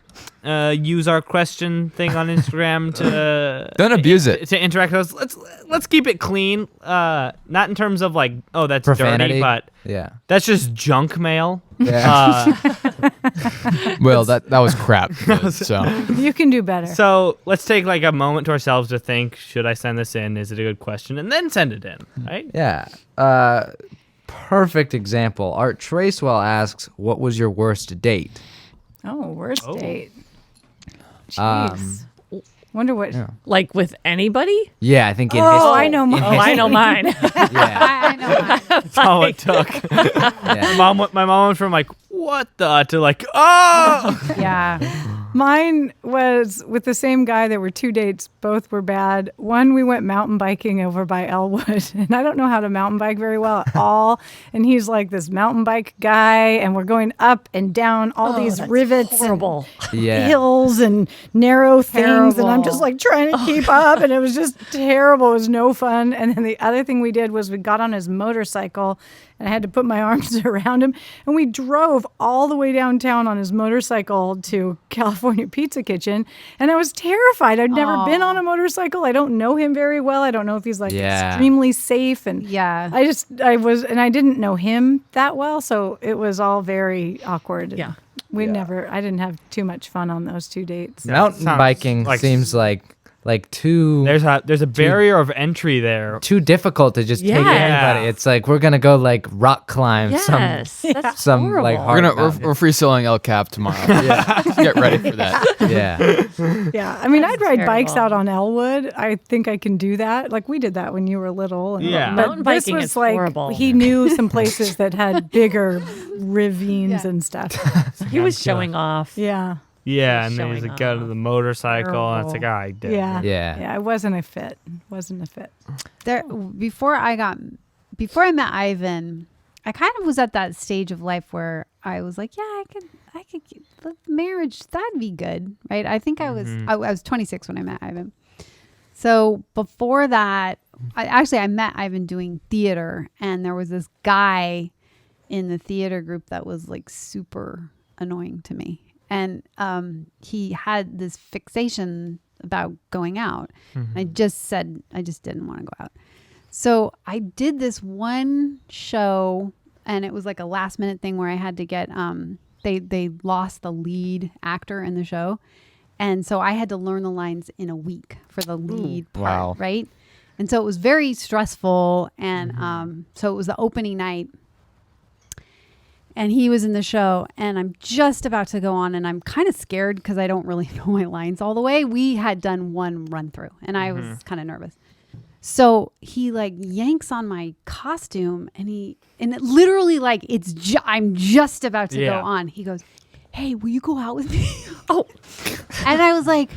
use our question thing on Instagram to Don't abuse it. to interact with us, let's keep it clean. Not in terms of like, oh, that's Profanity. dirty, but Yeah. that's just junk mail. Yeah. Well, that was crap. So You can do better. So let's take like a moment to ourselves to think, should I send this in? Is it a good question? And then send it in, right? Yeah. Perfect example. Art Tracewell asks, "What was your worst date?" Oh, worst Oh. date. Um, Jeez. Wonder what. yeah. Like with anybody? Yeah, I think in Oh, history. I know mine. Oh, I know mine. Yeah. I know. That's all it took. Yeah. My mom went from like, what the, to like, oh! Yeah. Mine was with the same guy. There were 2 dates. Both were bad. One, we went mountain biking over by Elwood. And I don't know how to mountain bike very well at all. And he's like this mountain bike guy. And we're going up and down all these that's rivets horrible. and Yeah. hills and narrow things. And I'm just Terrible. like trying to keep up. And it was just terrible. It was no fun. And then the other thing we did was we got on his motorcycle. And I had to put my arms around him. And we drove all the way downtown on his motorcycle to California Pizza Kitchen. And I was terrified. I'd never been on a motorcycle. I don't know him very well. I don't know if he's like Yeah. extremely safe. And Yeah. I didn't know him that well. So it was all very awkward. Yeah. I didn't have too much fun on those 2 dates. Mountain Sounds biking like- seems like too There's a barrier of entry there. too difficult to just take Yeah. anybody. It's like we're gonna go like rock climb Yes, that's some horrible. like we're hard gonna mountain. we're free selling El Cap tomorrow. Yeah. Get ready for that. Yeah. Yeah. I mean, I'd ride bikes terrible. out on Elwood. I think I can do that. Like we did that when you were little. And, Yeah. but Mountain this biking was is like, horrible. He knew some places that had bigger ravines Yeah. and stuff. He was showing off. Yeah. Yeah, and then he's Showing like, go to off. the motorcycle, and it's like, I did. Yeah. Yeah. Yeah. It wasn't a fit. There before I met Ivan, I kind of was at that stage of life where I was like, yeah, I could the marriage, that'd be good, right? I think I was 26 when I met Ivan. So before that, I met Ivan doing theater, and there was this guy in the theater group that was like super annoying to me. And he had this fixation about going out. I just didn't want to go out. So I did this one show, and it was like a last minute thing where I had to get, they lost the lead actor in the show. And so I had to learn the lines in a week for the lead part, Wow. right? And so it was very stressful. And so it was the opening night. And he was in the show, and I'm just about to go on, and I'm kind of scared because I don't really know my lines all the way. We had done one run through, and I was kind of nervous. So he like yanks on my costume, and it literally like I'm just about to go on. He goes, "Hey, will you go out with me?" Oh, and I was like,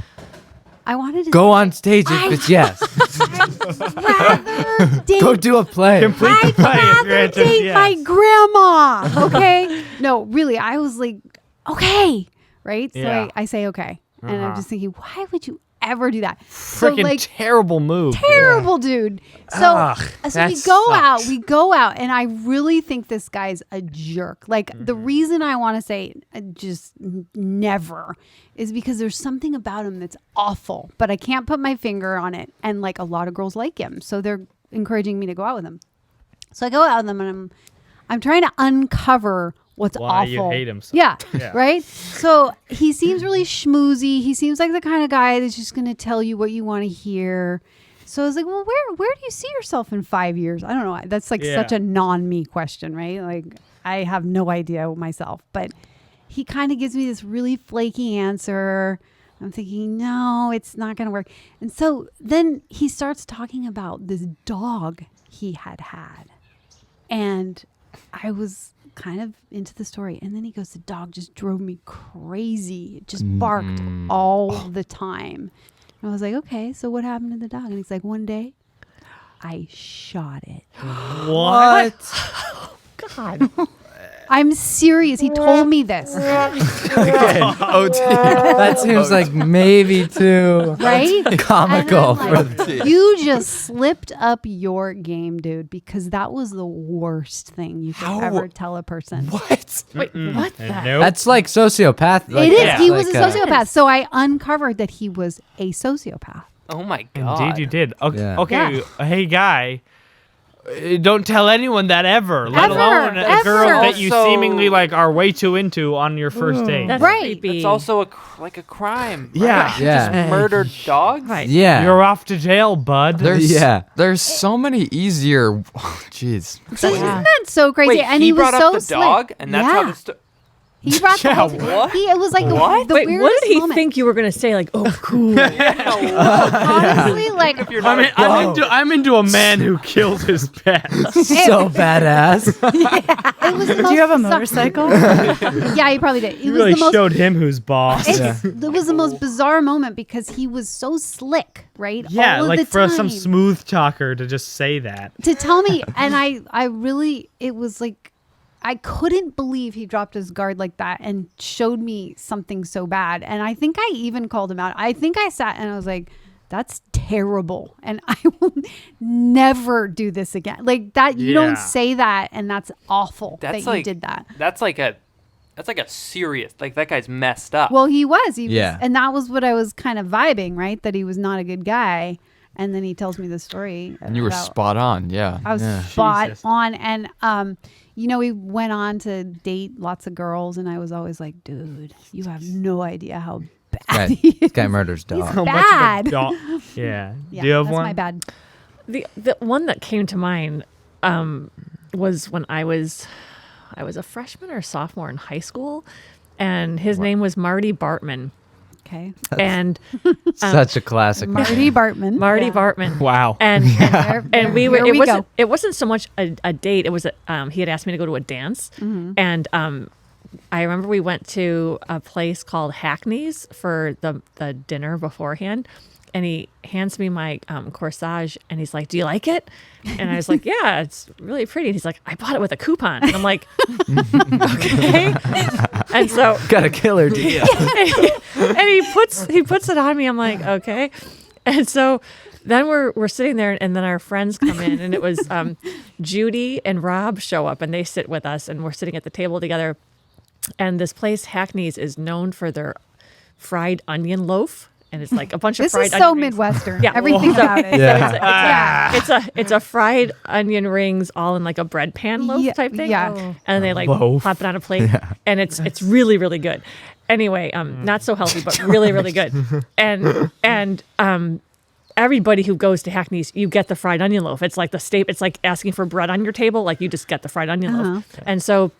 I wanted to Go on stage if it's yes. rather date Go do a play. Complete the play. if your rather answer is date yes. my grandma. Okay. No, really, I was like, okay. Right. So Yeah. I say, okay. And I'm just thinking, why would you ever do that? Freaking terrible move. terrible, dude. So, Ugh, so that we go out, and I really think this guy's a jerk. Like the reason I want to say just never is because there's something about him that's awful, but I can't put my finger on it. And like a lot of girls like him, so they're encouraging me to go out with him. So I go out with him, and I'm trying to uncover what's Why awful. you hate him so Yeah, Yeah. right? So he seems really schmoozy. He seems like the kind of guy that's just going to tell you what you want to hear. So I was like, well, where do you see yourself in 5 years? I don't know. That's like such a non-me question, right? Like I have no idea myself. But he kind of gives me this really flaky answer. I'm thinking, no, it's not going to work. And so then he starts talking about this dog he had. And I was kind of into the story. And then he goes, the dog just drove me crazy. It just barked all the time. And I was like, okay, so what happened to the dog? And he's like, one day I shot it. What? God. I'm serious. He told me this. That seems like maybe too Right? comical. And I'm like, you just slipped up your game, dude, because that was the worst thing you could ever tell a person. What? Wait, what the? Nope. That's like sociopath. Like, It is. that's He was like a sociopath. So I uncovered that he was a sociopath. Oh my god. Indeed, you did. Okay, Yeah. okay. Yeah. Hey, guy. Don't tell anyone that ever, let Ever, alone a ever. girl that you Also- seemingly like are way too into on your first date. That's Right. creepy. It's also like a crime. Yeah. Right? Yeah. Just murdered dogs. Right. Yeah. You're off to jail, bud. There's so many easier. Jeez. See, isn't that so crazy? Wait, and he was brought so up the slick. dog, and that's how this. He brought the whole what? It was like What? the Wait, weirdest what did he moment. think you were going to say? Like, oh, cool. Honestly, like If you're not a dog. I'm into a man who kills his pets. So badass. it was the Do most you have a bizarre- motorcycle? Yeah, he probably did. It You was really the most. showed him who's boss. It was the most bizarre moment because he was so slick, right? Yeah, All of like the for time. some smooth talker to just say that. to tell me, and I really, it was like, I couldn't believe he dropped his guard like that and showed me something so bad. And I think I even called him out. I think I sat and I was like, that's terrible. And I will never do this again. Like that, you don't Yeah. say that. And that's awful That's that like you did that. That's like a serious. Like that guy's messed up. Well, he was. Yeah. And that was what I was kind of vibing, right? That he was not a good guy. And then he tells me the story. And you were about- spot on. Yeah. I was spot Jesus. on. And, we went on to date lots of girls, and I was always like, dude, you have no idea how bad he is. This guy murders He's dogs. How bad. much of a dog? Yeah. Yeah, Do you have that's one? my bad. The one that came to mind was when I was a freshman or sophomore in high school, and his name was Marty Bartman. Okay. And Such a classic. Marty Bartman. Marty Yeah. Bartman. Wow. And and we were. Here It we wasn't. go. It wasn't so much a date. It was. He had asked me to go to a dance, Mm-hmm. and I remember we went to a place called Hackney's for the dinner beforehand. And he hands me my corsage, and he's like, "Do you like it?" And I was like, "Yeah, it's really pretty." And he's like, "I bought it with a coupon." And I'm like, "Okay." And so Got a killer deal. and he puts it on me. I'm like, okay. And so then we're sitting there, and then our friends come in, and it was Judy and Rob show up, and they sit with us, and we're sitting at the table together. And this place, Hackney's, is known for their fried onion loaf, and it's like a bunch of This fried is so onion rings. Midwestern. Yeah. Everything about it. It's a fried onion rings all in like a bread pan loaf Yeah, type thing. yeah. And they like Loaf. pop it on a plate, and it's really really good. Anyway, not so healthy, but really really good. And everybody who goes to Hackney's, you get the fried onion loaf. It's like the staple. It's like asking for bread on your table. Like you just get the fried onion loaf. And so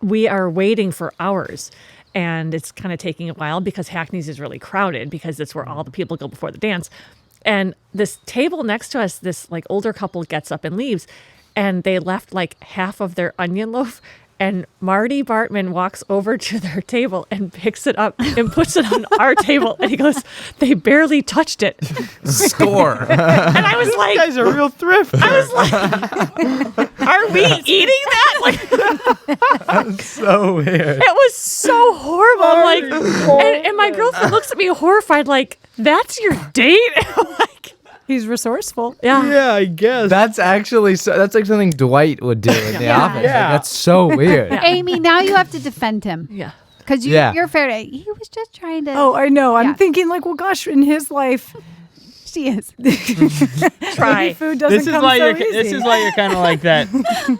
we are waiting for hours. And it's kind of taking a while because Hackney's is really crowded because it's where all the people go before the dance. And this table next to us, this like older couple gets up and leaves, and they left like half of their onion loaf. And Marty Bartman walks over to their table and picks it up and puts it on our table. And he goes, "They barely touched it." Score. And I was like, This guy's a real thrift. I was like, "Are we eating that?" Like, So weird. it was so horrible. I'm like, and my girlfriend looks at me horrified, like, "That's your date?" I'm like, He's resourceful. yeah. Yeah, I guess. That's actually that's like something Dwight would do in the Yeah. office. Like, Yeah. that's so weird. Amy, now you have to defend him. Yeah. Because Yeah. you're fair to. He was just trying to. Oh, I know. I'm Yeah. thinking like, well, gosh, in his life, she is. maybe Try. food doesn't This is come why so you're. easy. This is why you're kind of like that.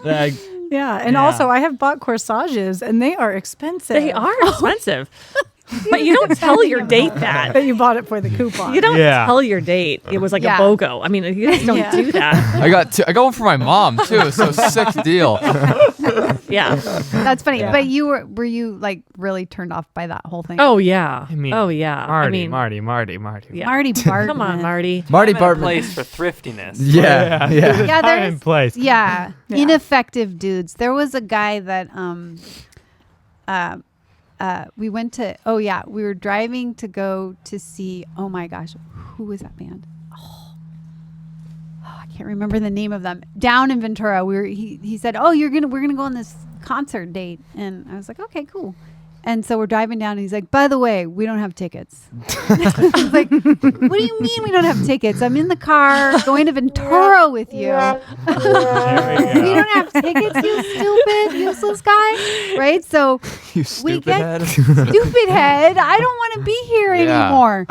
Like, Yeah, and Yeah. also I have bought corsages, and they are expensive. They are expensive. But you don't tell your date that. But you bought it for the coupon. You don't Yeah. tell your date it was like Yeah. a BOGO. I mean, you just don't Yeah. do that. I got one for my mom too. So sick deal. Yeah. That's funny. Yeah. But were you like really turned off by that whole thing? Oh yeah. I mean, oh yeah. Marty, I mean, Marty. yeah. Marty Bartman. Come on, Marty. Marty I'm in a Bartman. place for thriftiness. Yeah. Yeah. Yeah, Time there's and place. yeah, Yeah. ineffective dudes. There was a guy that we went to. Oh yeah, we were driving to go to see. Oh my gosh, who was that band? Oh, I can't remember the name of them. Down in Ventura, he said, "Oh, we're gonna go on this concert date," and I was like, "Okay, cool." And so we're driving down, and he's like, "By the way, we don't have tickets." I was like, "What do you mean we don't have tickets? I'm in the car going to Ventura with you. There we We go. don't have tickets, you stupid, useless guy." Right? So You we stupid get head. stupid head. I don't want to be here Yeah. anymore.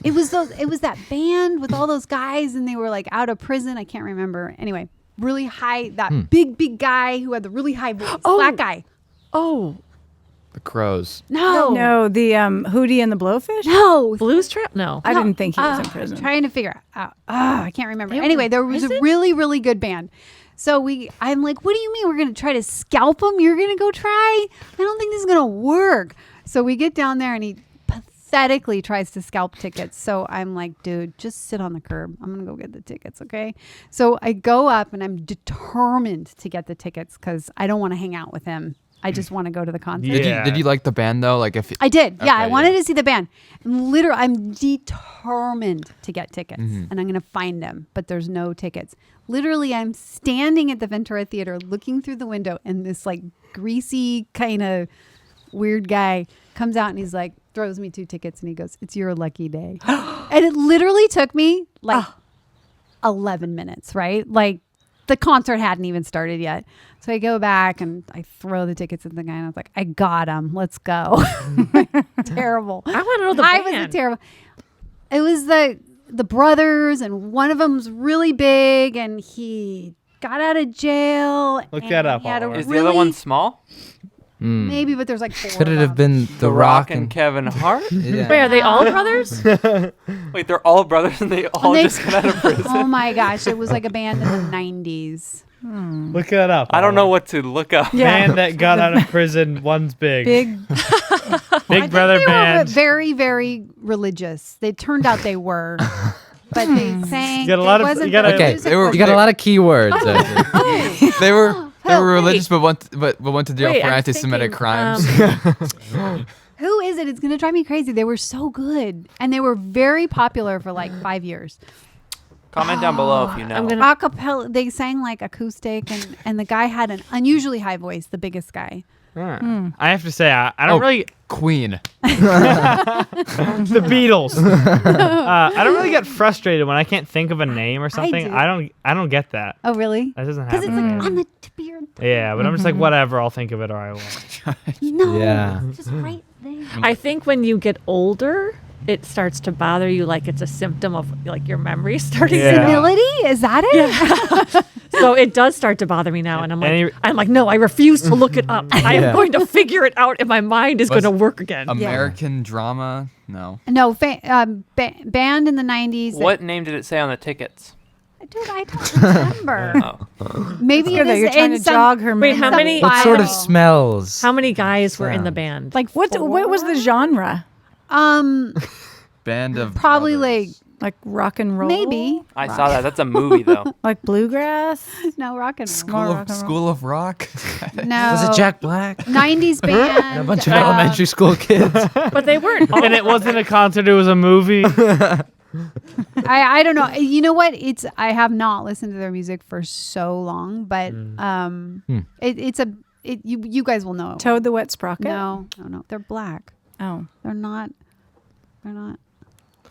It was that band with all those guys, and they were like out of prison. I can't remember. Anyway, really high. That big guy who had the really high voice. Black guy. Oh, The Crows. No, the Hootie and the Blowfish. No. Blues Trap? No. I didn't think he was in prison. Trying to figure out. I can't remember. Anyway, there was a really, really good band. So I'm like, what do you mean we're going to try to scalp him? You're going to go try? I don't think this is going to work. So we get down there and he pathetically tries to scalp tickets. So I'm like, dude, just sit on the curb. I'm going to go get the tickets, okay? So I go up and I'm determined to get the tickets because I don't want to hang out with him. I just want to go to the concert. Yeah. Did you like the band though? Like if I did. Yeah, I Okay, wanted yeah. to see the band. And literally, I'm determined to get tickets, and I'm going to find them, but there's no tickets. Literally, I'm standing at the Ventura Theater looking through the window, and this like greasy kind of weird guy comes out and he's like, throws me 2 tickets, and he goes, "It's your lucky day." And it literally took me like 11 minutes, right? Like the concert hadn't even started yet. So I go back and I throw the tickets at the guy, and I was like, I got him. Let's go. Terrible. I want to know the I band. was terrible. It was the brothers, and one of them's really big, and he got out of jail. Look and that up, he had a Oliver. Is the other one small? maybe, but there's like 4 Could it of have them. been The Rock and Kevin Hart? Yeah. Wait, are they all brothers? Wait, they're all brothers and they all they- just got out of prison? Oh my gosh, it was like a band in the 90s. Look that up. I don't know what to look up. Man that got out of prison. One's big. Big. Big brother They were band. very, very religious. They turned out they were. But they sang. You got a lot it of- wasn't you gotta- the Okay, music they were- was- You got a lot of keywords. I think. they were Oh, religious, but went to jail Wait, for I'm anti-Semitic thinking, crimes. Who is it? It's going to drive me crazy. They were so good. And they were very popular for like 5 years. Comment down below if you know. I'm gonna. Acapella, they sang like acoustic, and the guy had an unusually high voice, the biggest guy. I have to say, I don't really. Queen. The Beatles. I don't really get frustrated when I can't think of a name or something. do. I don't get that. Oh, really? That doesn't Because happen. it's to like me. on the tip of your Yeah, but I'm just like, whatever. I'll think of it or I won't. No. Yeah. Just right there. I think when you get older, it starts to bother you, like it's a symptom of like your memory starting. Yeah. to Senility? Is that it? So it does start to bother me now, and I'm like, no, I refuse to look it up. I am going to figure it out, and my mind is going to work again. American drama? No. No, band in the 90s. What name did it say on the tickets? Dude, I don't remember. Oh. Maybe Good it that is you're trying in to some, jog her. Wait, how some many- What sort of file. smells? How many guys were in the band? Like What was the genre? Band of Probably brothers. Like rock and roll? maybe. I saw that. That's a movie, though. Like bluegrass? No, rock and roll. School of Rock. No. Was it Jack Black? 90s band. And a bunch of elementary school kids. But they weren't. all- And it wasn't a concert; it was a movie. I don't know. You know what? I have not listened to their music for so long, but you guys will know. Toad the Wet Sprocket? No. They're black. Oh. They're not.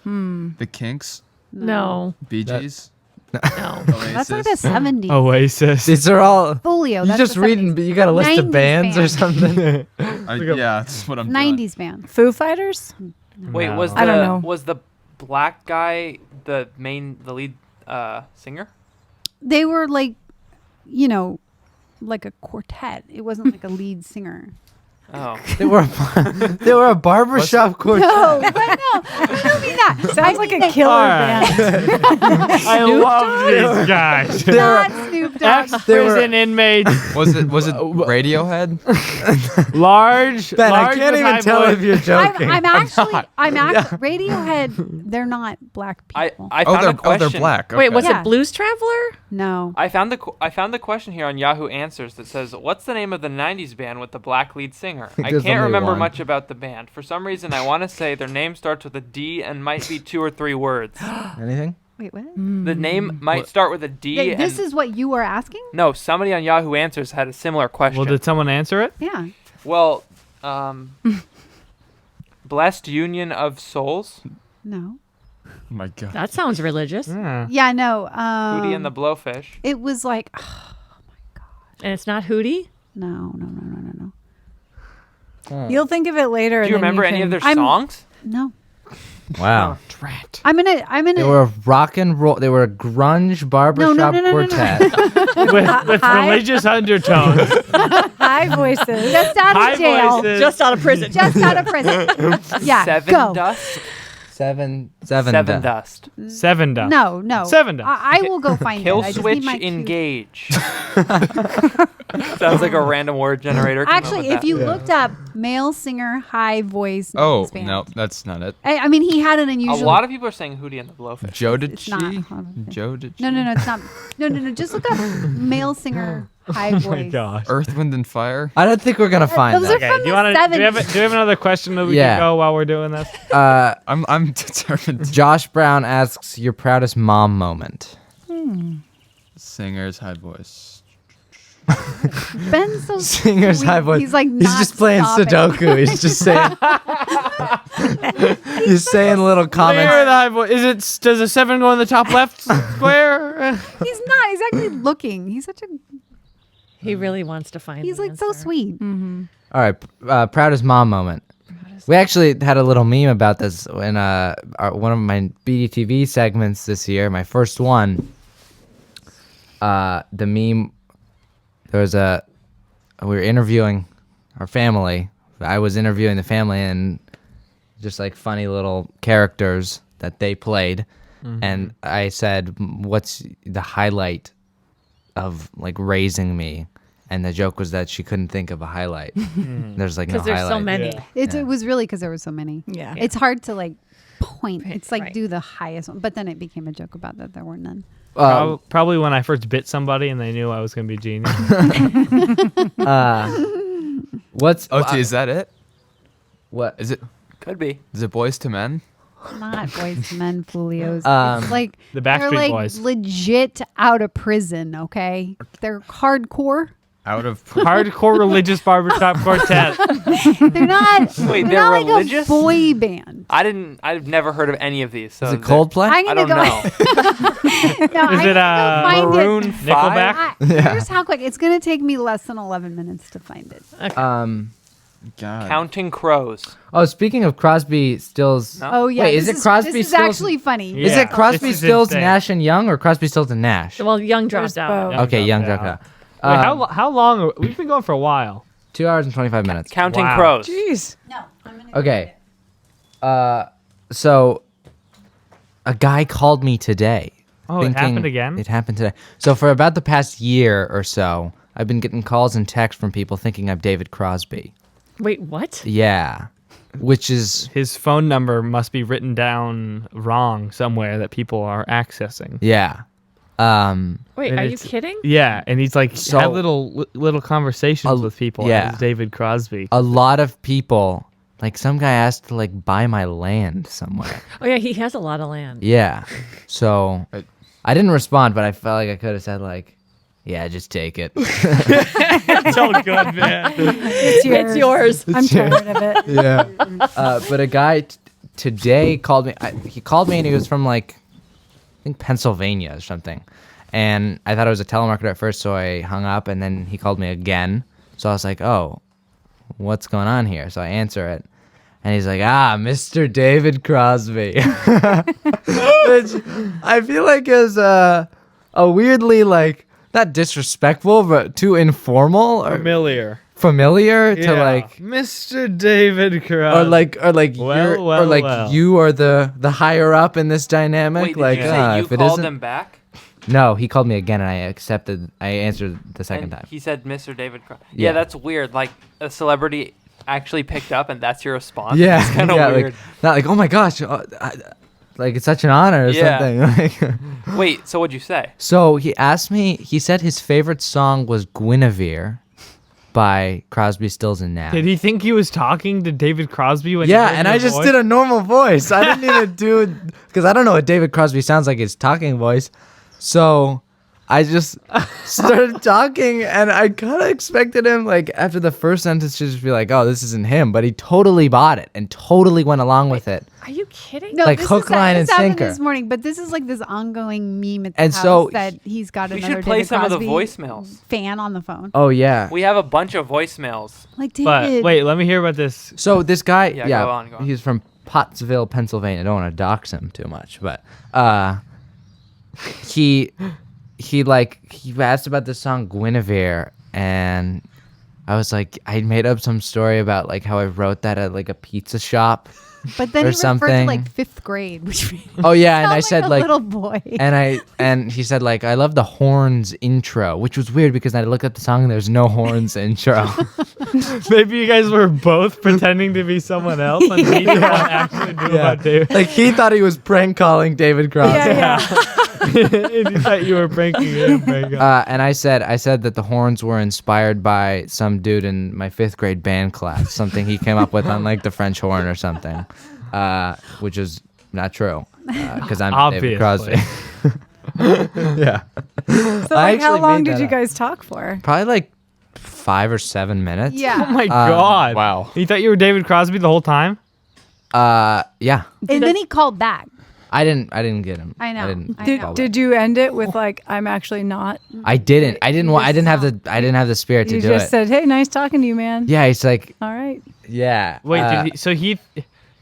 The Kinks. No, Bee Gees. no. That's like the 70s. Oasis. These are all. Folio. You That's just the reading, 70s. but you got a list 90s of bands or band. something. Yeah, that's what I'm doing. 90s band. Foo Fighters? Wait, No. was I don't the know. was the black guy the lead singer? They were like, like a quartet. It wasn't like a lead singer. Oh, they were a barbershop quartet. No, but no. I don't mean that. Sounds like a killer Alright. band. I love these guys. Not Snoop Dogg. Ex-prison inmates, Was it Radiohead? large. Ben, I large can't with even high tell voice. if you're joking. I'm actually Radiohead. They're not black people. I found a question. they're black. Wait, Okay. was Yeah. it Blues Traveler? No. I found the question here on Yahoo Answers that says, "What's the name of the '90s band with the black lead singer?" I There's can't only remember one. much about the band. For some reason, I want to say their name starts with a D and might be 2 or 3 words. Anything? Wait, what? The name might start with a D. This and is what you were asking? no, somebody on Yahoo Answers had a similar question. Well, did someone answer it? Yeah. Well, Blessed Union of Souls, No. Oh my God. That sounds religious. Yeah. Yeah, no. Hootie and the Blowfish. It was like, And it's not Hootie? no. You'll think of it later. Do you remember any of their songs? No. Wow. I'm They gonna. were a rock and roll. They were a grunge barbershop no. quartet. with religious undertones. High voices. Just out High of jail. voices. Just out of prison. Just out of prison. Yeah. Seven go. Dust. Seven Dust. Seven dust. No. Seven dust. I will go find Kill it. I just switch need my cue. engage. Sounds like a random word generator. Came up Actually, with if that. you looked up male singer, high voice. Oh band. no, that's not it. I mean, he had an a unusual. lot of people are saying Hootie and the Blowfish. Joe did It's not. she? Hold on. Joe did she? No, it's not. No. Just look up male singer, high voice. Oh my gosh. Earth, Wind, and Fire. I don't think we're gonna find those that. are Okay, from do you the want to? Do we 70s. have another question that we Yeah. can go while we're doing this? I'm determined. Josh Brown asks your proudest mom moment. Singer's high voice. Ben's so Singer's sweet. high voice. He's like He's not just playing stopping. Sudoku. He's just saying. He's saying little Where comments. the high voice? Is it? Does a 7 go in the top left square? He's not. He's actually looking. He's such a. He really wants to find. He's the like so answer. sweet. All right, proudest mom moment. We actually had a little meme about this in one of my BDTV segments this year, my first one. The meme, we were interviewing our family. I was interviewing the family and just like funny little characters that they played. And I said, what's the highlight of like raising me? And the joke was that she couldn't think of a highlight. There's like no Because there's highlight. so many. Yeah. It was really because there were so many. Yeah. It's hard to like point. It's like Right. do the highest one, but then it became a joke about that there were none. Probably when I first bit somebody and they knew I was going to be genius. What's Oh, is that it? what? Is it? Could be. Is it Boys to Men? Not Boys to Men, Folios. Um, It's like The they're Backstreet like Boys. legit out of prison. Okay, they're hardcore. Out of Hardcore religious barbershop quartet. They're not. Wait, they're they're not religious? like a boy band. I've never heard of any of these. So Is it they're- Coldplay? I'm I gonna don't go. know. No, Is I'm it gonna go find Maroon it. 5? Nickelback? Here's how quick. It's gonna take me less than 11 minutes to find it. God. Counting Crows. Oh, speaking of Crosby, Stills. No? Oh yeah. Wait, is this it Crosby, This is Stills? actually funny. Yeah. Is it Crosby, this is Stills, insane. Nash and Young, or Crosby, Stills and Nash? Well, Young dropped There's out. both. Okay, Young dropped dropped out. Wait, how long? We've been going for a while. 2 hours and 25 minutes. Counting Wow. Crows. Jeez. Okay. So a guy called me today. Oh, it happened again? It happened today. So for about the past year or so, I've been getting calls and texts from people thinking I'm David Crosby. Wait, what? Yeah. Which is His phone number must be written down wrong somewhere that people are accessing. yeah. Wait, And are you it's- kidding? Yeah, and he's like So- had little conversations with people yeah. as David Crosby. A lot of people, like some guy asked to like buy my land somewhere. Oh yeah, he has a lot of land. Yeah. So I didn't respond, but I felt like I could have said like, yeah, just take it. It's all good, man. It's yours. It's yours. I'm tired of it. Yeah. But a guy today called me. He called me and he was from like, I think Pennsylvania or something. And I thought it was a telemarketer at first, so I hung up. And then he called me again. So I was like, oh, what's going on here? So I answer it. And he's like, Mr. David Crosby. Which I feel like is a weirdly like, not disrespectful, but too informal or familiar to like, Mr. David Crosby. or like Well. you are the higher up in this dynamic. Wait, did like you say you if it called isn't, them back? no, he called me again and I answered the second And time. he said Mr. David Cross. Yeah. Yeah, that's weird. Like a celebrity actually picked up and that's your response. Yeah, It's kind of yeah, weird. like not like oh my gosh, like it's such an honor or Yeah. something. Like, Wait, so what'd you say? so he asked me. He said his favorite song was Guinevere by Crosby, Stills and Nash. Did he think he was talking to David Crosby when Yeah, and I just did a normal voice. I didn't even do because I don't know what David Crosby sounds like his talking voice. So I just started talking, and I kind of expected him, like, after the first sentence to just be like, oh, this isn't him. But he totally bought it and totally went along with it. Are you kidding? No, Like this hook, line, this and happened sinker. this morning, but this is like this ongoing meme at the And house so that he's got We another should play David some of the Crosby voicemails. fan on the phone. Oh, yeah. We have a bunch of voicemails. Like But David. wait, let me hear about this. So this guy, Yeah, go on. he's from Pottsville, Pennsylvania. I don't want to dox him too much, but he asked about the song Guinevere, and I was like, I made up some story about like how I wrote that at like a pizza shop. But then or he referred to something. like 5th grade, which made Oh yeah, and sound I said a like little boy. and he said like I love the horns intro, which was weird because I looked at the song and there's no horns intro. Maybe you guys were both pretending to be someone else and neither one actually knew about David. Like he thought he was prank calling David Crosby. Yeah. And he thought you were pranking him. And I said that the horns were inspired by some dude in my 5th grade band class, something he came up with on like the French horn or something, which is not true because I'm David Crosby. Yeah. So like, how long did you guys talk for? Probably like 5 or 7 minutes. Yeah. Oh my God. Wow. You thought you were David Crosby the whole time? Yeah. And then he called back. I didn't get him. I know. Did you end it with like, I'm actually not? I didn't have the spirit to You do just it. said, hey, nice talking to you, man. Yeah, he's like, All right. yeah. Wait, so he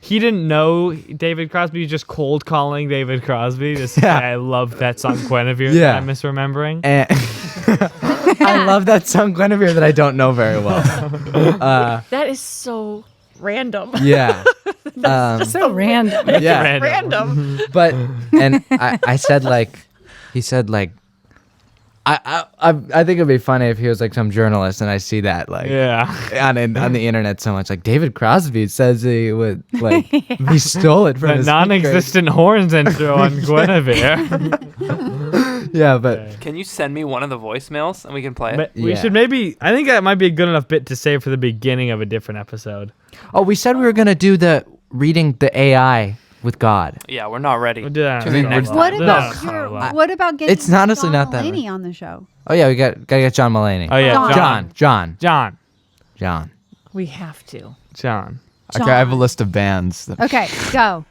didn't know David Crosby? He was just cold calling David Crosby to say, I love that song Guinevere Yeah. that I'm misremembering? And I love that song Guinevere that I don't know very well. That is so random. Yeah. So random. Yeah. Random. But and I said like, he said like, I think it'd be funny if he was like some journalist and I see that like on the internet so much like David Crosby says he would like he stole it from The his non-existent horns intro on Guinevere. Yeah, but Can you send me one of the voicemails and we can play it? But we Yeah. should maybe. I think that might be a good enough bit to save for the beginning of a different episode. oh, we said we were gonna do the reading the AI with God. Yeah, we're not ready. We'll do that. I mean, next What time. about No, your, no, no. what about getting It's honestly John not that Mulaney on the show? Oh yeah, gotta get John Mulaney. Oh yeah, John. We have to. John. Okay, I have a list of bands. Okay, go.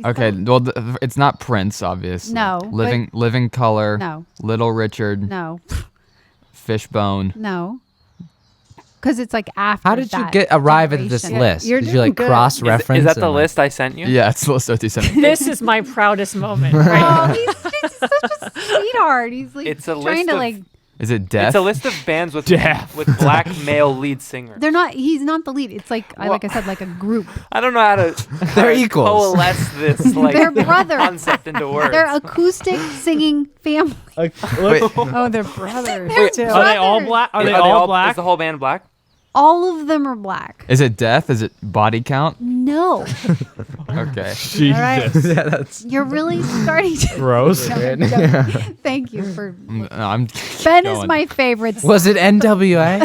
Okay, well, it's not Prince, obviously. No, Living Color. No. Little Richard. No, Fishbone. no. Because it's like after How did you that arrive at this generation. list? You're Did you like doing good. cross-reference? Is that the and, list I sent you? Yeah, it's the list that you sent me. This is my proudest moment. Right? Oh, he's such a sweetheart. He's like It's a trying list to of- like. Is it Death? It's a list of bands with Death. with black male lead singers. They're not. He's not the lead. It's like like I said, like a group. I don't know how to They're equals. coalesce this like They're brothers. concept into words. They're acoustic singing family. Wait, Oh, they're brothers too. Are they all black? Are they all black? Is the whole band black? All of them are black. is it Death? Is it Body Count? No, Okay. Jesus. right. yeah, that's You're really starting to. Gross. No. Thank you for. I'm Ben is going. my favorite. Was it NWA?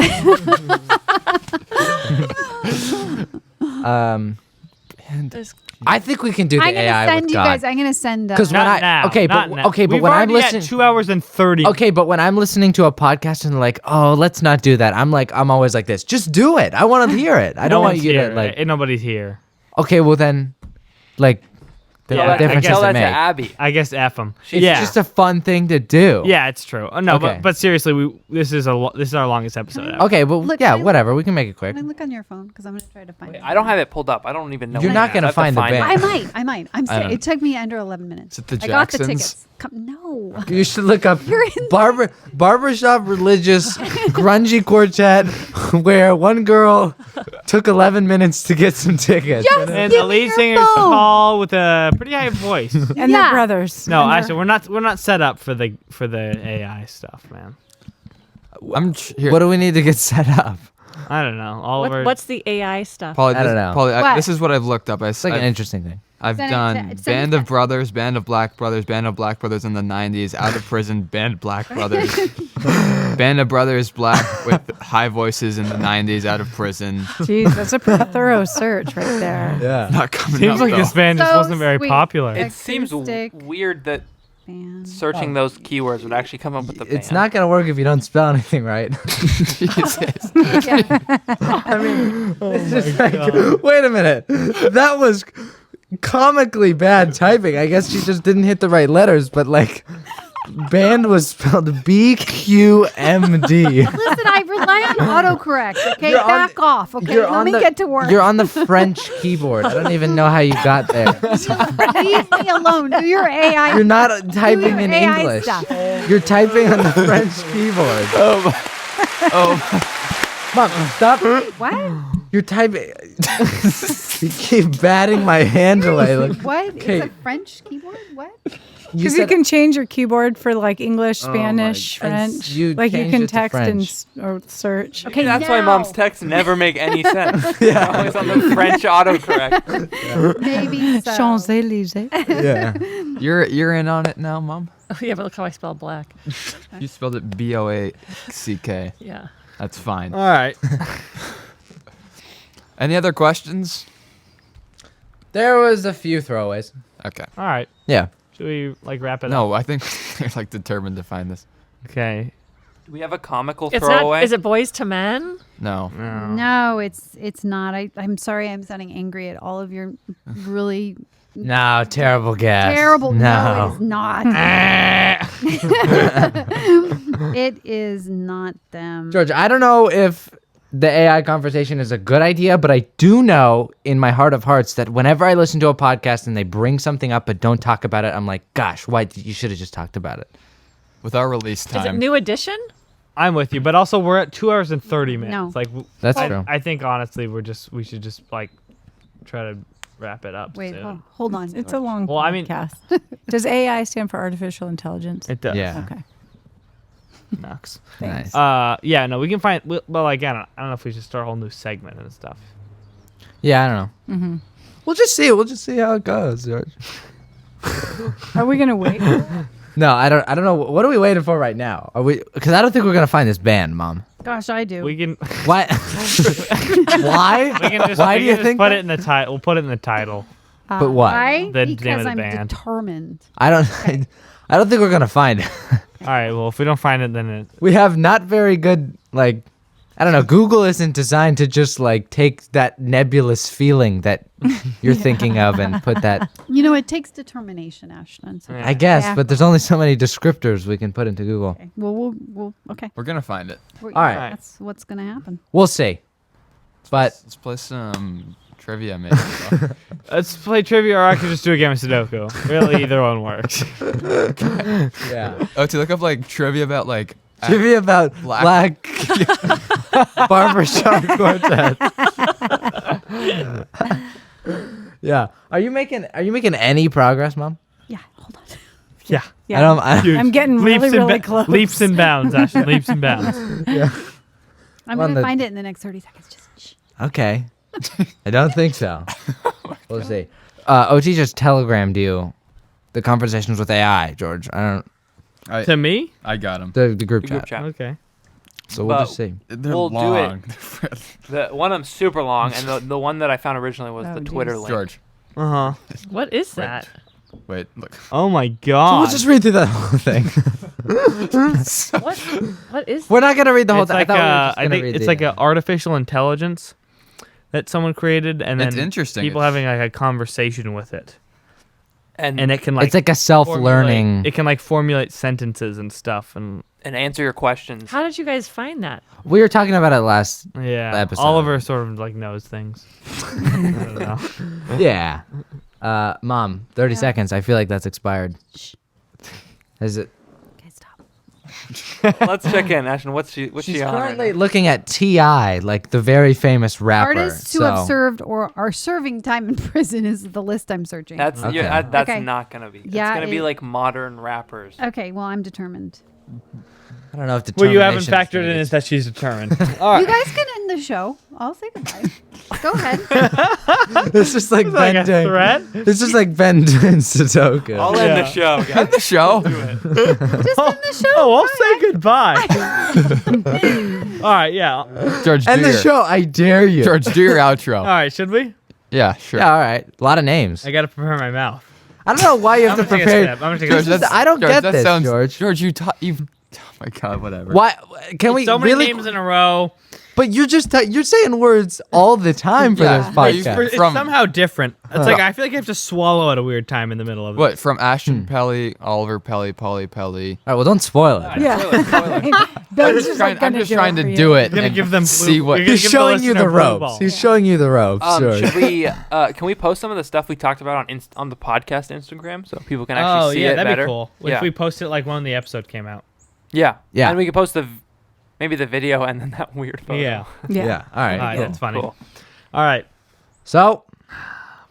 This- I think we can do the I'm gonna AI send with you God. guys. I'm gonna send. Because when Not I now. okay, not but now. okay, but We've when I'm already listening, at 2 hours and 30. okay, but when I'm listening to a podcast and like, oh, let's not do that. I'm always like this. Just do it. I want to hear it. I No don't want one's you here. to like. Ain't nobody's here. Okay, well then, like, the Yeah, what I difference guess does Tell it that to make? Abby. I guess F them. It's Yeah. just a fun thing to do. Yeah, it's true. No, Okay. but seriously, this is our longest episode ever. Okay, well, Look, yeah, can I- wait, we can make it quick. Can I look on your phone? Because I'm gonna try to find it. I don't have it pulled up. I don't even know. You're what not it is. gonna I have to find the band. it. I might. I'm I saying don't- it took me under 11 minutes. Is it the I got the Jacksons? tickets. No. You should look up You're in barbershop religious grungy quartet where one girl took 11 minutes to get some tickets. Just And give the me lead your singer is phone. tall with a pretty high voice. And Yeah. they're brothers. No, And they're- actually, we're not set up for the AI stuff, man. Here. What do we need to get set up? I don't know. Oliver. what's the AI stuff? Polly, I don't know. Polly, What? this is what I've looked up. It's like an interesting thing. I've Send it done to- send it Band to- of Brothers, Band of Black Brothers, Band of Black Brothers in the 90s, Out of Prison, Band of Black Brothers, Band of Brothers Black with high voices in the 90s, Out of Prison. Jeez, that's a pretty thorough search right there. Yeah. Not coming Seems up, like though. this band just So wasn't very sweet. popular. It seems Acoustic. weird that Band. searching those keywords would actually come up with the band. It's not gonna work if you don't spell anything right. Jesus. I mean, it's just like, wait a minute. That was comically bad typing. I guess she just didn't hit the right letters, but like, band was spelled BQMD. Listen, I rely on autocorrect. Okay, You're on back the- off. Okay, you're let on me the- get to work. You're on the French keyboard. I don't even know how you got there. Leave me alone. Do your AI. You're not typing your in AI English. stuff. You're typing on the French keyboard. Mom, stop. What? You're typing. You keep batting my hand away. Like, What? Okay. It's a French keyboard? What? Because you can change your keyboard for like English, Spanish, my- and French. you Like you changed can it to text and French. or search. Okay, That's why now. mom's texts never make any sense. They're always on the French autocorrect. Maybe so. Champs-Élysées. yeah. You're in on it now, Mom? Oh, yeah, but look how I spell black. You spelled it Boack. Yeah. That's fine. All right. Any other questions? There was a few throwaways. Okay. All right. Yeah. Should we like wrap it up? No, I think you're like determined to find this. Okay. Do we have a comical It's throwaway? not. Is it Boys to Men? No. No, it's not. I'm sorry. I'm sounding angry at all of your really No, terrible guess. terrible. No. It is not. It is not them. George, I don't know if the AI conversation is a good idea, but I do know in my heart of hearts that whenever I listen to a podcast and they bring something up but don't talk about it, I'm like, gosh, why? You should have just talked about it. With our release Is it time. New Edition? I'm with you, but also we're at 2 hours and 30 minutes. No. Like That's I, true. I think honestly we should just like try to wrap it up. Wait, soon. hold on. It's a long Well, I mean- podcast. Does AI stand for artificial intelligence? It does. Yeah. Okay. Knocks. Nice. Yeah, no, we can find. Well, again, I don't know if we should start a whole new segment and stuff. Yeah, I don't know. Mm-hmm. We'll just see. We'll just see how it goes, George. Are we gonna wait? No, I don't know. What are we waiting for right now? Are we? Because I don't think we're gonna find this band, Mom. Gosh, I do. We can. Why? Why? We can just. Why we do can you just think? put that? it in the title? We'll put it in the title. But what? Why? The name Because of the I'm band. determined. I don't. I don't think we're gonna find it. All right. Well, if we don't find it, then it. We have not very good like. I don't know. Google isn't designed to just like take that nebulous feeling that you're thinking of and put that. You know, it takes determination, Ashton. So Yeah. I guess, Yeah. but there's only so many descriptors we can put into Google. okay. Well, we'll okay. We're gonna find it. All right. That's what's gonna happen. We'll see. But Let's play some trivia, maybe. Let's play trivia, or I could just do a game of Sudoku. Really, either one works. yeah. Oh, to look up like trivia about like. Trivia about Black- black barbershop quartet. Yeah. Are you making any progress, Mom? Yeah. Hold on. Yeah. Yeah. I don't. I'm getting really, really close. Leaps and bounds, Ashton. Leaps and bounds. I'm On gonna the- find it in the next 30 seconds. Just shh. Okay. I don't think so. We'll see. OT just telegrammed you the conversations with AI, George. I don't. To me? I got him. The group The chat. group chat. Okay. So we'll But- just see. They're We'll do long. The one I'm super long, and the one that I found originally was Oh, the Twitter geez. link. George, Uh huh. What is that? wait, look. Oh my So god. we'll just read through that whole thing. What? What is? We're not gonna read the whole It's thing. like I thought we were just I gonna think read it's the- like an artificial intelligence that someone created, and then It's interesting. people It's- having like a conversation with it, And and it can like it's like a self-learning. formulate- It can like formulate sentences and stuff, and answer your questions. How did you guys find that? We were talking about it last. yeah, Episode. Oliver sort of like knows things. I don't know. Yeah. Mom, 30 seconds. I feel like that's expired. Shh. Is it? Okay, stop. Let's check in, Ashton. What's she She's on? right currently now? looking at T.I., like the very famous rapper. Artists who so- have served or are serving time in prison is the list I'm searching. That's Okay. that's Okay. not gonna be. Yeah, it's gonna be it- like modern rappers. Okay, well, I'm determined. I don't know if What you haven't determination factored in gonna is that she's determined. You guys can end the show. I'll say goodbye. Go ahead. get- It's just like like Ben a doing. threat. It's just like Ben doing Sudoku. I'll end the Yeah. show. Guys. End the show. Just end the show. Oh, I'll say goodbye. All right, yeah. George, End do the your, show. I dare you. George, do your outro. All right, should we? Yeah, sure. Yeah, all right. A lot of names. I gotta prepare my mouth. I don't know why you have I'm to gonna take a prepare. sip. I'm gonna take George, a sip. that's, I don't George, get that this, sounds, George. George, you. Oh my God, whatever. Why? Can we so many really? names in a row. But you're just you're saying words all the time for this podcast. It's somehow different. It's like I feel like I have to swallow at a weird time in the middle of it. What, from Ashton Pelly, Oliver Pelly, Polly Pelly? All right, well, don't spoil it. Yeah. I'm just trying to do it. You're gonna and give them see what. you're gonna He's give showing you listener the blue ropes. ball. He's showing you the ropes. Sure. Should we? Can we post some of the stuff we talked about on the podcast Instagram so people can actually see it that'd better? be cool. Yeah. If we post it like when the episode came out. Yeah. Yeah. And we could post maybe the video and then that weird photo. Yeah. Yeah. All right. All right, cool. that's funny. Cool. All right. So,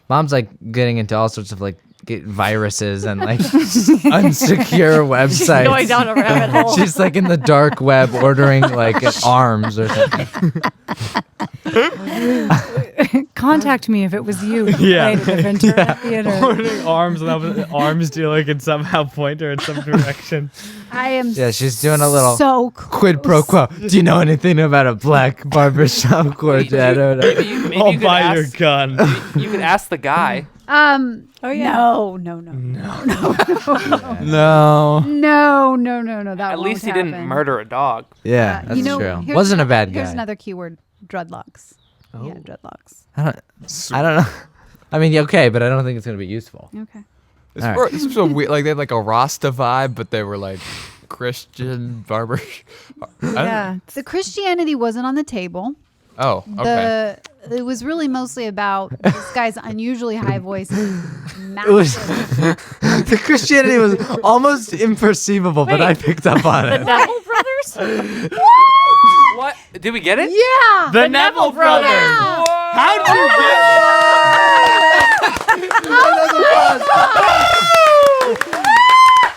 Mom's like getting into all sorts of like viruses and like unsecure websites. Going down a rabbit hole. She's like in the dark web ordering like arms or something. Contact me if it was you. Yeah. Right at the Ventura Theater. Ordering arms and an arms dealer can somehow point her in some direction. I am. Yeah, she's doing a little so quid pro quo. Do you know anything about a black barbershop quartet? Maybe I'll you could buy your ask, gun. you could ask the guy. Oh yeah. No. No. That At won't least he didn't happen. murder a dog. Yeah, that's true. here's Wasn't a bad Here's guy. another keyword: dreadlocks. Oh. Yeah, dreadlocks. I don't know. I mean, okay, but I don't think it's gonna be useful. Okay. This was so weird. Like they had like a Rasta vibe, but they were like Christian barber. Yeah. The Christianity wasn't on the table. Oh, okay. It was really mostly about this guy's unusually high voice. It was the Christianity was almost imperceivable, but Wait. I picked up on The it. Neville brothers? What? Did we get it? Yeah. The Neville brothers. Yeah. How'd you get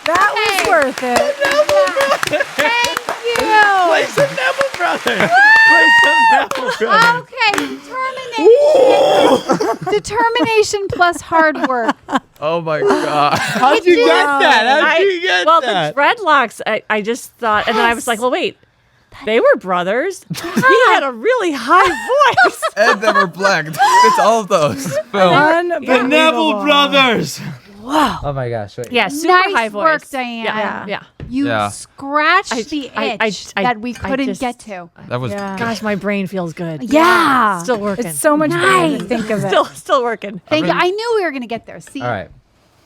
That was worth it. Thank you. Play some Neville brothers. Play some Neville brothers. Okay, determination plus hard work. Oh my god. How'd you get that? How'd you get well, that? the dreadlocks, I just thought, and then I was like, well, wait, they were brothers. He had a really high voice. And they were black. It's all of those. Boom. The Neville brothers. Oh my gosh! Wait. Yeah, super Nice high voice. work, Diane. Yeah. You Yeah. scratched I- the I- itch I- that we I couldn't just- get to. That was Yeah. Gosh, my brain feels good. Yeah. Still working. It's so much better to think of it. Still working. Thank you. I knew we were going to get there. See? All right.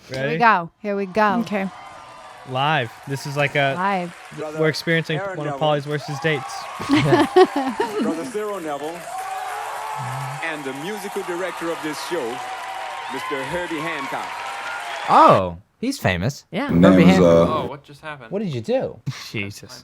Here we Ready? go. Here we go. Okay. Live. This is like a. Live. We're experiencing one of Polly's worstest dates. Brother Cyril Neville, and the musical director of this show, Mr. Herbie Hancock. Oh, he's famous. Yeah. Herbie Hancock. Oh, what just happened? What did you do? Jesus.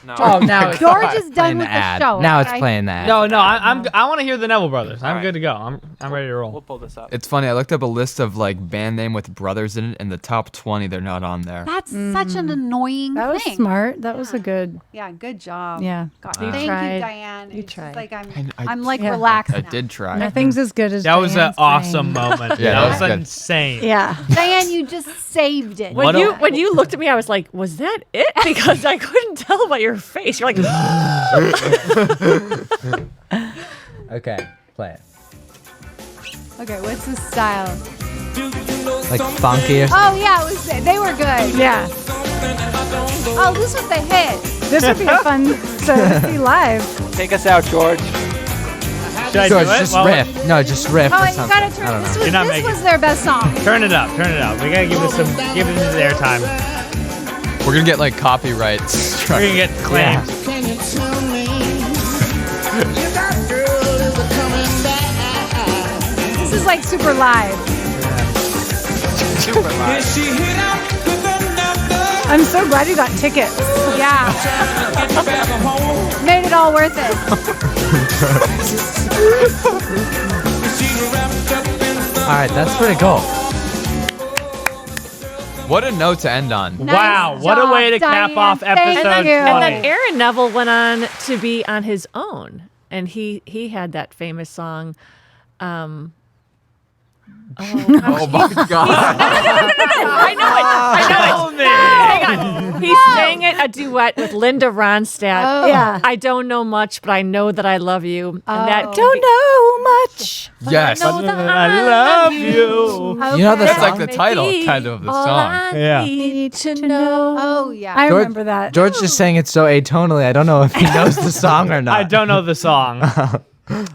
No. Oh, now it's George is done playing with the the ad. show. Now it's okay? playing the ad. No, I want to hear the Neville brothers. I'm All right. good to go. I'm ready to We'll roll. pull this up. It's funny. I looked up a list of like band name with brothers in it, and the top 20 they're not on there. That's such an annoying That was thing. smart. That was a good. Yeah, good job. Yeah. God, You thank tried. you, Diane. You It's just tried. like I- I'm like Yeah. relaxed I now. did try. Nothing's as good as. That was an Diane's awesome playing. moment. Yeah, that that was was good. insane. Yeah. Diane, you just saved it. When What you a- when you looked at me, I was like, "Was that it?" Because I couldn't tell by your face. You're like, Okay, play it. Okay, what's the style? Like funky or something. Oh yeah, it was. They were good. Yeah. Oh, this was the hit. This would be a fun to see live. Take us out, George. Should I George, do it? just Well, riff. No, just riff Oh, or you something. gotta I turn. don't This know. was, You're not this making- was their best song. Turn it up. Turn it up. We gotta give this their time. We're gonna get like copyright strike. We're gonna get claimed. This is like super live. I'm so glad you got tickets. Yeah. Made it all worth it. All right, that's pretty cool. What a note to end on. Wow, what a job, way to cap Diane. off Thank episode you. and 20. then Aaron Neville went on to be on his own, and he had that famous song. Oh my god. I know it. Hang on. He's singing a duet with Linda Ronstadt. Oh. Yeah. I don't know much, but I know that I love you. And that Don't know much. Yes. I know that I love you. Okay. You know the That's song? like the title kind of the All song. I Yeah. need to know. Oh yeah. I remember that. George just sang it so atonally. I don't know if he knows the song or not. I don't know the song.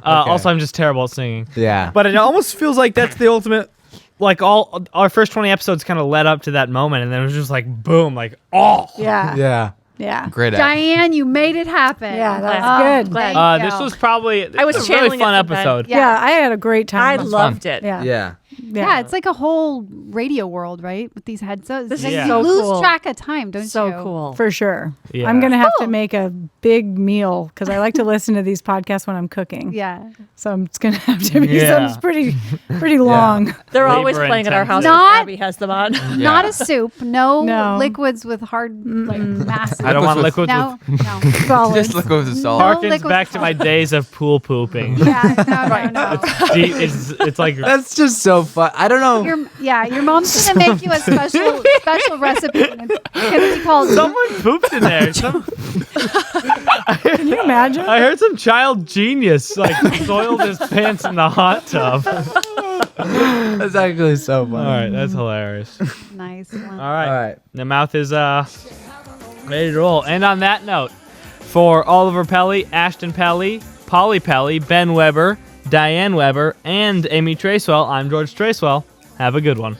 Also, I'm just terrible at singing. Yeah. But it almost feels like that's the ultimate. Like all our first 20 episodes kind of led up to that moment, and then it was just like boom, like Yeah. Yeah. Yeah. Great act. Diane, you made it happen. Yeah, that Oh, was good. thank you. this was probably I was a really channeling fun it from Ben. episode. Yeah. I had a great time. I It was loved it. Yeah. Yeah. Yeah, it's like a whole radio world, right? With these headsets. This Like, is Yeah. you so lose cool. track of time, don't So you? cool. For sure. Yeah. I'm going to have to make a big meal because I like to listen to these podcasts when I'm cooking. Yeah. So it's going to have to be Yeah. some pretty long. They're always Labor playing at our house. intensive. Not- Abby has them on. Not a soup. No, No. liquids with hard, like massive. I don't want Liquids liquids with No, no. Solids. Just look over the salt. Park- harkens liquid back to my days of pool pooping. Yeah, no. It's like That's just so fun. I don't know. Your mom's gonna make you a special recipe. And it's gonna be called. someone pooped in there. Can you imagine? I heard some child genius like soiled his pants in the hot tub. That's actually so All fun. right, that's hilarious. Nice one. All right. All right. The mouth is ready to roll. And on that note, for Oliver Pelly, Ashton Pelly, Polly Pelly, Ben Weber, Diane Weber, and Amy Tracewell, I'm George Tracewell. Have a good one.